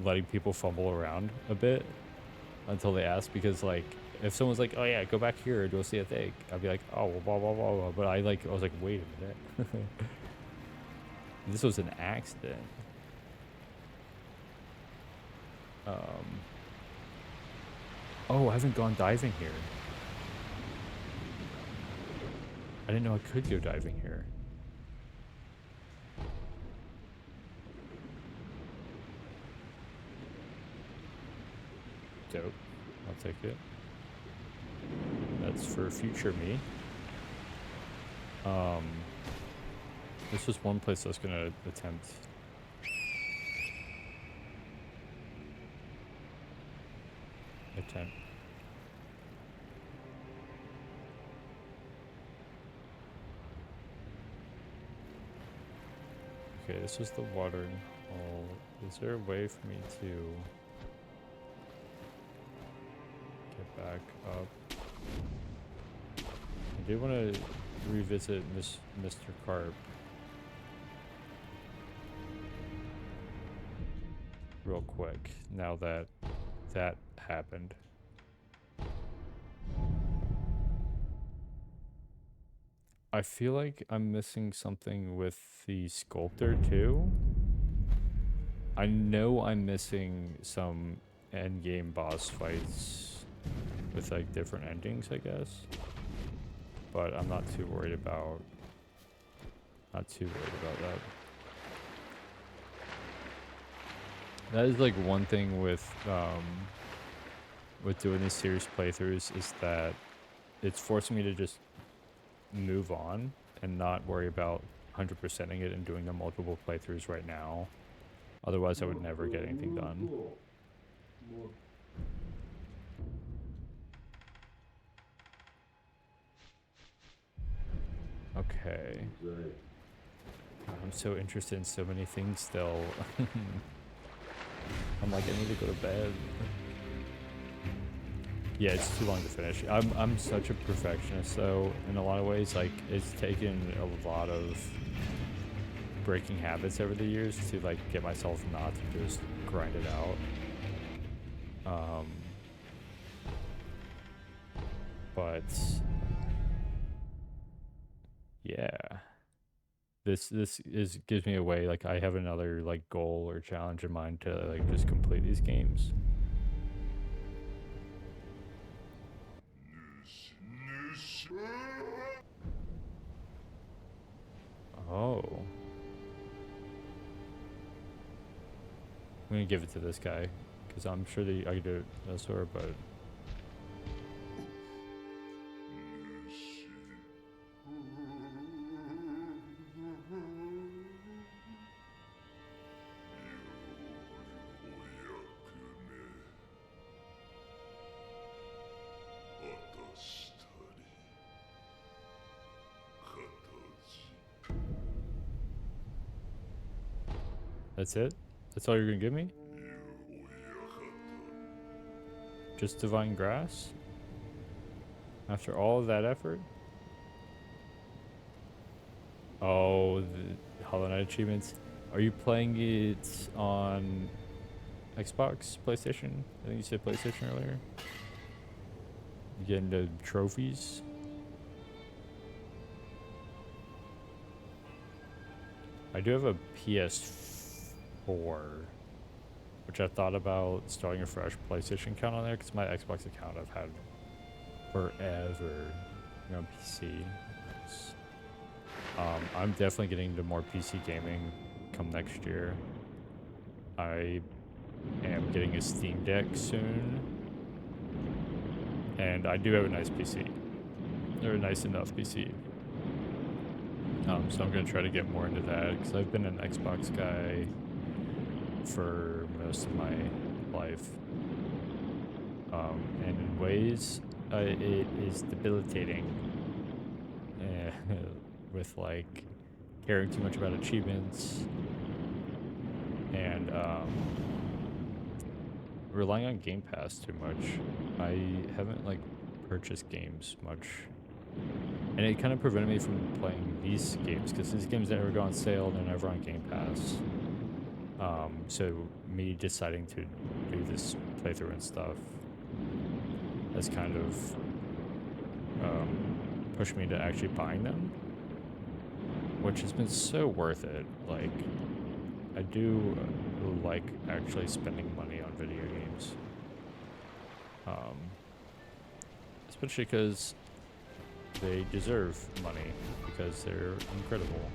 letting people fumble around a bit until they ask, because, like, if someone's like, oh, yeah, go back here and you'll see a thing, I'd be like, oh, well, blah, blah, blah, blah. But I was like, wait a minute. This was an accident. Oh, I haven't gone diving here. I didn't know I could go diving here. Dope. I'll take it. That's for future me. This was one place I was gonna attempt. Okay, this was the watering hole. Is there a way for me to get back up? I do want to revisit Mr. Carp real quick, now that that happened. I feel like I'm missing something with the sculptor too. I know I'm missing some endgame boss fights with, like, different endings, I guess. But I'm not too worried about that. That is, like, one thing with doing these series playthroughs, is that it's forcing me to just move on and not worry about 100%ing it and doing the multiple playthroughs right now. Otherwise, I would never get anything done. Okay. I'm so interested in so many things still. I'm like, I need to go to bed. Yeah, it's too long to finish. I'm such a perfectionist though, in a lot of ways. Like, it's taken a lot of breaking habits over the years to, like, get myself not to just grind it out. But yeah, this gives me a way, like, I have another, like, goal or challenge in mind to, like, just complete these games. Oh. I'm gonna give it to this guy, because I'm sure that I could do it elsewhere, but... That's it? That's all you're gonna give me? Just divine grass? After all of that effort? Oh, the Hollow Knight achievements. Are you playing it on Xbox, PlayStation? I think you said PlayStation earlier. You getting the trophies? I do have a PS4, which I thought about starting a fresh PlayStation account on there, because my Xbox account I've had forever, on PC. I'm definitely getting into more PC gaming come next year. I am getting a Steam Deck soon, and I do have a nice PC, or a nice enough PC. So I'm gonna try to get more into that because I've been an Xbox guy for most of my life, and in ways it is debilitating with like caring too much about achievements and relying on Game Pass too much. I haven't like purchased games much, and it kind of prevented me from playing these games because these games never go on sale, they're never on Game Pass. So me deciding to do this playthrough and stuff has kind of pushed me to actually buying them, which has been so worth it. Like, I do like actually spending money on video games, especially because they deserve money because they're incredible.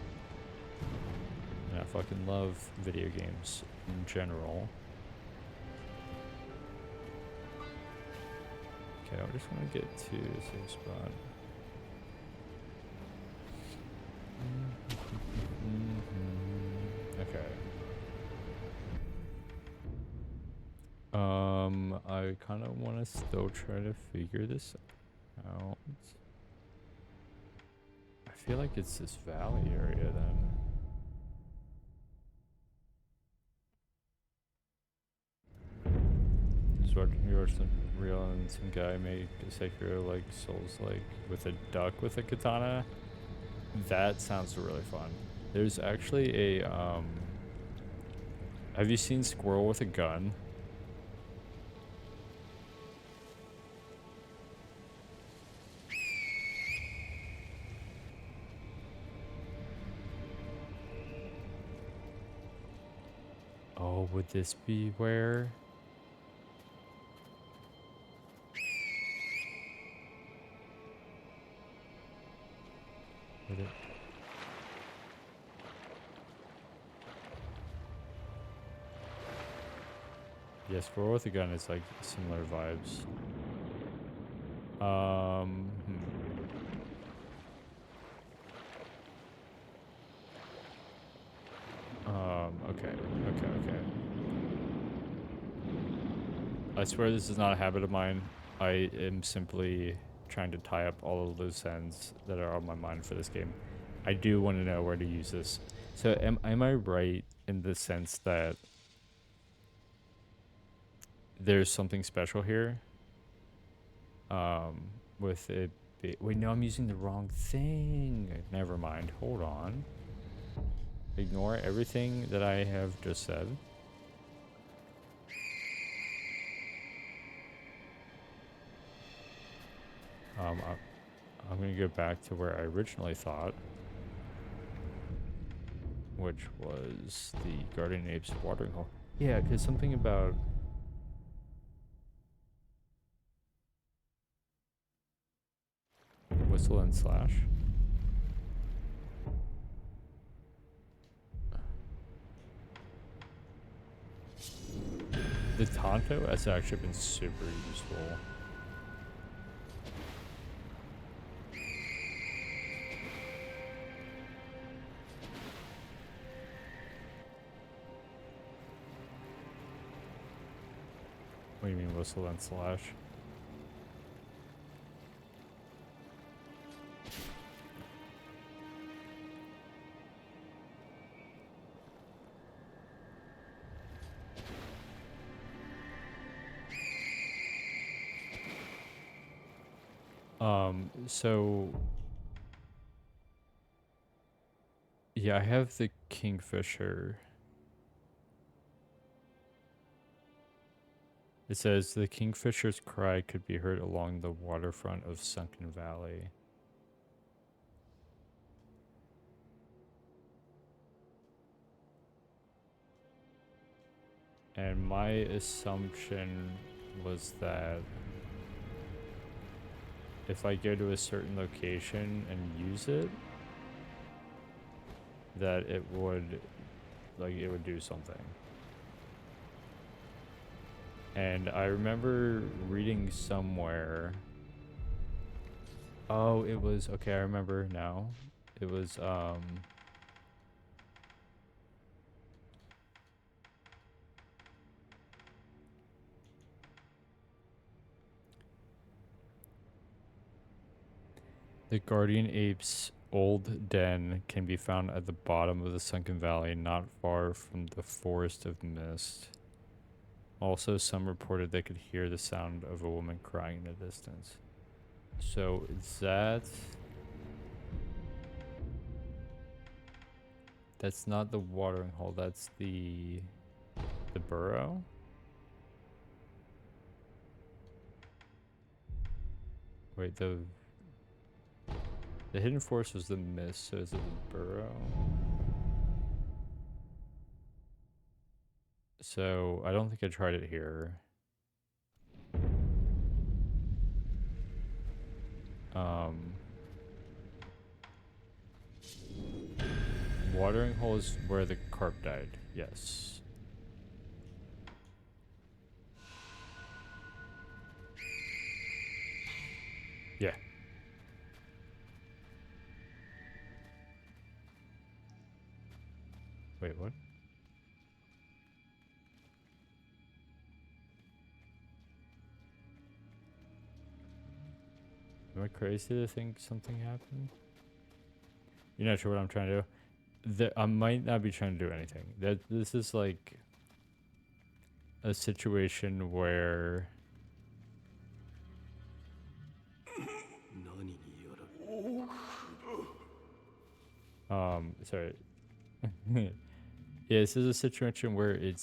And I fucking love video games in general. Okay, I just want to get to the same spot. Okay. I kind of want to still try to figure this out. I feel like it's this valley area then. You watch some real and some guy make a Sekiro like Souls like with a duck with a katana. That sounds really fun. There's actually a have you seen Squirrel with a Gun? Oh, would this be where? Would it? Yeah, Squirrel with a Gun is like similar vibes. Okay. I swear this is not a habit of mine. I am simply trying to tie up all the loose ends that are on my mind for this game. I do want to know where to use this. So am I right in the sense that there's something special here? With it wait, no, I'm using the wrong thing. Never mind. Hold on. Ignore everything that I have just said. I'm gonna go back to where I originally thought, which was the Guardian Apes watering hole. Yeah, because something about whistle and slash. The Tonto has actually been super useful. What do you mean whistle and slash? So yeah, I have the Kingfisher. It says the Kingfisher's cry could be heard along the waterfront of Sunken Valley. And my assumption was that if I go to a certain location and use it, that it would do something. And I remember reading somewhere. Oh, it was okay, I remember now. It was the guardian ape's old den can be found at the bottom of the sunken valley, not far from the forest of mist. Also, some reported they could hear the sound of a woman crying in the distance. So is that's not the watering hole, that's the burrow? Wait, the hidden forest was the mist, so is it the burrow? So I don't think I tried it here. Watering hole is where the carp died. Yes. Yeah. Wait, what? Am I crazy to think something happened? You're not sure what I'm trying to do? I might not be trying to do anything. This is like a situation where sorry. Yeah, this is a situation where it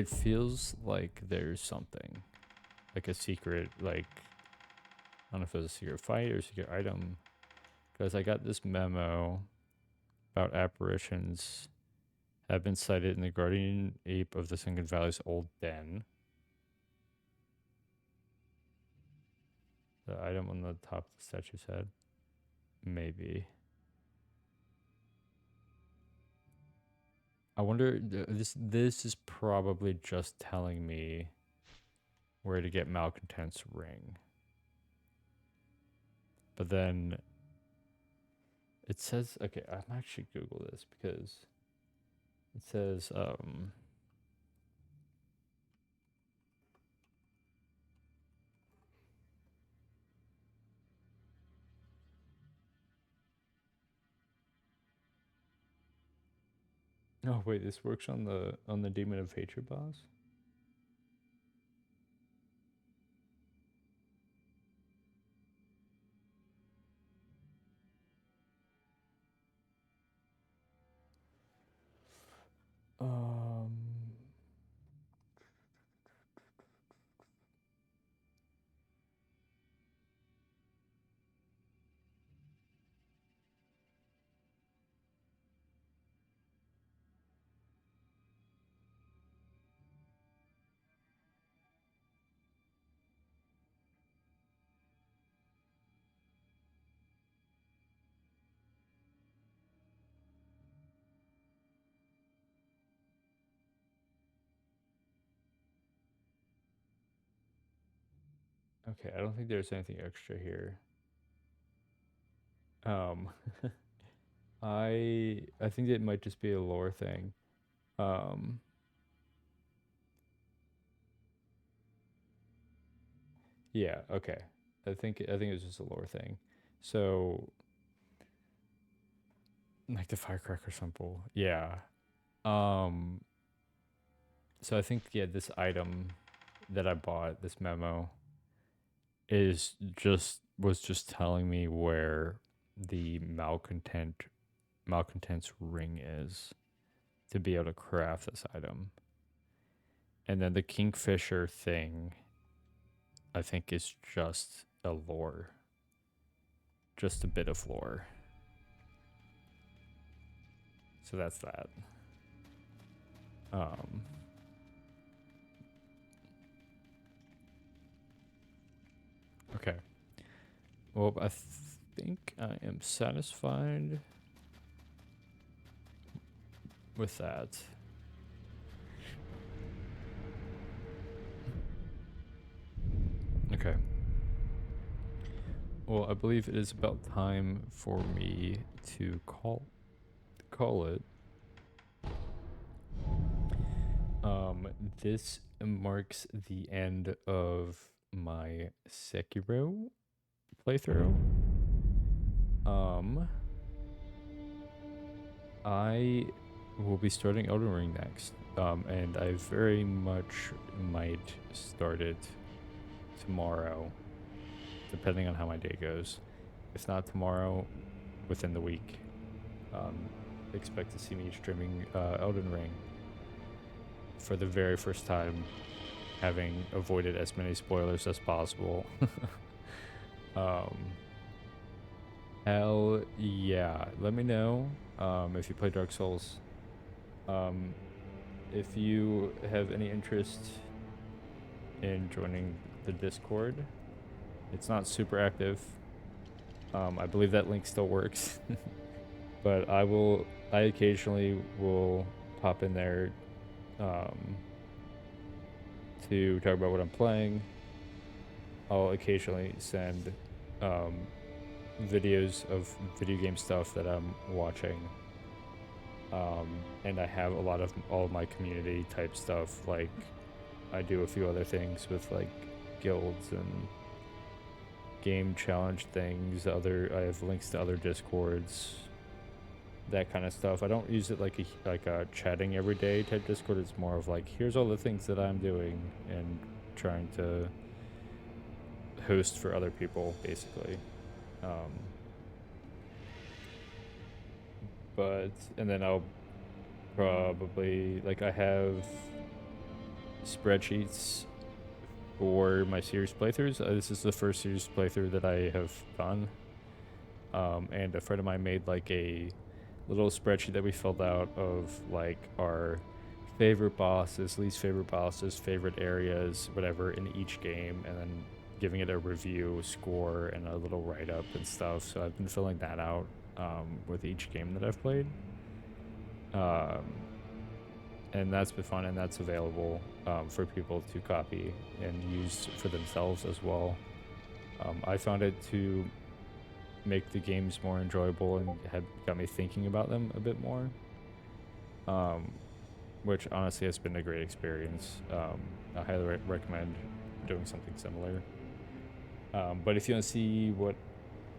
feels like there's something. Like a secret, like I don't know if it was a secret fight or a secret item. Because I got this memo about apparitions have been sighted in the guardian ape of the Sunken Valley's old den. The item on the top of the statue's head. Maybe. I wonder, this is probably just telling me where to get Malcontent's ring. But then it says, okay, I'm actually Google this because it says, oh wait, this works on the Demon of Hatred boss? Um Okay, I don't think there's anything extra here. Um, I think it might just be a lore thing. Um, yeah, okay. I think it's just a lore thing. So, like the firecracker symbol. Yeah. Um, so I think this item that I bought, this memo, was just telling me where the malcontent's ring is to be able to craft this item. And then the kingfisher thing I think is just a lore. Just a bit of lore. So that's that. Okay. Well, I think I am satisfied with that. well, I believe it is about time for me to call it. This marks the end of my Sekiro playthrough. I will be starting Elden Ring next. And I very much might start it tomorrow, depending on how my day goes. If not tomorrow, within the week. Expect to see me streaming Elden Ring for the very first time, having avoided as many spoilers as possible. Hell yeah. Let me know if you play Dark Souls. If you have any interest in joining the Discord, it's not super active. I believe that link still works. But I occasionally will pop in there to talk about what I'm playing. I'll occasionally send videos of video game stuff that I'm watching. And I have a lot of all of my community type stuff. Like, I do a few other things with like guilds and game challenge things. I have links to other Discords, that kind of stuff. I don't use it like a chatting every day type Discord. It's more of like, here's all the things that I'm doing and trying to host for other people, basically. And then I'll probably, like, I have spreadsheets for my series playthroughs. This is the first series playthrough that I have done. And a friend of mine made like a little spreadsheet that we filled out of like our favorite bosses, least favorite bosses, favorite areas, whatever in each game, and then giving it a review, score, and a little write-up and stuff. So I've been filling that out with each game that I've played. And that's been fun, and that's available for people to copy and use for themselves as well. I found it to make the games more enjoyable and got me thinking about them a bit more, which honestly has been a great experience. I highly recommend doing something similar. But if you want to see what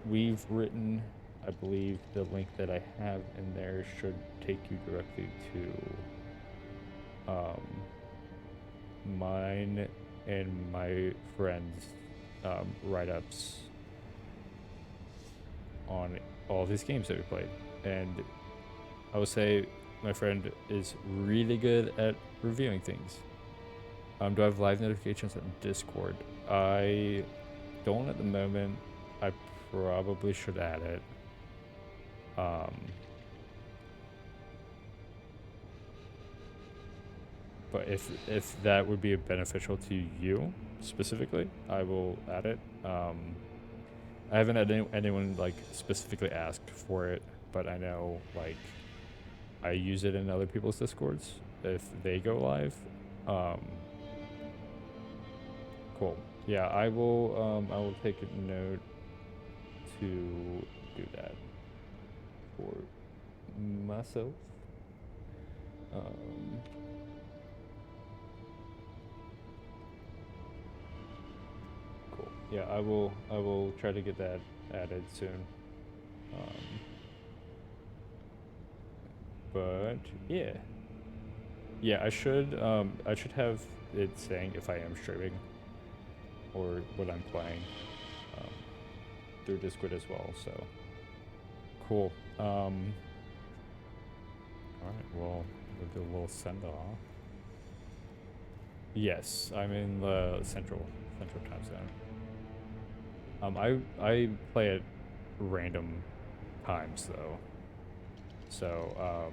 we've written, I believe the link that I have in there should take you directly to mine and my friends' write-ups on all of these games that we played. And I would say my friend is really good at reviewing things. Do I have live notifications on Discord? I don't at the moment. I probably should add it. But if that would be beneficial to you specifically, I will add it. I haven't had anyone like specifically ask for it, but I know like I use it in other people's Discords if they go live. Cool. Yeah, I will take a note to do that for myself. Cool. Yeah, I will try to get that added soon. But yeah, I should have it saying if I am streaming or what I'm playing through Discord as well. So cool. All right. Well, we'll do a little send off. Yes, I'm in the central time zone. I play at random times though. So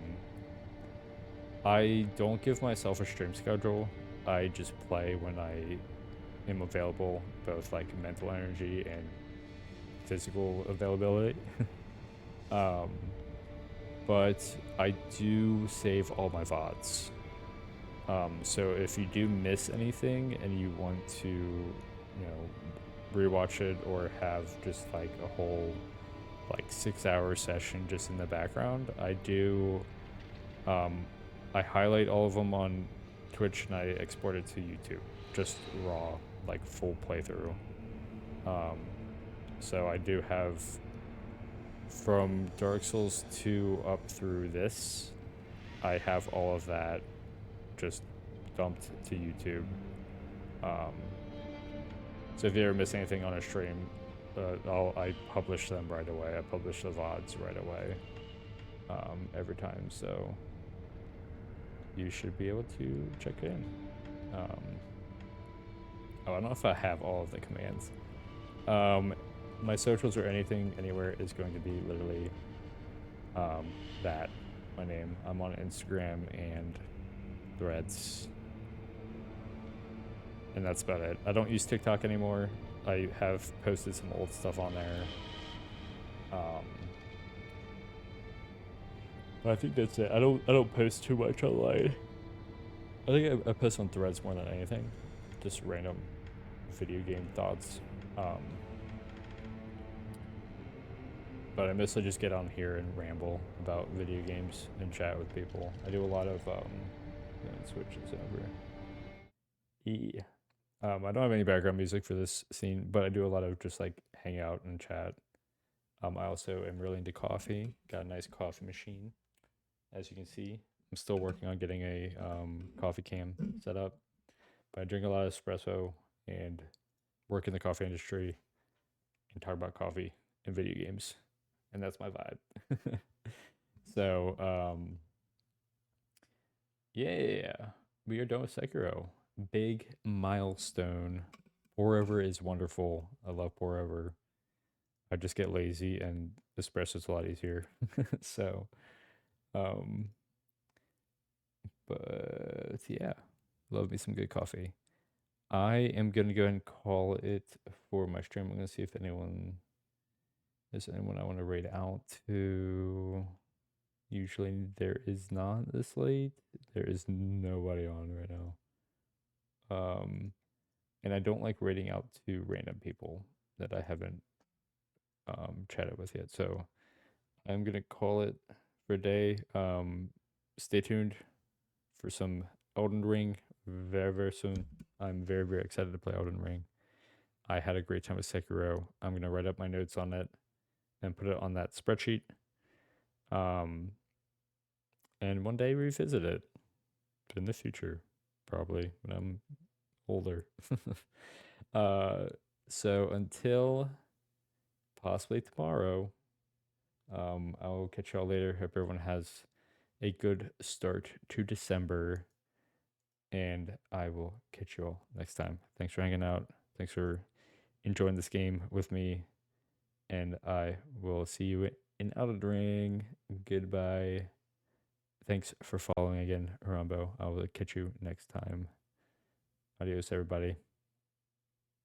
I don't give myself a stream schedule. I just play when I am available, both like mental energy and physical availability. But I do save all my VODs. So if you do miss anything and you want to, rewatch it or have just like a whole like 6-hour session just in the background, I do. I highlight all of them on Twitch and I export it to YouTube, just raw, like full playthrough. So I do have from Dark Souls 2 up through this, I have all of that just dumped to YouTube. So if you ever miss anything on a stream, I publish them right away. I publish the VODs right away every time, so you should be able to check it in. I don't know if I have all of the commands. My socials or anything anywhere is going to be literally that, my name. I'm on Instagram and Threads, and that's about it. I don't use TikTok anymore. I have posted some old stuff on there. But I think that's it. I don't post too much online. I think I post on Threads more than anything. Just random video game thoughts. But I mostly just get on here and ramble about video games and chat with people. I do a lot of switch this over. I don't have any background music for this scene, but I do a lot of just like hang out and chat. I also am really into coffee. Got a nice coffee machine, as you can see. I'm still working on getting a coffee cam set up, but I drink a lot of espresso and work in the coffee industry and talk about coffee and video games, and that's my vibe. So yeah, we are done with Sekiro. Big milestone. Pour over is wonderful. I love pour over. I just get lazy and espresso's a lot easier. So but yeah, love me some good coffee. I am gonna go ahead and call it for my stream. I'm gonna see if there's anyone I want to raid out to. Usually there is not this late. There is nobody on right now. And I don't like raiding out to random people that I haven't chatted with yet. So I'm gonna call it for a day. Stay tuned for some Elden Ring very, very soon. I'm very, very excited to play Elden Ring. I had a great time with Sekiro. I'm gonna write up my notes on it and put it on that spreadsheet. And one day revisit it in the future, probably when I'm older. So until possibly tomorrow, I will catch y'all later. Hope everyone has a good start to December, and I will catch you all next time. Thanks for hanging out. Thanks for enjoying this game with me, and I will see you in Elden Ring. Goodbye. Thanks for following again, Harambo. I will catch you next time. Adios, everybody.